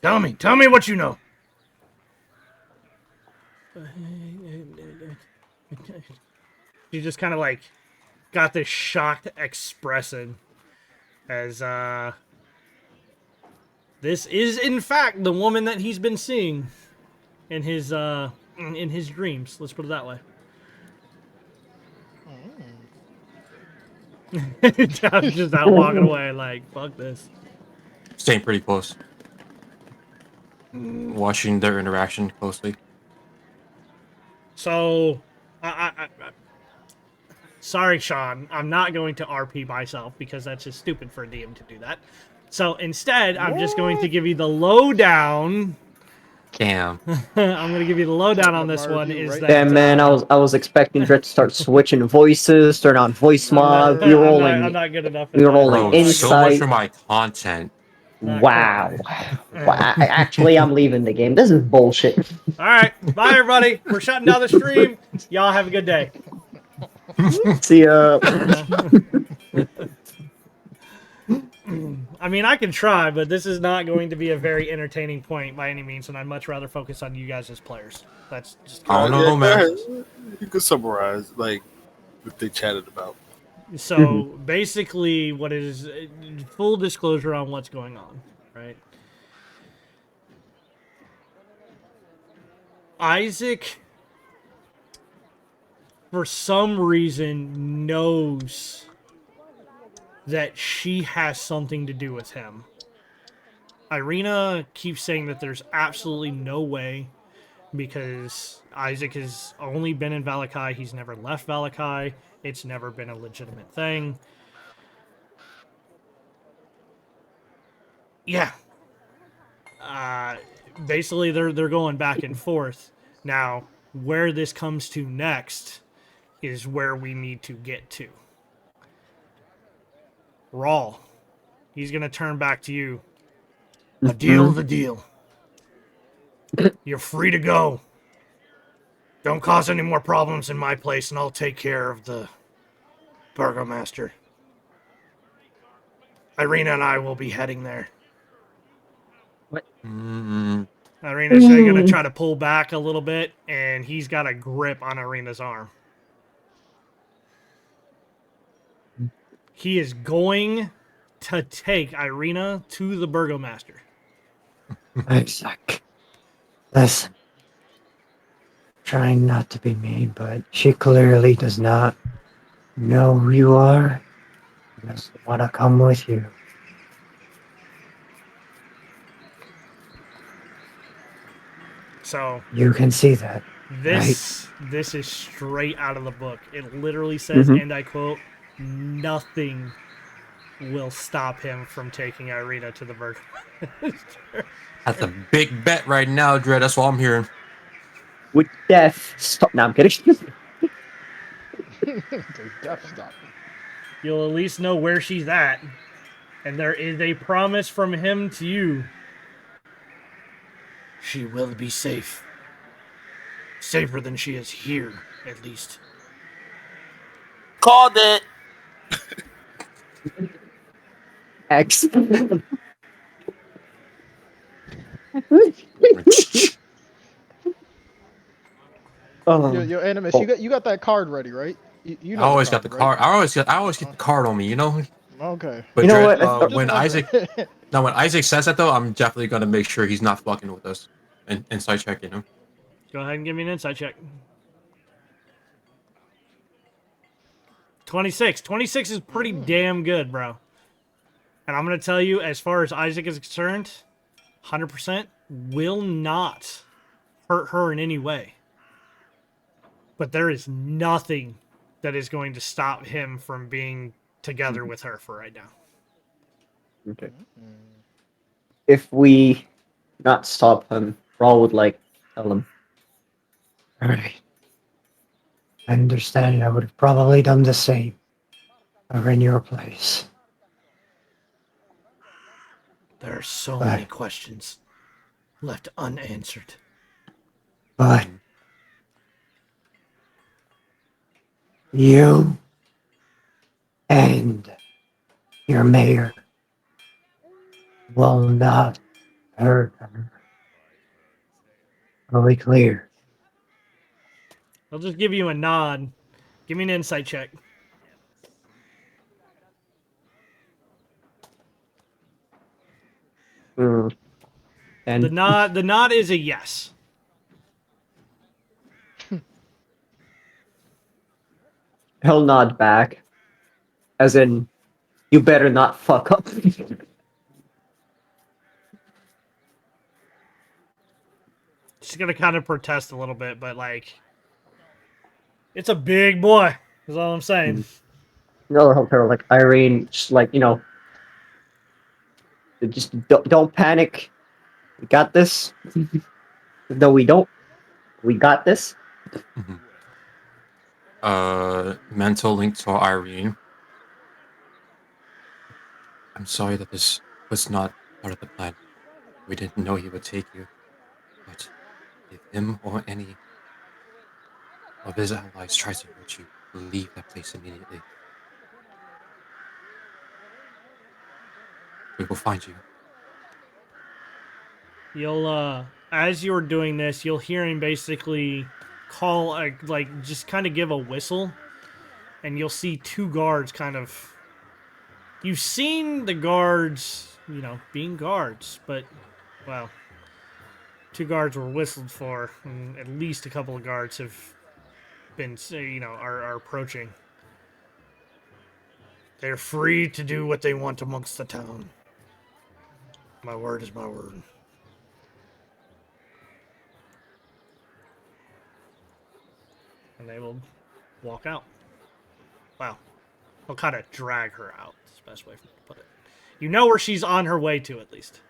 S7: Tell me what you know.
S4: She just kind of like got this shocked expression as this is in fact the woman that he's been seeing in his dreams. Let's put it that way. John's just out walking away like, fuck this.
S3: Staying pretty close. Watching their interaction closely.
S4: So, Sorry, Sean. I'm not going to RP myself because that's just stupid for a DM to do that. So instead, I'm just going to give you the lowdown.
S3: Damn.
S4: I'm going to give you the lowdown on this
S5: Mark,
S4: one.
S5: you
S4: Is
S5: right
S4: that
S2: Damn, man, I was expecting Dred to start switching voices, turn on voice mod. We were rolling.
S4: I'm not good enough.
S2: we were
S4: at that.
S2: rolling
S3: Bro, so much
S2: insight.
S3: for my content.
S4: Not
S2: Wow.
S4: quite.
S2: Wow. Actually, I'm leaving the game. This is bullshit.
S4: All right. Bye, everybody. We're shutting down the stream. Y'all have a good day.
S2: See ya.
S4: I mean, I can try, but this is not going to be a very entertaining point by any means, and I'd much rather focus on you guys as players. That's just
S3: I don't know,
S1: go
S3: man.
S1: ahead. You can summarize like what they chatted about.
S4: so. Basically, what is full disclosure on what's going on, right? Isaac, for some reason, knows that she has something to do with him. Irina keeps saying that there's absolutely no way because Isaac has only been in Valakai. He's never left Valakai. It's never been a legitimate thing. Yeah. Basically, they're going back and forth. Now, where this comes to next is where we need to get to. Rawl, he's going to turn back to you. A deal's a deal. You're free to go. Don't cause any more problems in my place, and I'll take care of the Burgomaster. Irina and I will be heading there.
S3: Mm,
S4: Irina's going to try to pull back a little bit, and he's got a grip on Irina's arm. He is going to take Irina to the Burgomaster.
S2: Isaac, listen. Trying not to be mean, but she clearly does not know who you are. She doesn't want to come with you.
S4: So
S2: You can see that.
S4: this is straight out of the book. It literally says, and I quote, "Nothing will stop him from taking Irina to the Burgomaster."
S3: that's a big bet right now, Dred. That's what I'm hearing.
S2: With death. Stop. Now I'm kidding.
S5: The Death Stop.
S4: You'll at least know where she's at. And there is a promise from him to you. She will be safe. Safer than she is here, at least.
S1: Called it.
S2: Excellent.
S5: Yo, Animus, you got that card ready, right? You know
S3: I always got
S5: the
S3: the
S5: card,
S3: card. I always get the card on me, you know.
S5: right? Okay.
S3: But
S2: You know
S3: Dred,
S2: what?
S3: when
S5: Just
S3: Isaac,
S5: wondering.
S3: now when Isaac says that though, I'm definitely gonna make sure he's not fucking with us and inside check, you know.
S4: Go ahead and give me an insight check. 26. 26 is pretty damn good, bro. And I'm going to tell you, as far as Isaac is concerned, 100% will not hurt her in any way. But there is nothing that is going to stop him from being together with her for right now.
S2: Okay. If we not stop him, Rawl would tell him. Alright. I understand. I would have probably done the same. If I were in your place.
S7: There are so
S2: Right.
S7: many questions left unanswered.
S2: But you and your mayor will not hurt her. Are we clear?
S4: I'll just give you a nod. Give me an insight check.
S2: And
S4: The nod is a yes.
S2: he'll nod back. As in, you better not fuck up.
S4: She's gonna kind of protest a little bit, but it's a big boy. That's all I'm saying.
S2: The other hotel, like Irene, just like just don't panic. We got this. No, we don't. We got this.
S3: Mental link to Irene. I'm sorry that this was not part of the plan. We didn't know he would take you. But if him or any of his allies tries to hurt you, leave that place immediately. We will find you.
S4: You'll as you're doing this, you'll hear him basically call like just kind of give a whistle, and you'll see two guards kind of. You've seen the guards, being guards, but well, two guards were whistled for, and at least a couple of guards have been, are approaching. They're free to do what they want amongst the town. My word is my word. And they will walk out. Wow. They'll kind of drag her out. That's the best way to put it. You know where she's on her way to, at least.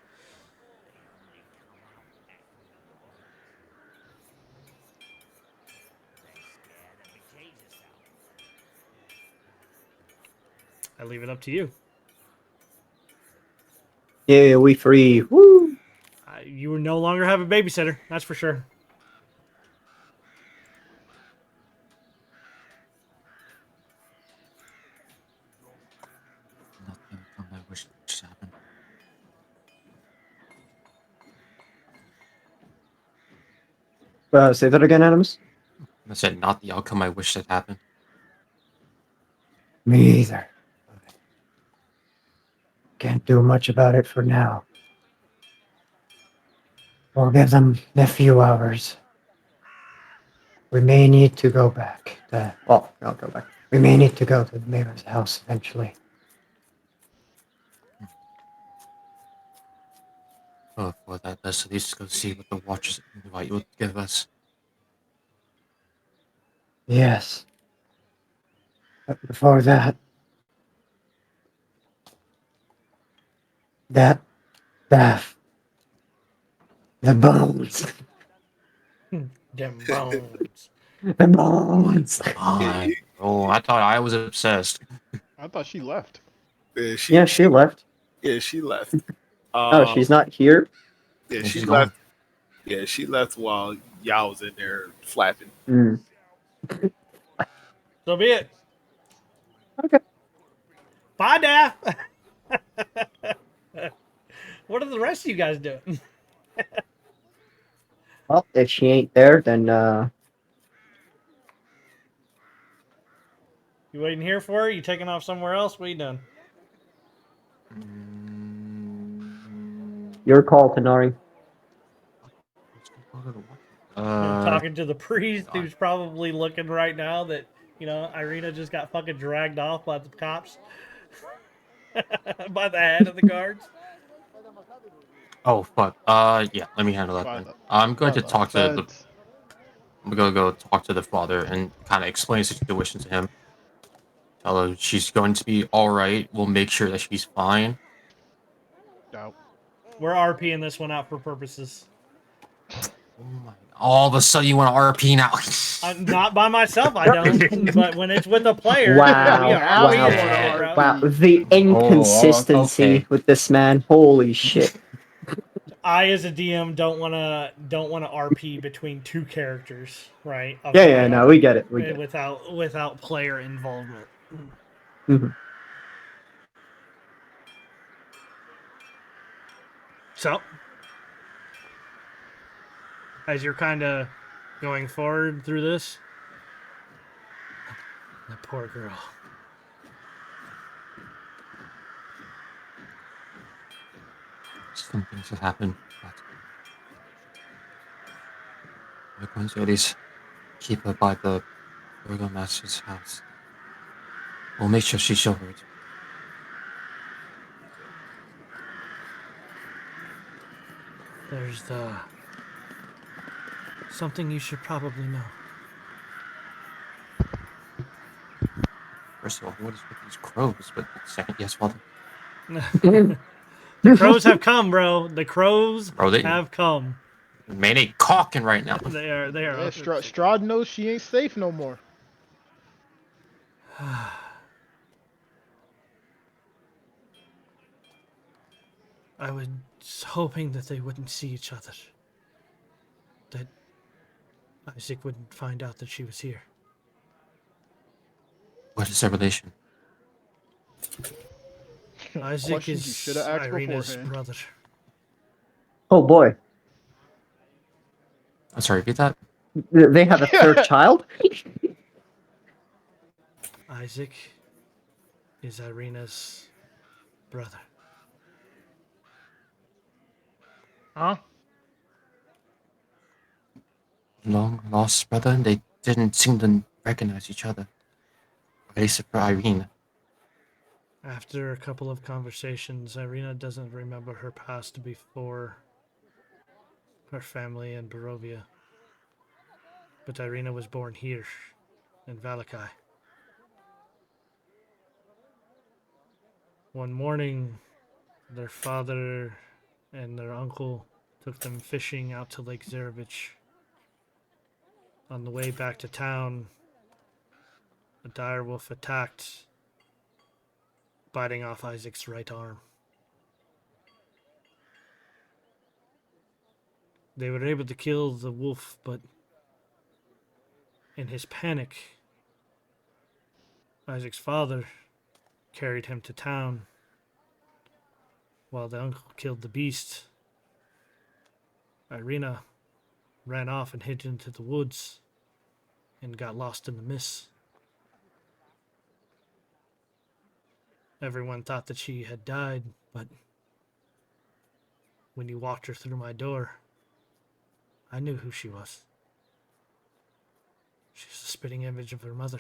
S4: I leave it up to you.
S2: Yeah, we free. Woo!
S4: You will no longer have a babysitter. That's for sure.
S3: Not the outcome I wish to happen.
S2: Say that again, Animus.
S3: I said not the outcome I wish had happened.
S2: Me either. Can't do much about it for now. We'll give them a few hours. We may need to go back. I'll go back. We may need to go to the mayor's house eventually.
S3: Oh, for that, let's at least go see what the Watchers invite will give us.
S2: Yes. But before that, the bones.
S4: Them bones.
S2: The bones.
S3: Oh, I thought I was obsessed.
S5: I thought she left.
S2: Yeah, she left.
S1: Yeah, she left.
S2: Oh, she's not here?
S1: Yeah,
S3: she's
S1: she
S3: gone.
S1: left. Yeah, she left while y'all was in there flapping.
S2: Mm.
S4: So be it.
S2: Okay.
S4: Bye, Daph. What are the rest of you guys doing?
S2: Well, if she ain't there, then
S4: You waiting here for her? You taking off somewhere else? What are you doing?
S2: your call, Tanari.
S4: Talking to the priest who's probably looking right now that, Irina just got fucking dragged off by the cops. By the head of the guards.
S3: Oh fuck. Yeah. Let me handle that
S5: By
S3: then.
S5: the-
S3: I'm going to
S5: by the
S3: talk to the.
S5: feds.
S3: I'm gonna go talk to the father and kind of explain the situation to him. Tell her she's going to be all right. We'll make sure that she's fine.
S5: Doubt.
S4: We're RPing this one out for purposes.
S3: Oh my! All of a sudden, you want to RP now?
S4: Not by myself, I don't. But when it's with a player,
S2: Wow,
S4: we are
S5: wow,
S4: RPing
S5: yeah.
S4: it, bro.
S2: Wow, the inconsistency
S3: okay.
S2: with this man. Holy shit.
S4: I, as a DM, don't want to RP between two characters, right?
S2: Yeah, no, we get it. We get it.
S4: Without player involvement.
S2: Mhm.
S4: So, as you're kind of going forward through this, that poor girl.
S3: Some things have happened, but we're going to at least keep her by the burgomaster's house. We'll make sure she's sheltered.
S4: There's something you should probably know.
S3: First of all, what is with these crows? But second, yes, father.
S4: The crows have come, bro. The crows
S3: Bro, they
S4: have come.
S3: man ain't caulking right now.
S4: They are. They are.
S5: Yeah, Strahd knows she ain't safe no more.
S7: I was hoping that they wouldn't see each other. That Isaac wouldn't find out that she was here.
S3: What is their relation?
S7: Isaac
S5: Questions you
S7: is
S5: should have asked
S7: Irina's
S5: beforehand.
S7: brother.
S2: Oh boy,
S3: I'm sorry, repeat that.
S2: they have a third child.
S7: Isaac is Irina's brother.
S5: Huh?
S3: Long lost brother, and they didn't seem to recognize each other. At least for Irene.
S7: After a couple of conversations, Irina doesn't remember her past before her family in Barovia. But Irina was born here, in Valakai. One morning, their father and their uncle took them fishing out to Lake Zarevich. On the way back to town, a direwolf attacked, biting off Isaac's right arm. They were able to kill the wolf, but in his panic, Isaac's father carried him to town while the uncle killed the beast. Irina ran off and hid into the woods and got lost in the mist. Everyone thought that she had died, but when you walked her through my door, I knew who she was. She's the spitting image of her mother.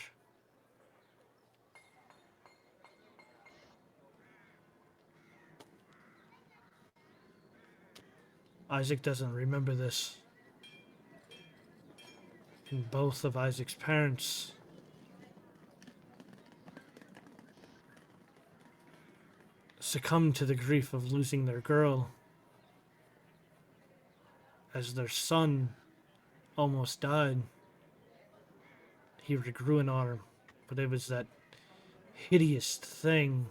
S7: Isaac doesn't remember this. And both of Isaac's parents succumbed to the grief of losing their girl as their son almost died. He regrew an arm, but it was that hideous thing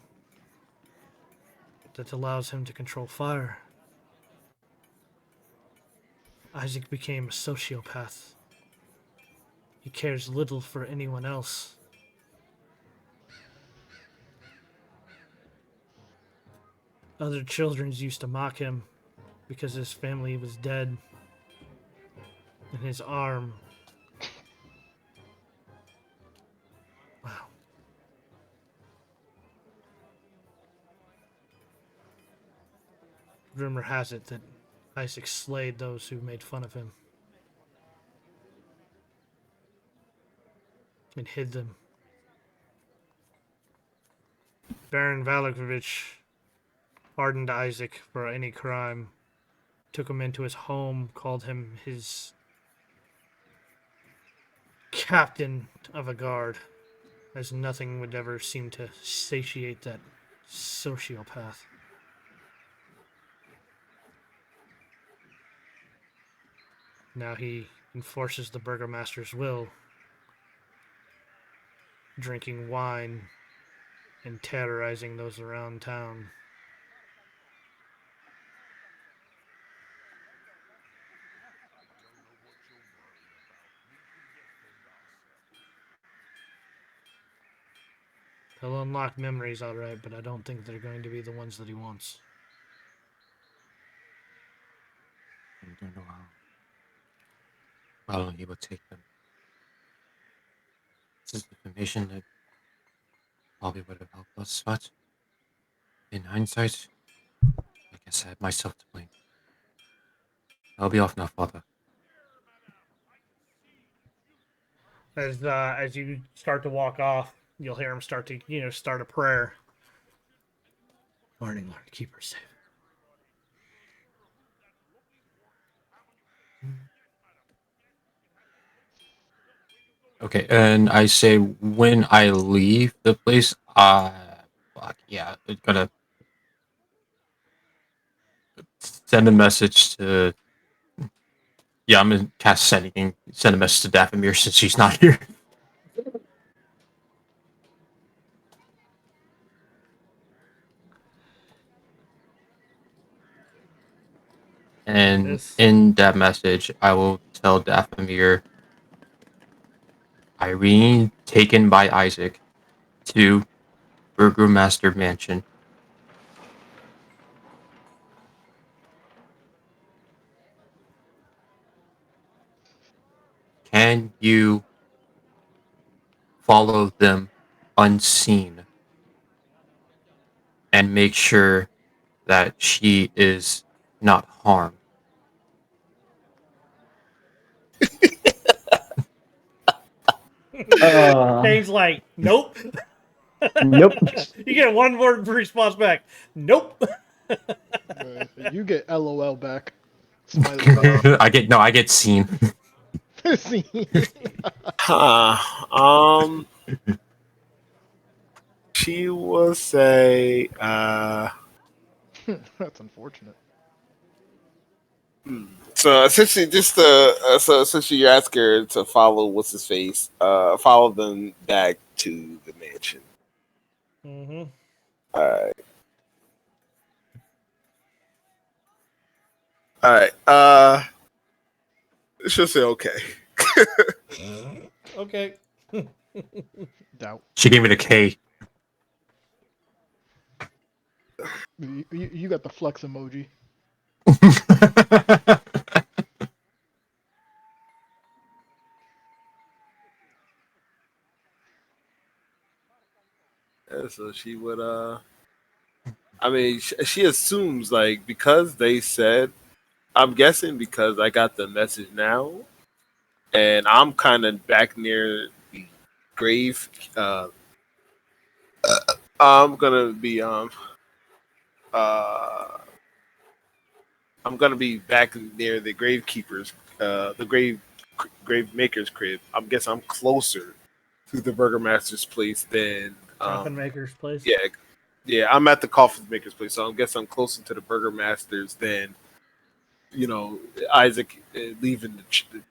S7: that allows him to control fire. Isaac became a sociopath. He cares little for anyone else. Other children used to mock him because his family was dead and his arm. Wow. Rumor has it that Isaac slayed those who made fun of him and hid them. Baron Valakovich pardoned Isaac for any crime, took him into his home, called him his captain of a guard, as nothing would ever seem to satiate that sociopath. Now he enforces the burgomaster's will, drinking wine and terrorizing those around town. He'll unlock memories, all right, but I don't think they're going to be the ones that he wants.
S3: I don't know how long he will take them. This is information that probably would have helped us, but in hindsight, I guess I had myself to blame. I'll be off now, father.
S4: As you start to walk off, you'll hear him start to start a prayer.
S7: Morning, Lord, keep her safe.
S3: Okay, and I say when I leave the place, fuck yeah, I'm gonna send a message to. Yeah, I'm gonna cast sending. Send a message to Dathomir since she's not here. And
S4: This
S3: in that message, I will tell Dathomir Irene taken by Isaac to Burgermaster Mansion. Can you follow them unseen and make sure that she is not harmed?
S4: Kane's like, nope.
S2: Nope.
S4: You get one word response back. Nope.
S5: You get LOL back. Smiley face.
S3: I get seen.
S5: See?
S1: She will say,
S5: That's unfortunate.
S1: so essentially, so essentially, you ask her to follow what's his face, follow them back to the mansion.
S4: Mm-hmm.
S1: All right. She'll say okay.
S4: Okay.
S5: Doubt.
S3: She gave me the K.
S5: You got the flex emoji.
S1: And so she would. I mean, she assumes like because they said. I'm guessing because I got the message now, and I'm kind of back near the grave. I'm gonna be I'm gonna be back near the gravekeeper's, the grave maker's crib. I'm guessing I'm closer to the burgomaster's place than
S4: Coffin maker's place.
S1: yeah, yeah. I'm at the coffin maker's place, so I guess I'm closer to the burgomaster's than Isaac leaving the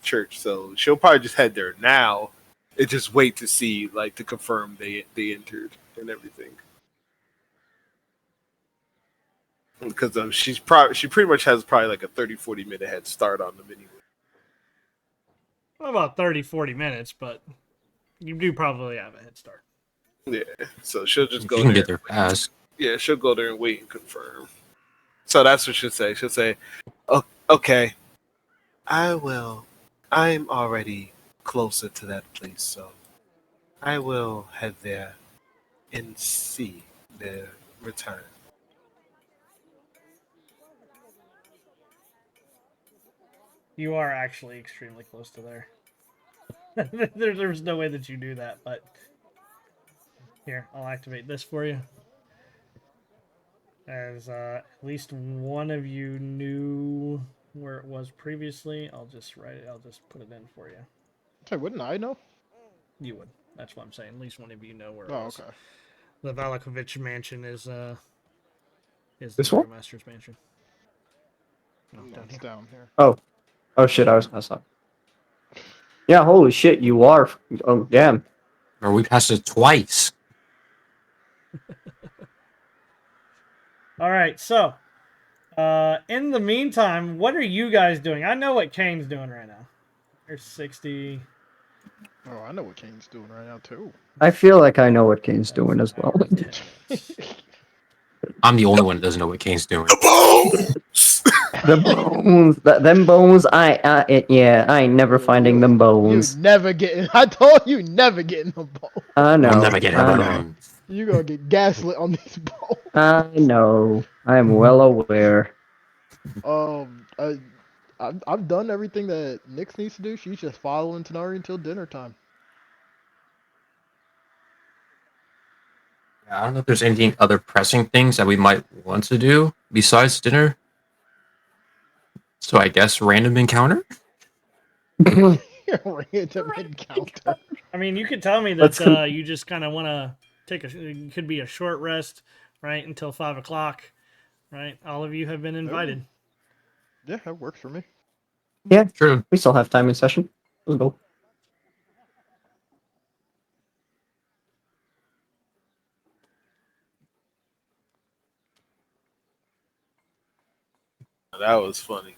S1: church. So she'll probably just head there now and just wait to see, like, to confirm they entered and everything. Because she pretty much has probably like a 30-40 minute head start on them anyway.
S4: Well, about 30-40 minutes, but you do probably have a head start.
S1: Yeah, so she'll just go
S3: You can
S1: there.
S3: get there fast.
S1: Yeah, she'll go there and wait and confirm. So that's what she'll say. She'll say, okay, I'm already closer to that place, so I will head there and see their return.
S4: You are actually extremely close to there. There's no way that you do that, but here, I'll activate this for you. As at least one of you knew where it was previously, I'll just write it. I'll just put it in for you.
S5: Sorry, wouldn't I know?
S4: You would. That's what I'm saying. At least one of you know where it
S5: Oh,
S4: was.
S5: okay.
S4: The Valakovich mansion is the
S2: This one?
S4: Master's mansion. No,
S5: No,
S4: down
S5: it's
S4: here.
S5: down here.
S2: Oh shit, I was messed up. Yeah, holy shit, you are. Oh, damn.
S3: Or we passed it twice.
S4: All right, so in the meantime, what are you guys doing? I know what Kane's doing right now. There's 60.
S5: Oh, I know what Kane's doing right now too.
S2: I feel like I know what Kane's doing as well.
S3: I'm the only one that doesn't know what Kane's doing.
S2: The bones, them bones. I ain't never finding them
S5: You
S2: bones.
S5: never getting. I told you never getting the bone.
S2: I know.
S3: I'll never get
S2: I
S3: her
S2: know.
S3: alone.
S5: You gonna get gaslit on these bones.
S2: I know. I am well aware.
S5: I've done everything that Nyx needs to do. She's just following Tanari until dinner time.
S3: I don't know if there's anything other pressing things that we might want to do besides dinner. So I guess random encounter.
S5: Random encounter.
S4: I mean, you could tell me
S2: Let's
S4: that you just kind of want to take it could be a short rest, right, until 5 o'clock, right? All of you have been invited.
S5: Yeah, that works for me.
S2: Yeah,
S3: True.
S2: we still have time in session. Let's go.
S1: That was funny.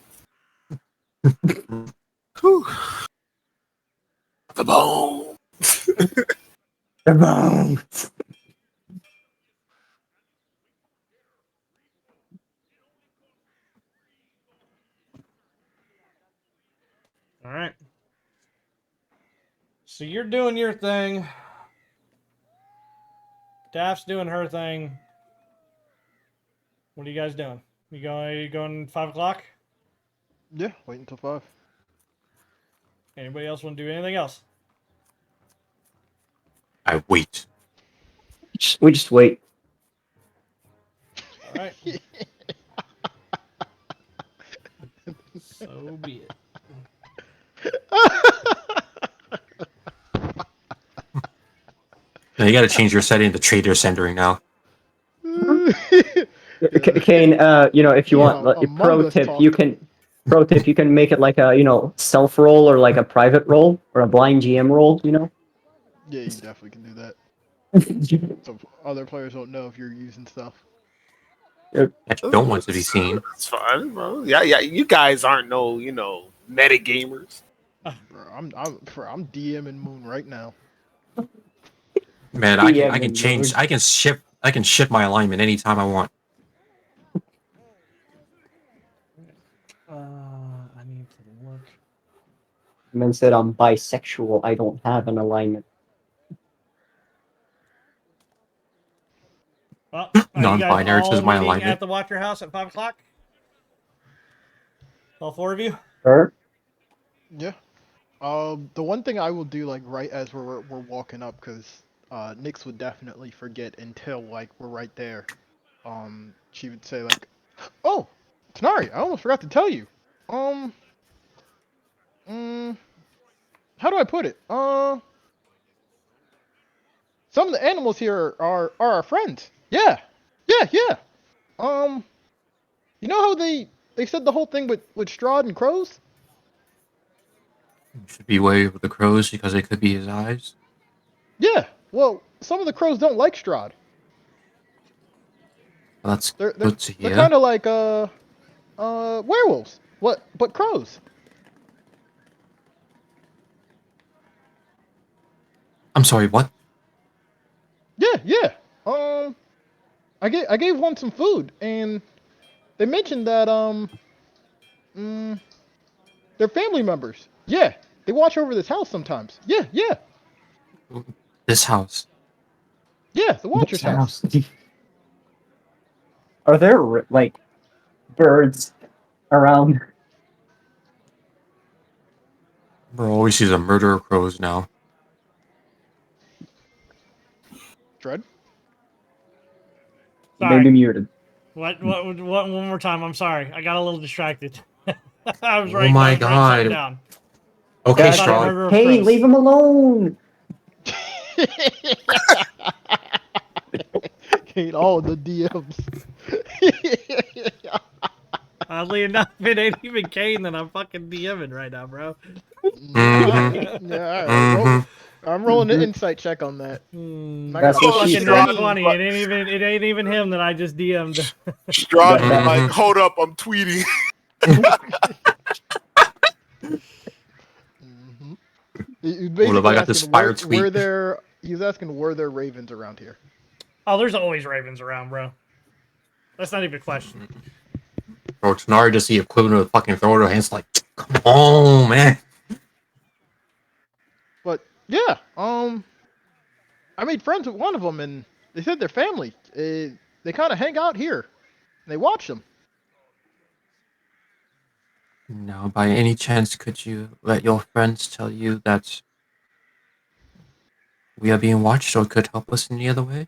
S1: Whew. The bone.
S2: The bones.
S4: All right. So you're doing your thing. Daph's doing her thing. What are you guys doing? You going 5 o'clock?
S5: Yeah, wait until 5.
S4: Anybody else want to do anything else?
S3: I wait.
S2: We just wait.
S4: All right. So be it.
S3: Now you got to change your setting to trader centering now.
S2: Kane, if you
S5: Yeah,
S2: want, like,
S5: Among
S2: pro
S5: Us
S2: tip,
S5: talk.
S2: you can make it like a, self roll or like a private roll or a blind GM roll,
S5: Yeah, you definitely can do that. So other players don't know if you're using stuff.
S3: I don't want to be seen.
S1: It's fine, bro. Yeah. You guys aren't no, meta gamers.
S5: Bro, I'm DMing Moon right now.
S3: Man, I
S2: Yeah,
S3: can
S2: man,
S3: change.
S2: Lord.
S3: I can shift my alignment anytime I want.
S4: I need to look.
S2: Man said I'm bisexual. I don't have an alignment.
S4: Well, are you guys
S3: Non-binary
S4: all
S3: says my
S4: meeting
S3: alignment.
S4: at the Watcher House at 5 o'clock? All 4 of you?
S2: Sure.
S5: Yeah. The one thing I will do, like, right as we're walking up, because Nyx would definitely forget until, like, we're right there. She would say, like, "Oh, Tanari, I almost forgot to tell you. How do I put it? Some of the animals here are our friends. Yeah. You know how they said the whole thing with Strahd and crows?
S3: You should be wary with the crows because they could be his eyes.
S5: Yeah. Well, some of the crows don't like Strahd.
S3: Well, that's
S5: They're
S3: good to
S5: they're
S3: hear.
S5: kind of like werewolves. But crows.
S3: I'm sorry. What?
S5: Yeah. I gave one some food, and they mentioned that they're family members. Yeah, they watch over this house sometimes. Yeah,
S3: This house.
S5: the Watcher's house.
S2: Are there like birds around?
S3: Bro always sees a murder of crows now.
S5: Dread.
S4: Sorry.
S2: Maybe muted.
S4: What? One more time. I'm sorry. I got a little distracted. I was
S3: Oh
S4: writing
S3: my
S4: something
S3: God.
S4: down.
S3: Okay,
S4: I thought I
S3: Strahd.
S4: murder of
S2: Hey,
S4: crows.
S2: leave him alone.
S5: Kate, all the DMs.
S4: Oddly enough, it ain't even Kane that I'm fucking DMing right now, bro.
S3: Mhm.
S5: Yeah, all right.
S3: Mhm.
S5: I'm rolling an insight check on that.
S2: That's what she
S4: Fucking
S2: said.
S4: nat 20. It ain't even him that I just DM'd.
S1: Strahd
S2: That-
S1: like, hold up, I'm tweeting.
S5: He's
S3: What if I got this fire tweet?
S5: He's asking, were there ravens around here?
S4: Oh, there's always ravens around, bro. That's not even a question.
S3: Bro, Tanari just the equivalent of fucking throwing her hands like, come on, man.
S5: But yeah, I made friends with one of them, and they said they're family. They kind of hang out here. And they watch them.
S3: Now, by any chance, could you let your friends tell you that we are being watched or could help us in any other way?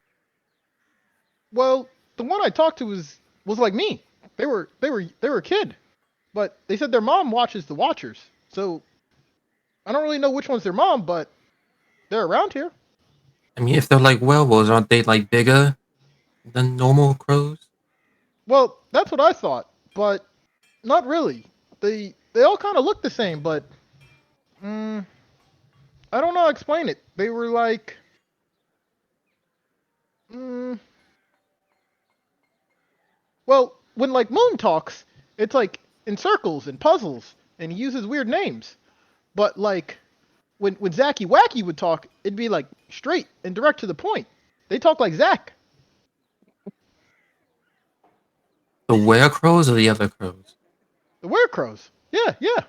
S5: Well, the one I talked to was like me. They were a kid, but they said their mom watches the Watchers. So I don't really know which one's their mom, but they're around here.
S3: I mean, if they're like werewolves, aren't they like bigger than normal crows?
S5: Well, that's what I thought, but not really. They all kind of look the same, but I don't know how to explain it. They were like, well, when like Moon talks, it's like in circles and puzzles, and he uses weird names. But like when Zacky Wacky would talk, it'd be like straight and direct to the point. They talk like Zack.
S3: The were crows or the other crows?
S5: The Werecrows. Yeah, yeah.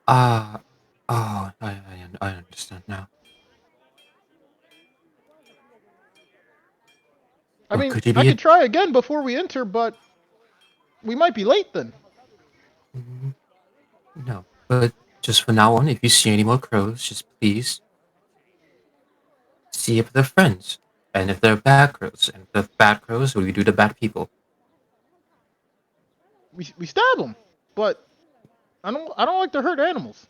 S3: Ah, I understand now.
S5: I mean,
S3: could you
S5: I
S3: be
S5: could try again before we enter, but we might be late then.
S3: No, but just for now on, if you see any more crows, just please see if they're friends. And if they're bad crows. And if they're bad crows, we do the bad people.
S5: We stab them, but I don't like to hurt animals.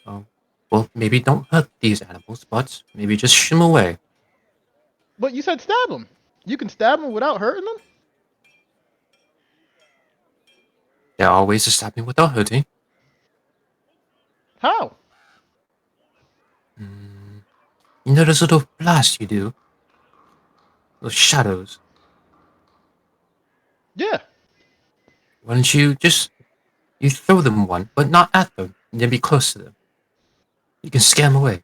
S3: Oh, well, maybe don't hurt these animals, but maybe just shoo them away.
S5: But you said stab them. You can stab them without hurting them?
S3: There are ways to stab me without hurting.
S5: How?
S3: You know those little blasts you do? Those shadows.
S5: Yeah.
S3: Why don't you you throw them one, but not at them, and then be close to them. You can scare them away.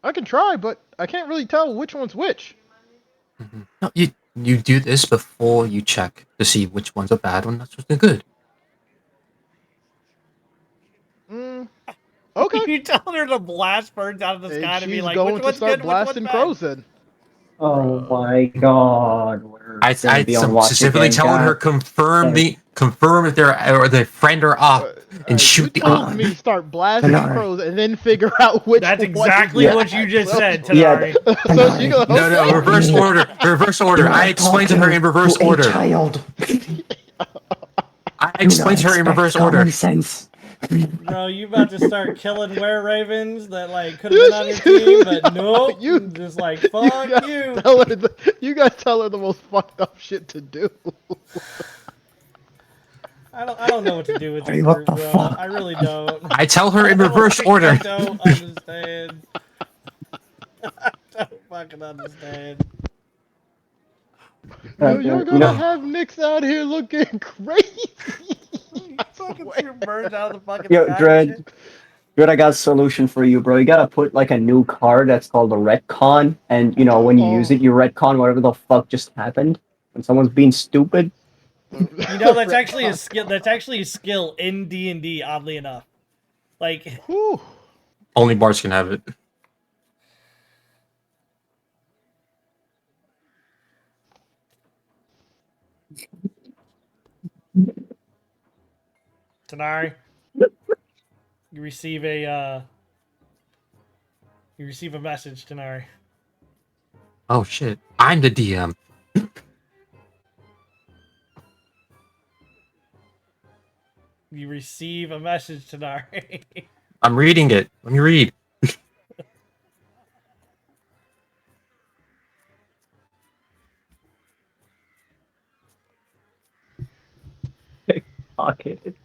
S5: I can try, but I can't really tell which one's which.
S3: No, you do this before you check to see which ones are bad and which ones are good.
S5: Okay.
S4: You telling her to blast birds out of the
S5: And
S4: sky to be
S5: she's
S4: like,
S5: going
S4: which
S5: to
S4: one's
S5: start
S4: good, which one's
S5: blasting
S4: bad?
S5: crows then.
S2: Oh my god. We're
S3: I
S2: gonna be on watch
S3: specifically
S2: again,
S3: telling her
S2: guys.
S3: confirm if they're or the friend are up and shoot the
S5: you told
S3: op.
S5: me to start blasting
S2: Tanari.
S5: crows and then figure out which
S4: That's
S5: one
S4: exactly
S5: is
S4: what you just said,
S2: Yeah.
S4: Tanari.
S5: So she goes,
S3: No, reverse order. Reverse order.
S2: You are
S3: I explained to her in
S2: talking
S3: reverse
S2: to a
S3: order.
S2: child.
S3: I explained to her in reverse order.
S2: Common sense.
S4: Bro, you about to start killing were ravens that like could have been on your team, but nope.
S5: You-
S4: just like fuck you.
S5: You guys tell her the most fucked up shit to do.
S4: I don't know what to do with
S2: Hey,
S4: this
S2: what
S4: group,
S2: the
S4: bro.
S2: fuck?
S4: I really don't.
S3: I tell her in reverse order.
S4: I don't understand. I don't fucking understand.
S5: Yo, you're gonna have Nick's out here looking crazy.
S4: Fucking shoot birds out of the fucking
S2: Yo,
S4: sky and
S2: Dread.
S4: shit.
S2: Dread, I got a solution for you, bro. You gotta put like a new card that's called a retcon, and you know when you use it, you retcon whatever the fuck just happened. When someone's being stupid.
S4: You know that's actually a skill. That's actually a skill in D&D. Oddly enough, like
S5: Whew.
S3: Only bards can have it.
S4: Tanari, you receive a message, Tanari.
S3: Oh shit! I'm the DM.
S4: You receive a message, Tanari.
S3: I'm reading it. Let me read.
S2: Pocket.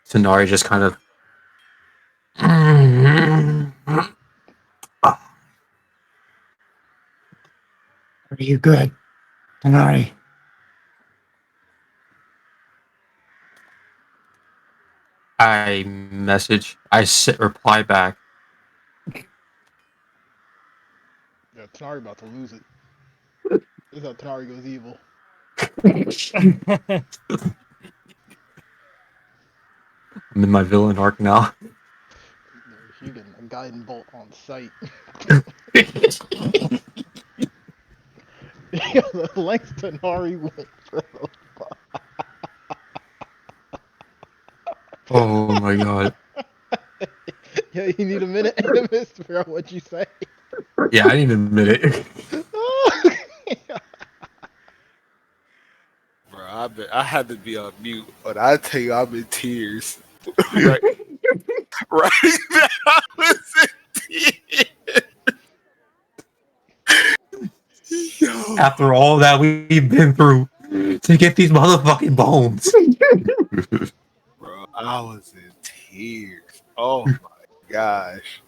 S3: Tanari just kind of.
S2: Are you good, Tanari?
S3: I reply back.
S5: Yeah, Tanari about to lose it. This is how Tanari goes evil.
S3: I'm in my villain arc now.
S5: She getting a guiding bolt on sight. Yo, the lengths Tanari went, bro.
S3: Oh my god.
S5: Yeah, you need a minute and a miss to figure out what you say.
S3: Yeah, I need a minute.
S1: I had to be on mute, but I tell you, I'm in tears. right, right now, I was in tears. Yo,
S3: After all that we've been through to get these motherfucking bones.
S1: bro, I was in tears. Oh my gosh.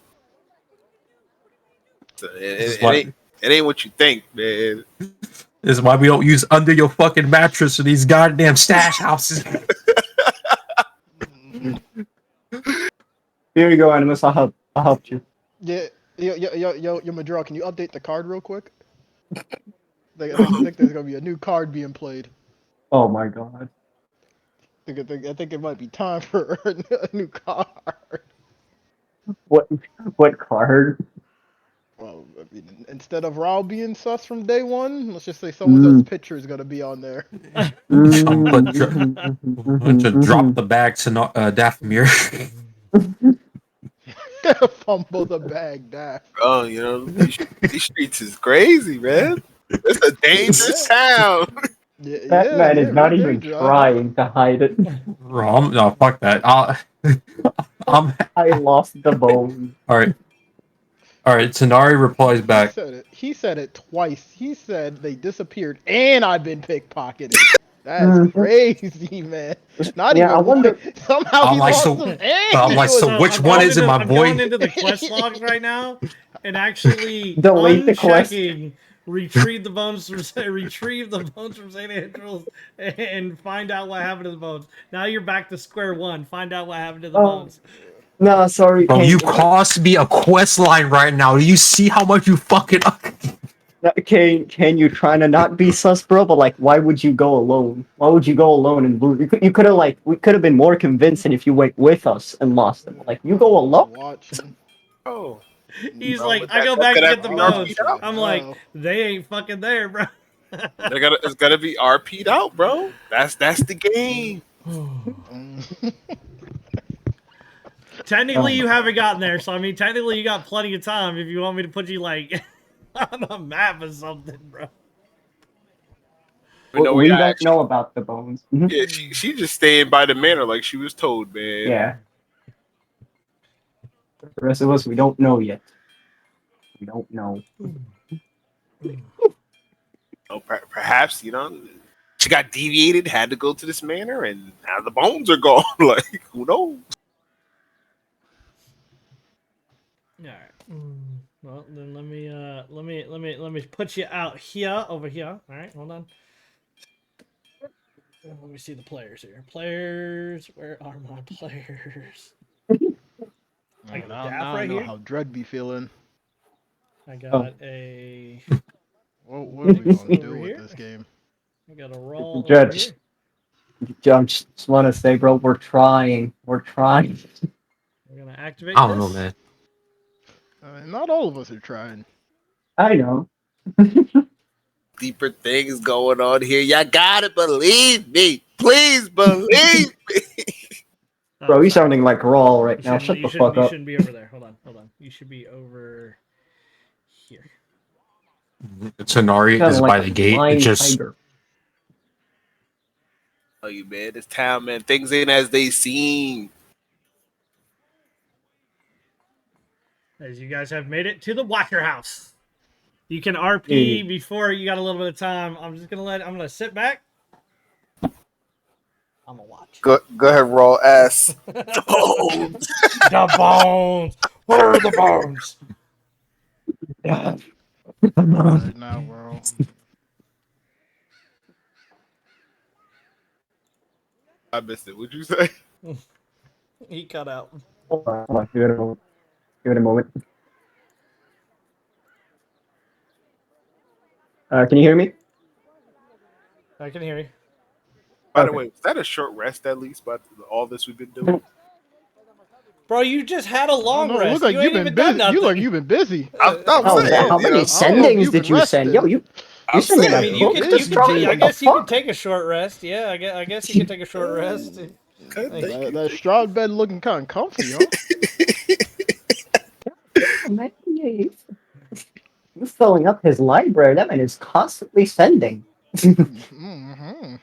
S1: So
S3: This is why.
S1: it ain't what you think, man.
S3: This is why we don't use under your fucking mattress for these goddamn stash houses.
S2: Here you go, Animus. I'll help you.
S5: Yeah, yo, Maduro, can you update the card real quick? I think there's gonna be a new card being played.
S2: Oh my god.
S5: I think it might be time for a new card.
S2: What card?
S5: Well, I mean, instead of Raul being sus from day one, let's just say someone else's picture is gonna be on there.
S3: To drop the bag to Dathomir.
S5: Fumble the bag, Daff.
S1: Oh, you know, these streets is crazy, man. It's a dangerous town.
S5: Yeah,
S2: That man is not
S5: very
S2: even
S5: dangerous.
S2: trying to hide it.
S3: No, fuck that.
S2: I lost the bone.
S3: Alright. Alright, Tanari replies back.
S5: He said it twice. He said they disappeared and I've been pickpocketed. That's crazy, man. Not
S2: Yeah,
S5: even
S2: I wonder-
S5: one. Somehow
S3: I'm
S5: he
S3: like,
S5: lost
S3: so-
S5: them and
S3: I'm
S5: he
S3: like,
S5: was-
S3: so which
S4: I'm
S3: one
S4: going
S3: is it,
S4: into-
S3: my
S4: I'm
S3: boy?
S4: going into the quest logs right now and actually
S2: Delete the quest.
S4: unchecking retrieve the bones from St. Andrews and find out what happened to the bones. Now you're back to square one. Find out what happened to the
S2: Oh.
S4: bones.
S2: No, sorry.
S3: Bro,
S2: Kane.
S3: you cost me a quest line right now. Do you see how much you fucking...
S2: Kane, you trying to not be sus, bro? But like, why would you go alone? Why would you go alone and lose? You could have we could have been more convincing if you went with us and lost them. Like, you go alone.
S5: Watching.
S1: Oh,
S4: He's
S1: Bro,
S4: like,
S1: but
S4: I go
S1: that's
S4: back to
S1: gonna
S4: get the
S1: have
S4: bones.
S1: to be RP'd out.
S4: I'm like, they ain't fucking there, bro.
S1: it's gotta be RP'd out, bro. That's the game.
S4: Technically, you haven't gotten there, so I mean, technically, you got plenty of time if you want me to put you like on a map or something, bro.
S1: We know
S2: We
S1: we
S2: don't
S1: actually-
S2: know about the bones. Mhm.
S1: Yeah, she just staying by the manor like she was told, man.
S2: Yeah. The rest of us, we don't know yet. We don't know.
S1: Oh, perhaps she got deviated, had to go to this manor, and now the bones are gone. Like, who knows?
S4: All right. Well, then let me put you out here, over here. All right, hold on. Let me see the players here. Players, where are my players? I got
S5: Now
S4: Daff
S5: I
S4: right
S5: know
S4: here.
S5: how Dread be feeling.
S4: I got a.
S5: What are we gonna do
S4: Over
S5: with
S4: here?
S5: this game?
S4: I got a roll.
S2: Judge. I just want to say, bro, we're trying. We're trying.
S4: We're gonna activate.
S3: I don't know,
S4: this.
S3: man.
S5: Not all of us are trying.
S2: I know.
S1: Deeper things going on here. Y'all gotta believe me. Please believe me.
S4: Oh,
S2: Bro, you're
S4: sorry.
S2: sounding like Rawl right now.
S4: You
S2: Shut the
S4: shouldn't-
S2: fuck
S4: you
S2: up.
S4: shouldn't be over there. Hold on. You should be over here.
S3: Tanari
S2: Sounding
S3: is
S2: like
S3: by
S2: a
S3: the gate.
S2: blind
S3: It just
S2: tiger.
S1: Oh, you man, this town, man. Things ain't as they seem.
S4: As you guys have made it to the Watcher House. You can RP
S2: Mm.
S4: before you got a little bit of time. I'm gonna sit back. I'm gonna watch.
S1: Go ahead, roll ass.
S4: The bones. Where are the bones?
S2: Yeah.
S5: Right now, bro.
S1: I missed it. What'd you say?
S4: He cut out.
S2: Hold on. Give it a moment. Give it a moment. Can you hear me?
S4: I can hear you.
S1: By the
S2: Okay.
S1: way, was that a short rest at least? By all this we've been doing.
S4: Bro, you just had a long
S5: No,
S4: rest.
S5: look like
S4: you
S5: you've
S4: ain't
S5: been
S4: even done
S5: busy.
S4: nothing.
S5: You look you've been busy.
S1: I'm
S2: Oh,
S1: saying,
S2: yeah. How
S1: you
S2: many
S1: know,
S2: sendings
S5: you've
S2: did
S5: been
S2: you send? Yo,
S5: resting.
S2: you're
S1: I'm
S2: sending
S1: saying,
S2: a
S4: I mean, you
S2: book
S4: can.
S2: to
S4: You can.
S2: strong.
S4: I
S2: What the
S4: guess you can
S2: fuck?
S4: take a short rest. Yeah, I guess you can take a short rest.
S1: okay, thank you.
S5: That straw bed looking kind of comfy, huh?
S2: Man, he's filling up his library. That man is constantly sending.
S5: Mm-hmm.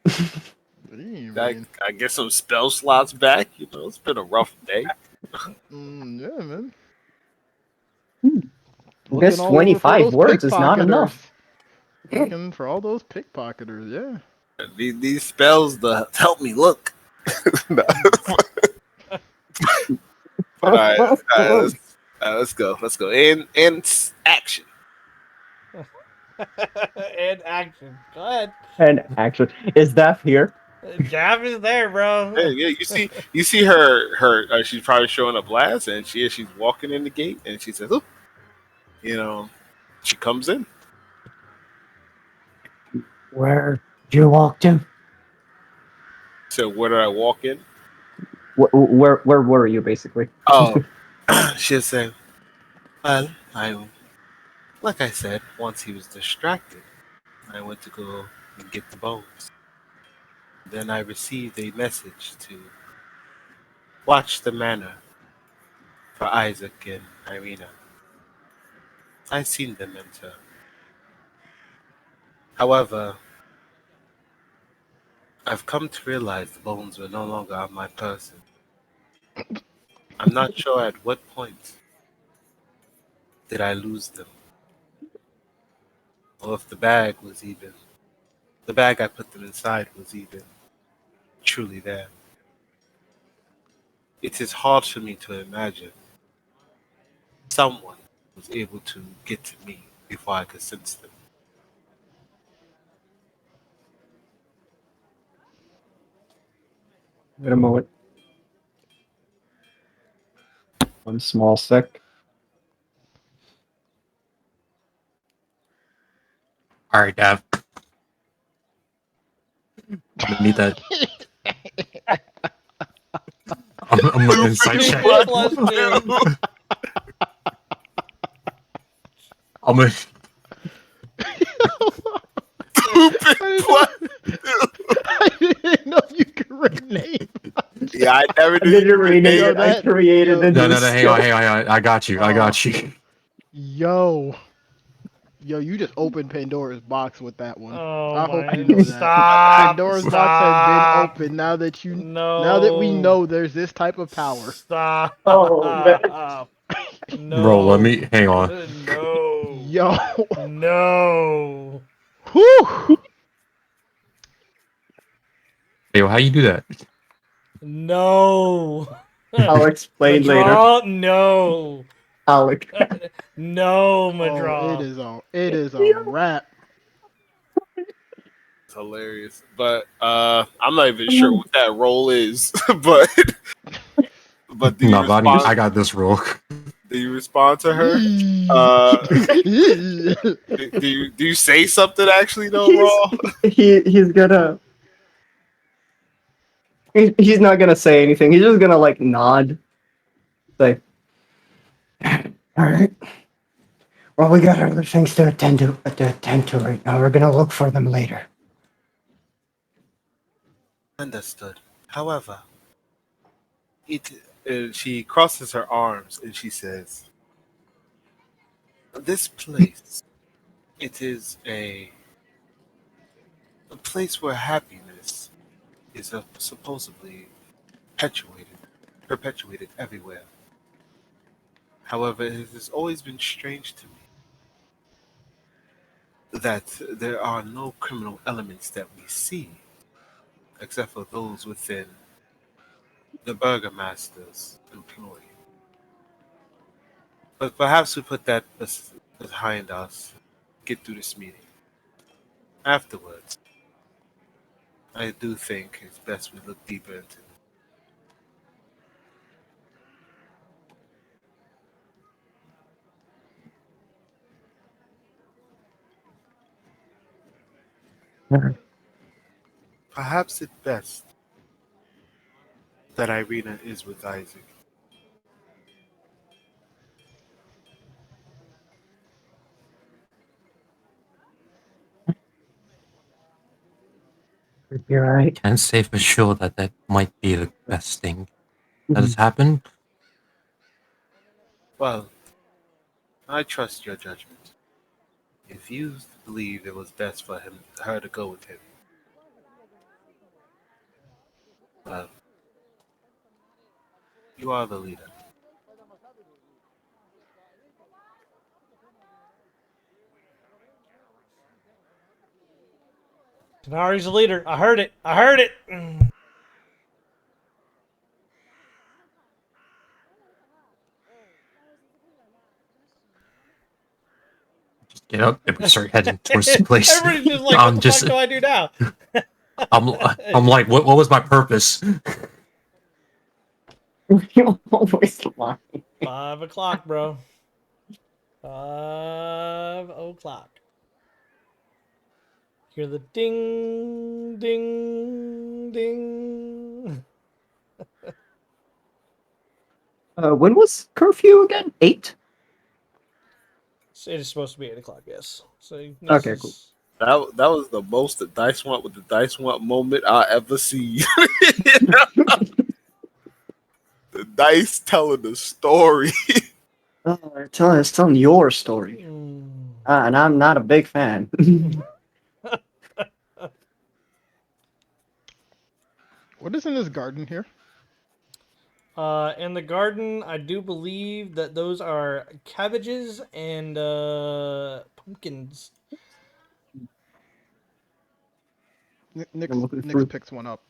S5: Damn,
S1: I,
S5: man.
S1: I get some spell slots back. You know, it's been a rough day.
S5: Yeah, man.
S2: This
S5: Looking all over for
S2: 25
S5: those
S2: words is not
S5: pickpocketers.
S2: enough.
S5: Looking for all those pickpocketers, yeah.
S1: These spells to help me look. No. All right, let's go. Let's go. And action.
S4: And action. Go ahead.
S2: And actually, is Daff here?
S4: Gav is there, bro.
S1: Hey, yeah, you see her. She's probably showing up last, and she's walking in the gate, and she says, "Oh, you know," she comes in.
S2: Where did you walk to?
S1: So where did I walk in?
S2: Where were you, basically?
S1: Oh, she'll say, "Well, like I said, once he was distracted, I went to go and get the bones. Then I received a message to watch the manor for Isaac and Irina. I seen them enter. However, I've come to realize the bones were no longer on my person. I'm not sure at what point did I lose them, or if the bag I put them inside was even truly there. It is hard for me to imagine someone was able to get to me before I could sense them.
S2: Wait a moment. One small sec.
S3: All right, Dav. I'm gonna need that. I'm gonna insight check.
S4: Plus two.
S3: I'm gonna.
S5: I didn't know you could rename.
S1: Yeah, I never
S2: I
S1: did.
S2: didn't rename
S5: Yo,
S2: it. I
S5: that-
S2: created
S5: yo,
S2: the
S3: No,
S2: new
S3: no, no. Hang
S2: skill.
S3: on, hang on, hang on. I got you. I got you.
S5: Yo, you just opened Pandora's box with that one.
S4: Oh
S5: I hope
S4: my!
S5: you know that.
S4: Stop!
S5: Pandora's
S4: stop.
S5: box has been opened now that you
S4: No.
S5: now that we know there's this type of power.
S4: Stop.
S2: Oh, man.
S4: No.
S3: Bro, let me. Hang on.
S4: No.
S5: Yo,
S4: No.
S5: whew.
S3: Yo, how you do that?
S4: No.
S2: I'll explain later.
S4: Madral, no.
S2: Alec.
S4: No,
S5: Oh,
S4: Madral.
S5: it is a wrap.
S1: It's hilarious, but I'm not even sure what that role is. but do you
S3: No, but
S1: respond?
S3: I got this rule.
S1: Do you respond to her? Do you say something actually though, Raw?
S2: He's gonna. He's not gonna say anything. He's just gonna like nod. Say, all right. Well, we got other things to attend to right now. We're gonna look for them later.
S1: Understood. However, she crosses her arms and she says, "This place, it is a place where happiness is supposedly perpetuated everywhere. However, it has always been strange to me that there are no criminal elements that we see, except for those within the burgomaster's employ. But perhaps we put that behind us, get through this meeting. Afterwards, I do think it's best we look deeper into it. Perhaps it's best that Irina is with Isaac.
S2: You're right.
S3: Can't say for sure that that might be the best thing that has happened.
S1: Well, I trust your judgment. If you believe it was best for her to go with him, Well, you are the leader.
S4: Tanari's the leader. I heard it. I heard it.
S3: Just get up and we start heading towards the place.
S4: Everybody's just like,
S3: I'm
S4: what the
S3: just-
S4: fuck do I do now?
S3: I'm like, what was my purpose?
S2: You always lie.
S4: 5 o'clock, bro. 5 o'clock. Hear the ding, ding, ding.
S2: When was curfew again? 8?
S4: It is supposed to be 8 o'clock, yes. So this
S2: Okay,
S4: is-
S2: cool.
S1: That was the most the dice went with the dice went moment I ever see. The dice telling the story.
S2: It's telling your story.
S4: Mm.
S2: And I'm not a big fan.
S5: What is in this garden here?
S4: In the garden, I do believe that those are cabbages and pumpkins.
S5: Nick
S2: I'm looking through.
S5: picks one up.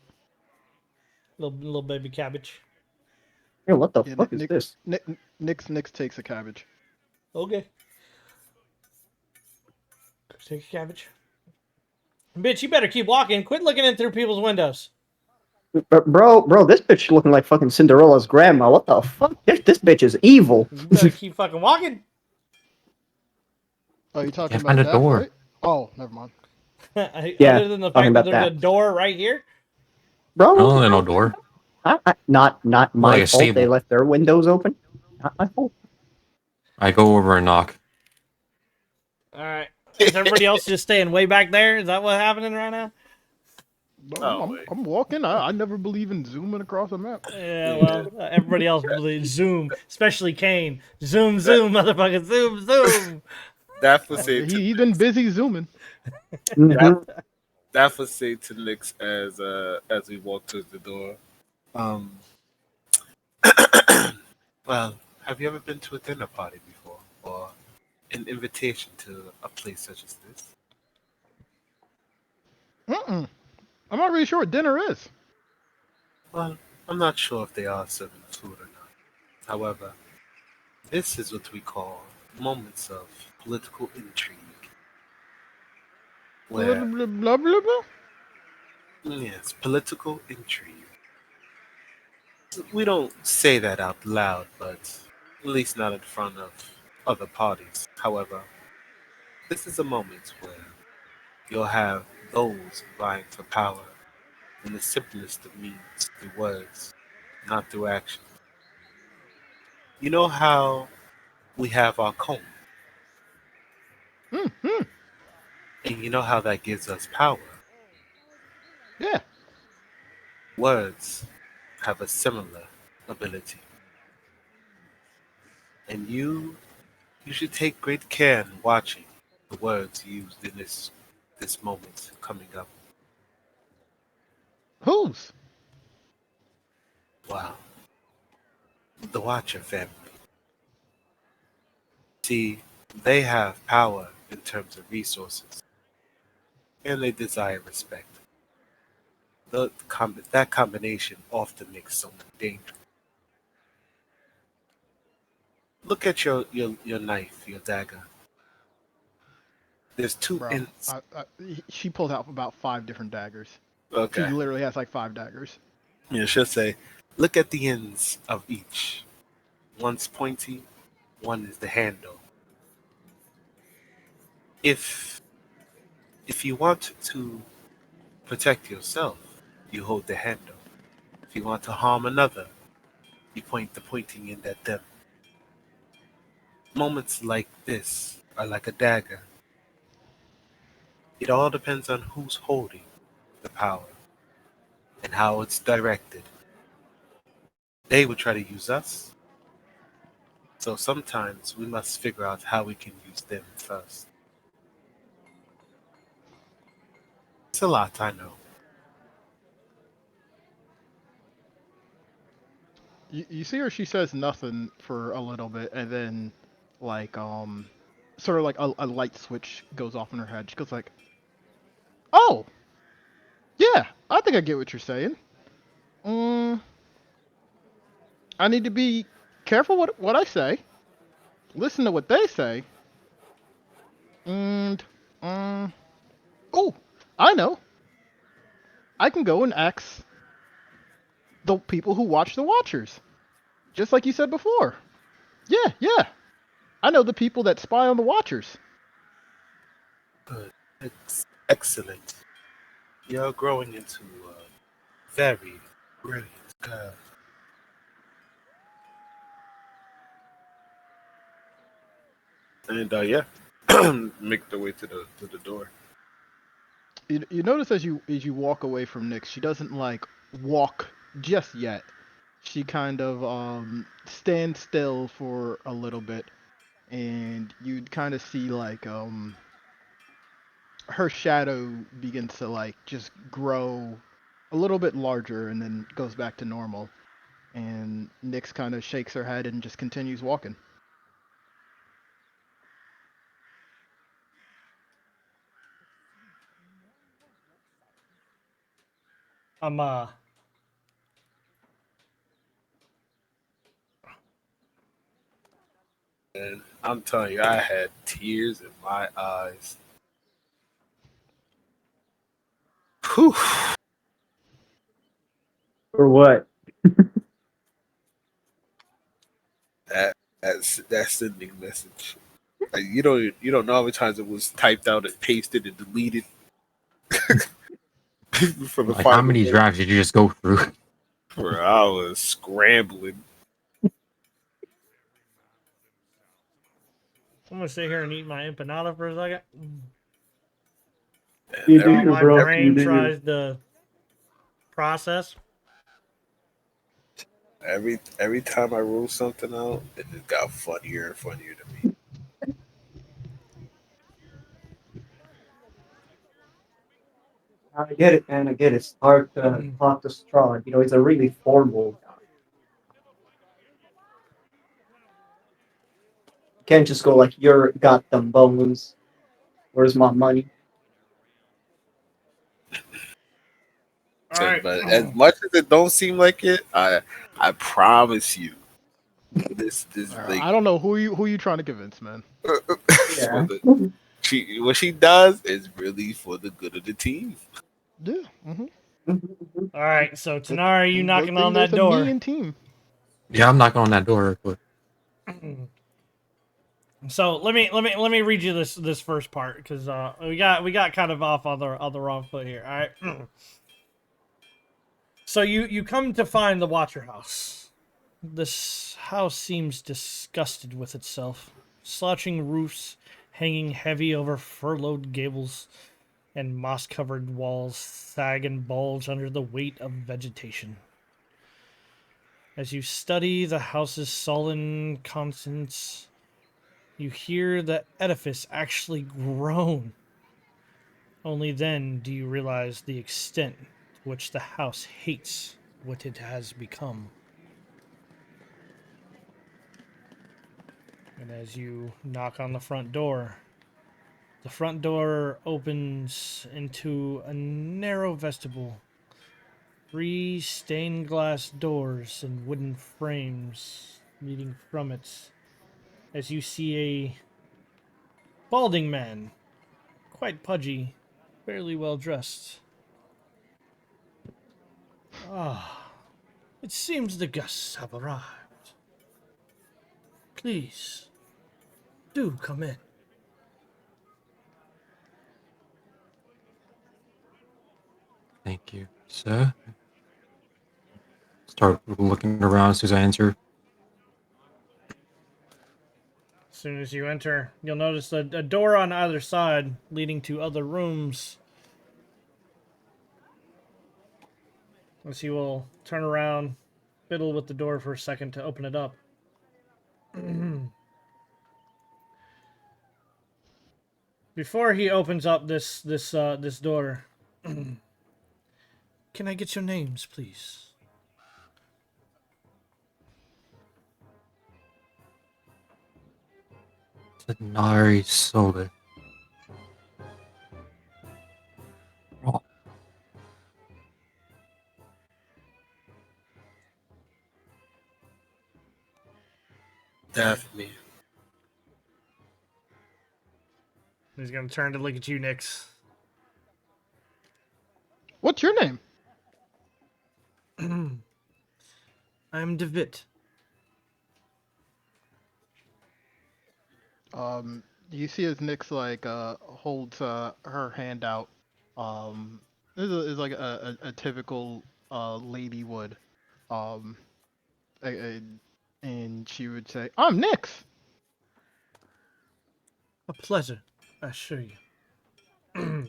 S4: Little baby cabbage.
S2: Yo, what the
S5: Yeah,
S2: fuck is this?
S5: Nick takes a cabbage.
S4: Okay. Take a cabbage. Bitch, you better keep walking. Quit looking in through people's windows.
S2: Bro, this bitch looking like fucking Cinderella's grandma. What the fuck? This bitch is evil.
S4: You better keep fucking walking.
S5: Oh, you talking
S3: Can't
S5: about
S3: find a
S5: that
S3: door.
S5: fight? Oh, never mind.
S2: Yeah,
S4: Other than the
S2: talking
S4: fact that
S2: about
S4: there's
S2: that.
S4: a door right here.
S2: Bro,
S3: Oh, no door.
S2: not my
S3: Like a
S2: fault. They
S3: stable.
S2: left their windows open. Not my fault.
S3: I go over and knock.
S4: All right. Is everybody else just staying way back there? Is that what's happening right now?
S5: No,
S1: Oh,
S5: I'm,
S1: wait.
S5: I'm walking. I never believe in zooming across a map.
S4: Yeah, well, everybody else believes zoom, especially Kane. Zoom, motherfucker, zoom.
S1: That for say to
S5: He's been busy zooming.
S2: Mhm.
S1: that for say to Nix as we walk towards the door. Well, have you ever been to a dinner party before, or an invitation to a place such as this?
S5: Mm-mm. I'm not really sure what dinner is.
S1: Well, I'm not sure if they are serving food or not. However, this is what we call moments of political intrigue.
S5: Blah,
S1: Where,
S5: blah, blah, blah, blah.
S1: yes, political intrigue. We don't say that out loud, but at least not in front of other parties. However, this is a moment where you'll have those vying for power in the simplest of means, through words, not through action. You know how we have our comb,
S5: Mm-hmm.
S1: and you know how that gives us power.
S5: Yeah.
S1: Words have a similar ability. And you should take great care in watching the words used in this moment coming up.
S5: Whose?
S1: Wow. The Watcher family. See, they have power in terms of resources, and they desire respect. That combination often makes someone dangerous. Look at your knife, your dagger. There's two
S5: Bro,
S1: ends.
S5: she pulled out about 5 different daggers. She
S1: Okay.
S5: literally has like 5 daggers.
S1: You should say, look at the ends of each. One's pointy, one is the handle. If you want to protect yourself, you hold the handle. If you want to harm another, you point the pointing end at them. Moments like this are like a dagger. It all depends on who's holding the power and how it's directed. They would try to use us, so sometimes we must figure out how we can use them first. It's a lot, I know.
S5: You see her, she says nothing for a little bit, and then, like, sort of like a light switch goes off in her head. She goes like, "Oh, yeah, I think I get what you're saying. Mm, I need to be careful what I say. Listen to what they say. And, oh, I know. I can go and ask the people who watch the Watchers, just like you said before. Yeah, yeah. I know the people that spy on the Watchers."
S6: Good. Excellent. You're growing into a very brilliant girl.
S1: And yeah, make their way to the door.
S5: You notice as you walk away from Nyx, she doesn't like walk just yet. She kind of stands still for a little bit, and you'd kind of see like her shadow begins to like just grow a little bit larger and then goes back to normal. And Nyx kind of shakes her head and just continues walking.
S4: I'm
S1: And I'm telling you, I had tears in my eyes. Whew.
S2: Or what?
S1: That sending message. Like, you don't know how many times it was typed out and pasted and deleted for the
S3: Like, how
S1: final
S3: many
S1: one.
S3: drafts did you just go through?
S1: Where I was scrambling.
S4: I'm gonna sit here and eat my empanada for a second.
S2: You
S1: And
S2: do
S4: While
S2: you,
S4: my
S2: bro. You
S4: brain
S2: do you.
S4: tries to process.
S1: every time I ruled something out, it just got funnier and funnier to me.
S2: I get it, man. I get it. It's hard to talk to Strahd. You know, he's a really formal guy. You can't just go like, "You're got them bones. Where's my money?"
S4: All right.
S1: But as much as it don't seem like it, I promise you, this like
S5: I don't know who you trying to convince, man.
S2: Yeah.
S1: what she does is really for the good of the team.
S5: Yeah. Mm-hmm.
S4: All right. So Tanara, you
S5: Good
S4: knocking
S5: thing
S4: on
S5: there's
S4: that
S5: a me
S4: door?
S5: in team.
S3: Yeah, I'm knocking on that door. But
S4: So let me read you this first part because we got kind of off on the wrong foot here. All right. So you come to find the Watcher House. This house seems disgusted with itself. Slouching roofs hanging heavy over furrowed gables, and moss-covered walls sag and bulge under the weight of vegetation. As you study the house's sullen contents, you hear the edifice actually groan. Only then do you realize the extent to which the house hates what it has become. And as you knock on the front door opens into a narrow vestibule. 3 stained glass doors and wooden frames leading from it. As you see a balding man, quite pudgy, fairly well dressed. Ah, it seems the guests have arrived. Please, do come in.
S3: thank you, sir. Start looking around as soon as I enter.
S4: As soon as you enter, you'll notice a door on either side leading to other rooms. As you will turn around, fiddle with the door for a second to open it up. Before he opens up this door, can I get your names, please?
S3: Tanari Sobe. Oh,
S1: Daphne.
S4: He's gonna turn to look at you, Nix.
S5: What's your name?
S4: I'm DeVitt.
S5: You see as Nyx like holds her hand out. This is like a typical lady would. Um, a- and she would say, "I'm Nyx."
S4: A pleasure, I assure you.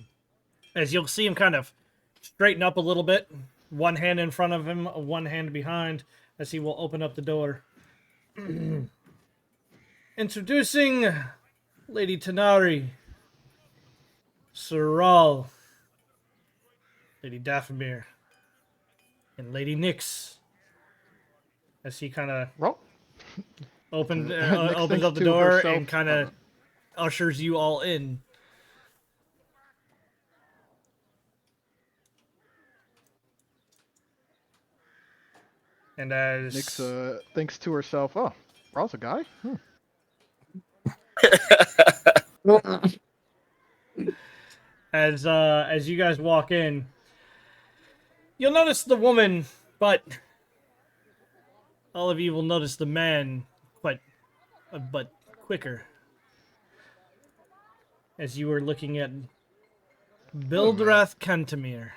S4: As you'll see him kind of straighten up a little bit, one hand in front of him, one hand behind, as he will open up the door. Introducing Lady Tanari, Sir Rahl, Lady Dathomir, and Lady Nyx. As he kind of
S5: Well, Nyx
S4: opens
S5: thinks
S4: up the
S5: to
S4: door
S5: herself,
S4: and kind of ushers you all in. And as
S5: Nyx thinks to herself, "Oh, Raul's a guy."
S4: as you guys walk in, you'll notice the woman, but all of you will notice the man quite, but quicker. As you were looking at Bildrath Cantamir,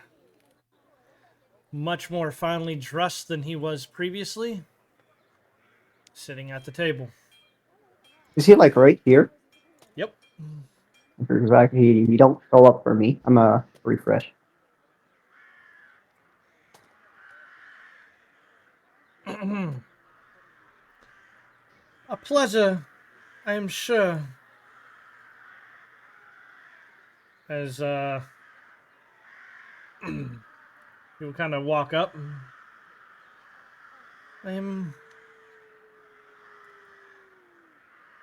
S4: much more finely dressed than he was previously, sitting at the table.
S2: Is he like right here?
S4: Yep.
S2: Exactly. You don't show up for me. I'm a refresh.
S4: A pleasure, I am sure. As you'll kind of walk up. I am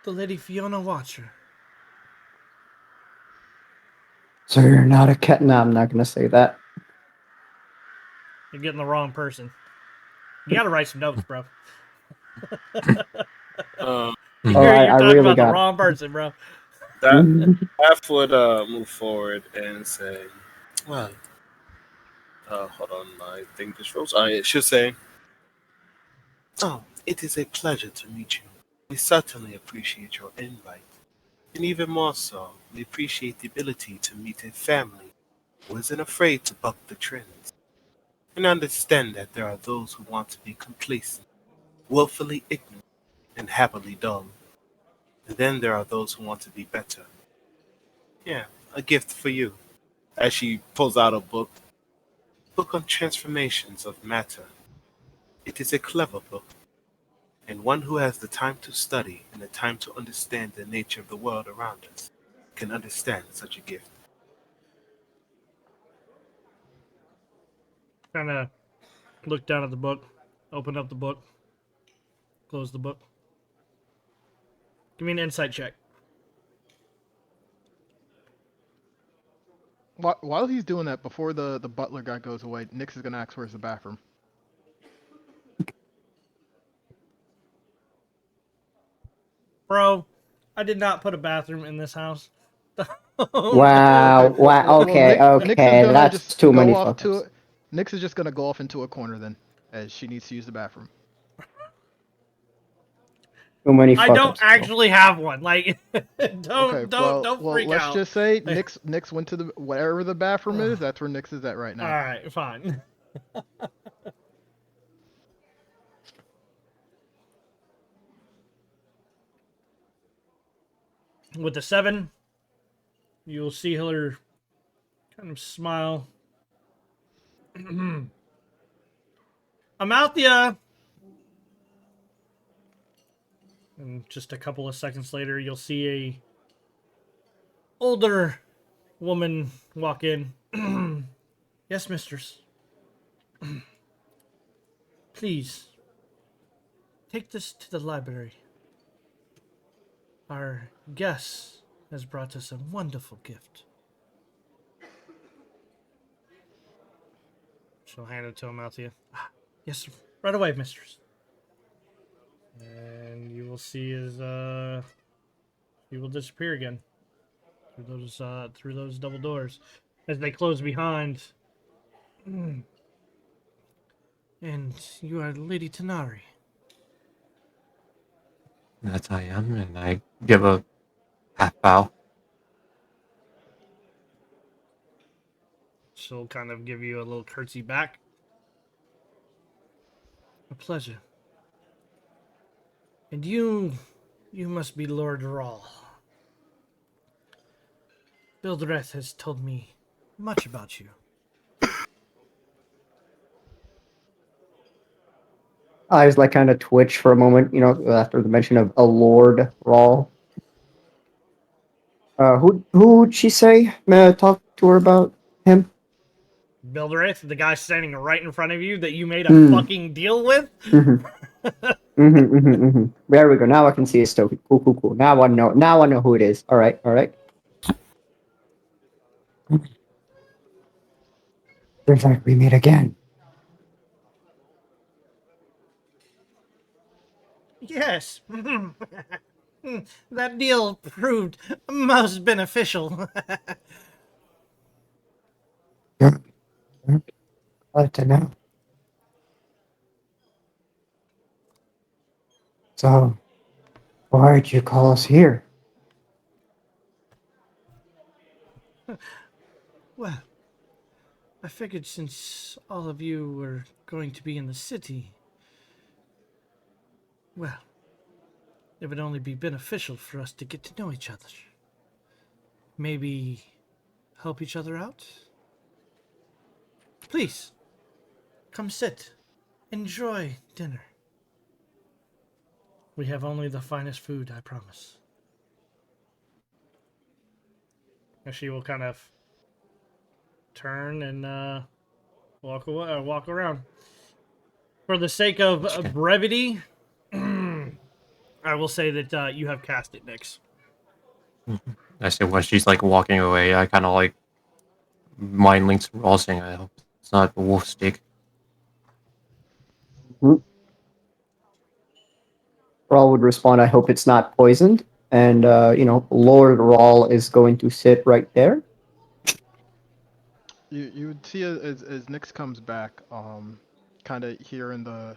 S4: the Lady Fiona Watcher.
S2: So you're not a cat? No, I'm not gonna say that.
S4: You're getting the wrong person. You gotta write some notes, bro.
S1: Um,
S4: You're
S2: I
S4: talking
S2: really
S4: about the
S2: got.
S4: wrong person, bro.
S1: Daph would move forward and say, "Well, hold on, I think this rose. It should say, oh, it is a pleasure to meet you. We certainly appreciate your invite. And even more so, we appreciate the ability to meet a family who isn't afraid to buck the trends. And understand that there are those who want to be complacent, willfully ignorant, and happily dull. And then there are those who want to be better. Yeah, a gift for you." As she pulls out a book on transformations of matter. It is a clever book, and one who has the time to study and the time to understand the nature of the world around us can understand such a gift.
S4: Kind of look down at the book, open up the book, close the book. Give me an insight check.
S5: While he's doing that, before the butler guy goes away, Nyx is gonna ask where's the bathroom.
S4: Bro, I did not put a bathroom in this house.
S2: Wow. Wow. Okay.
S5: Nyx is
S2: Okay.
S5: gonna
S2: That's
S5: just
S2: too many
S5: go off
S2: fuckers.
S5: to Nyx is just gonna go off into a corner then, as she needs to use the bathroom.
S2: Too many
S4: I
S2: fuckers.
S4: don't actually have one. Like, don't
S5: Okay,
S4: don't freak
S5: let's
S4: out.
S5: just say Nyx went to the wherever the bathroom is. That's where Nyx is at right now.
S4: All right, fine. With the 7, you'll see her kind of smile. Amalthea! And just a couple of seconds later, you'll see a older woman walk in. Yes, mistress. Please, take this to the library.
S7: our guest has brought us a wonderful gift. She'll hand it to him, Althea. Ah, yes, sir. Right away, mistress. And you will see his he will disappear again through those double doors as they close behind. And you are Lady Tanari.
S3: That I am, and I give a half bow.
S4: She'll kind of give you a little curtsy back.
S7: A pleasure. And you must be Lord Rawl. Bildreth has told me much about you.
S2: Eyes like kind of twitch for a moment, after the mention of a Lord Rawl. Who'd she say? May I talk to her about him?
S4: Bildreth, the guy standing right in front of you that you made a fucking deal with.
S2: There we go. Now I can see his story. Cool. Now I know. Now I know who it is. All right. Seems like we meet again.
S7: Yes. That deal proved most beneficial.
S2: Good. Glad to know. So, why'd you call us here?
S7: Well, I figured since all of you were going to be in the city, well, it would only be beneficial for us to get to know each other. Maybe help each other out? Please, come sit. Enjoy dinner. We have only the finest food, I promise.
S4: And she will kind of turn and walk away, walk around. For the sake of brevity, I will say that you have cast it, Nyx.
S3: I say when she's like walking away, I kind of like mind links Rawl saying, I hope it's not a wolf steak.
S2: Rawl would respond, I hope it's not poisoned. And, Lord Rawl is going to sit right there.
S5: You would see as Nyx comes back, kind of hearing the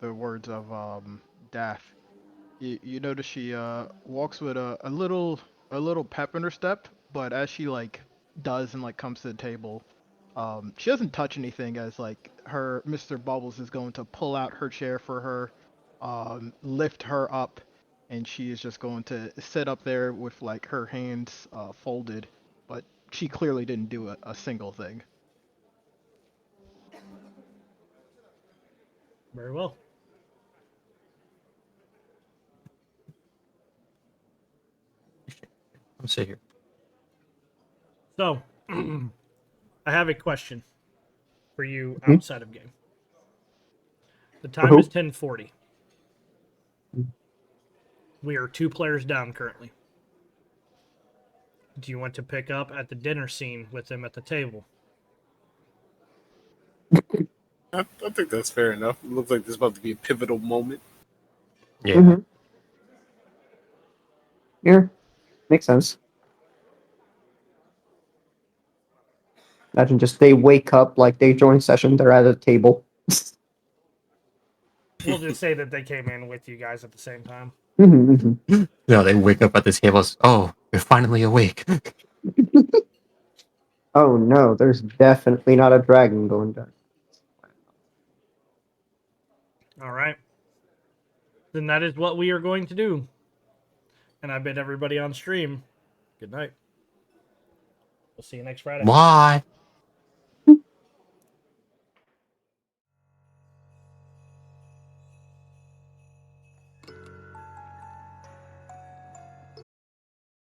S5: words of Daff. You notice she walks with a little pep in her step, but as she does and comes to the table, she doesn't touch anything as her Mr. Bubbles is going to pull out her chair for her, lift her up, and she is just going to sit up there with her hands folded, but she clearly didn't do a single thing.
S4: Very well.
S3: I'll sit here.
S4: So, I have a question for you outside of game. The time is 10:40. We are 2 players down currently. Do you want to pick up at the dinner scene with them at the table?
S1: I think that's fair enough. It looks like there's about to be a pivotal moment.
S3: Yeah.
S2: Yeah, makes sense. Imagine just they wake up, they join session, they're at a table.
S4: We'll just say that they came in with you guys at the same time.
S3: No, they wake up at the table. Oh, you're finally awake.
S2: Oh no, there's definitely not a dragon going down.
S4: All right. Then that is what we are going to do. And I bid everybody on stream good night. We'll see you next Friday.
S3: Why?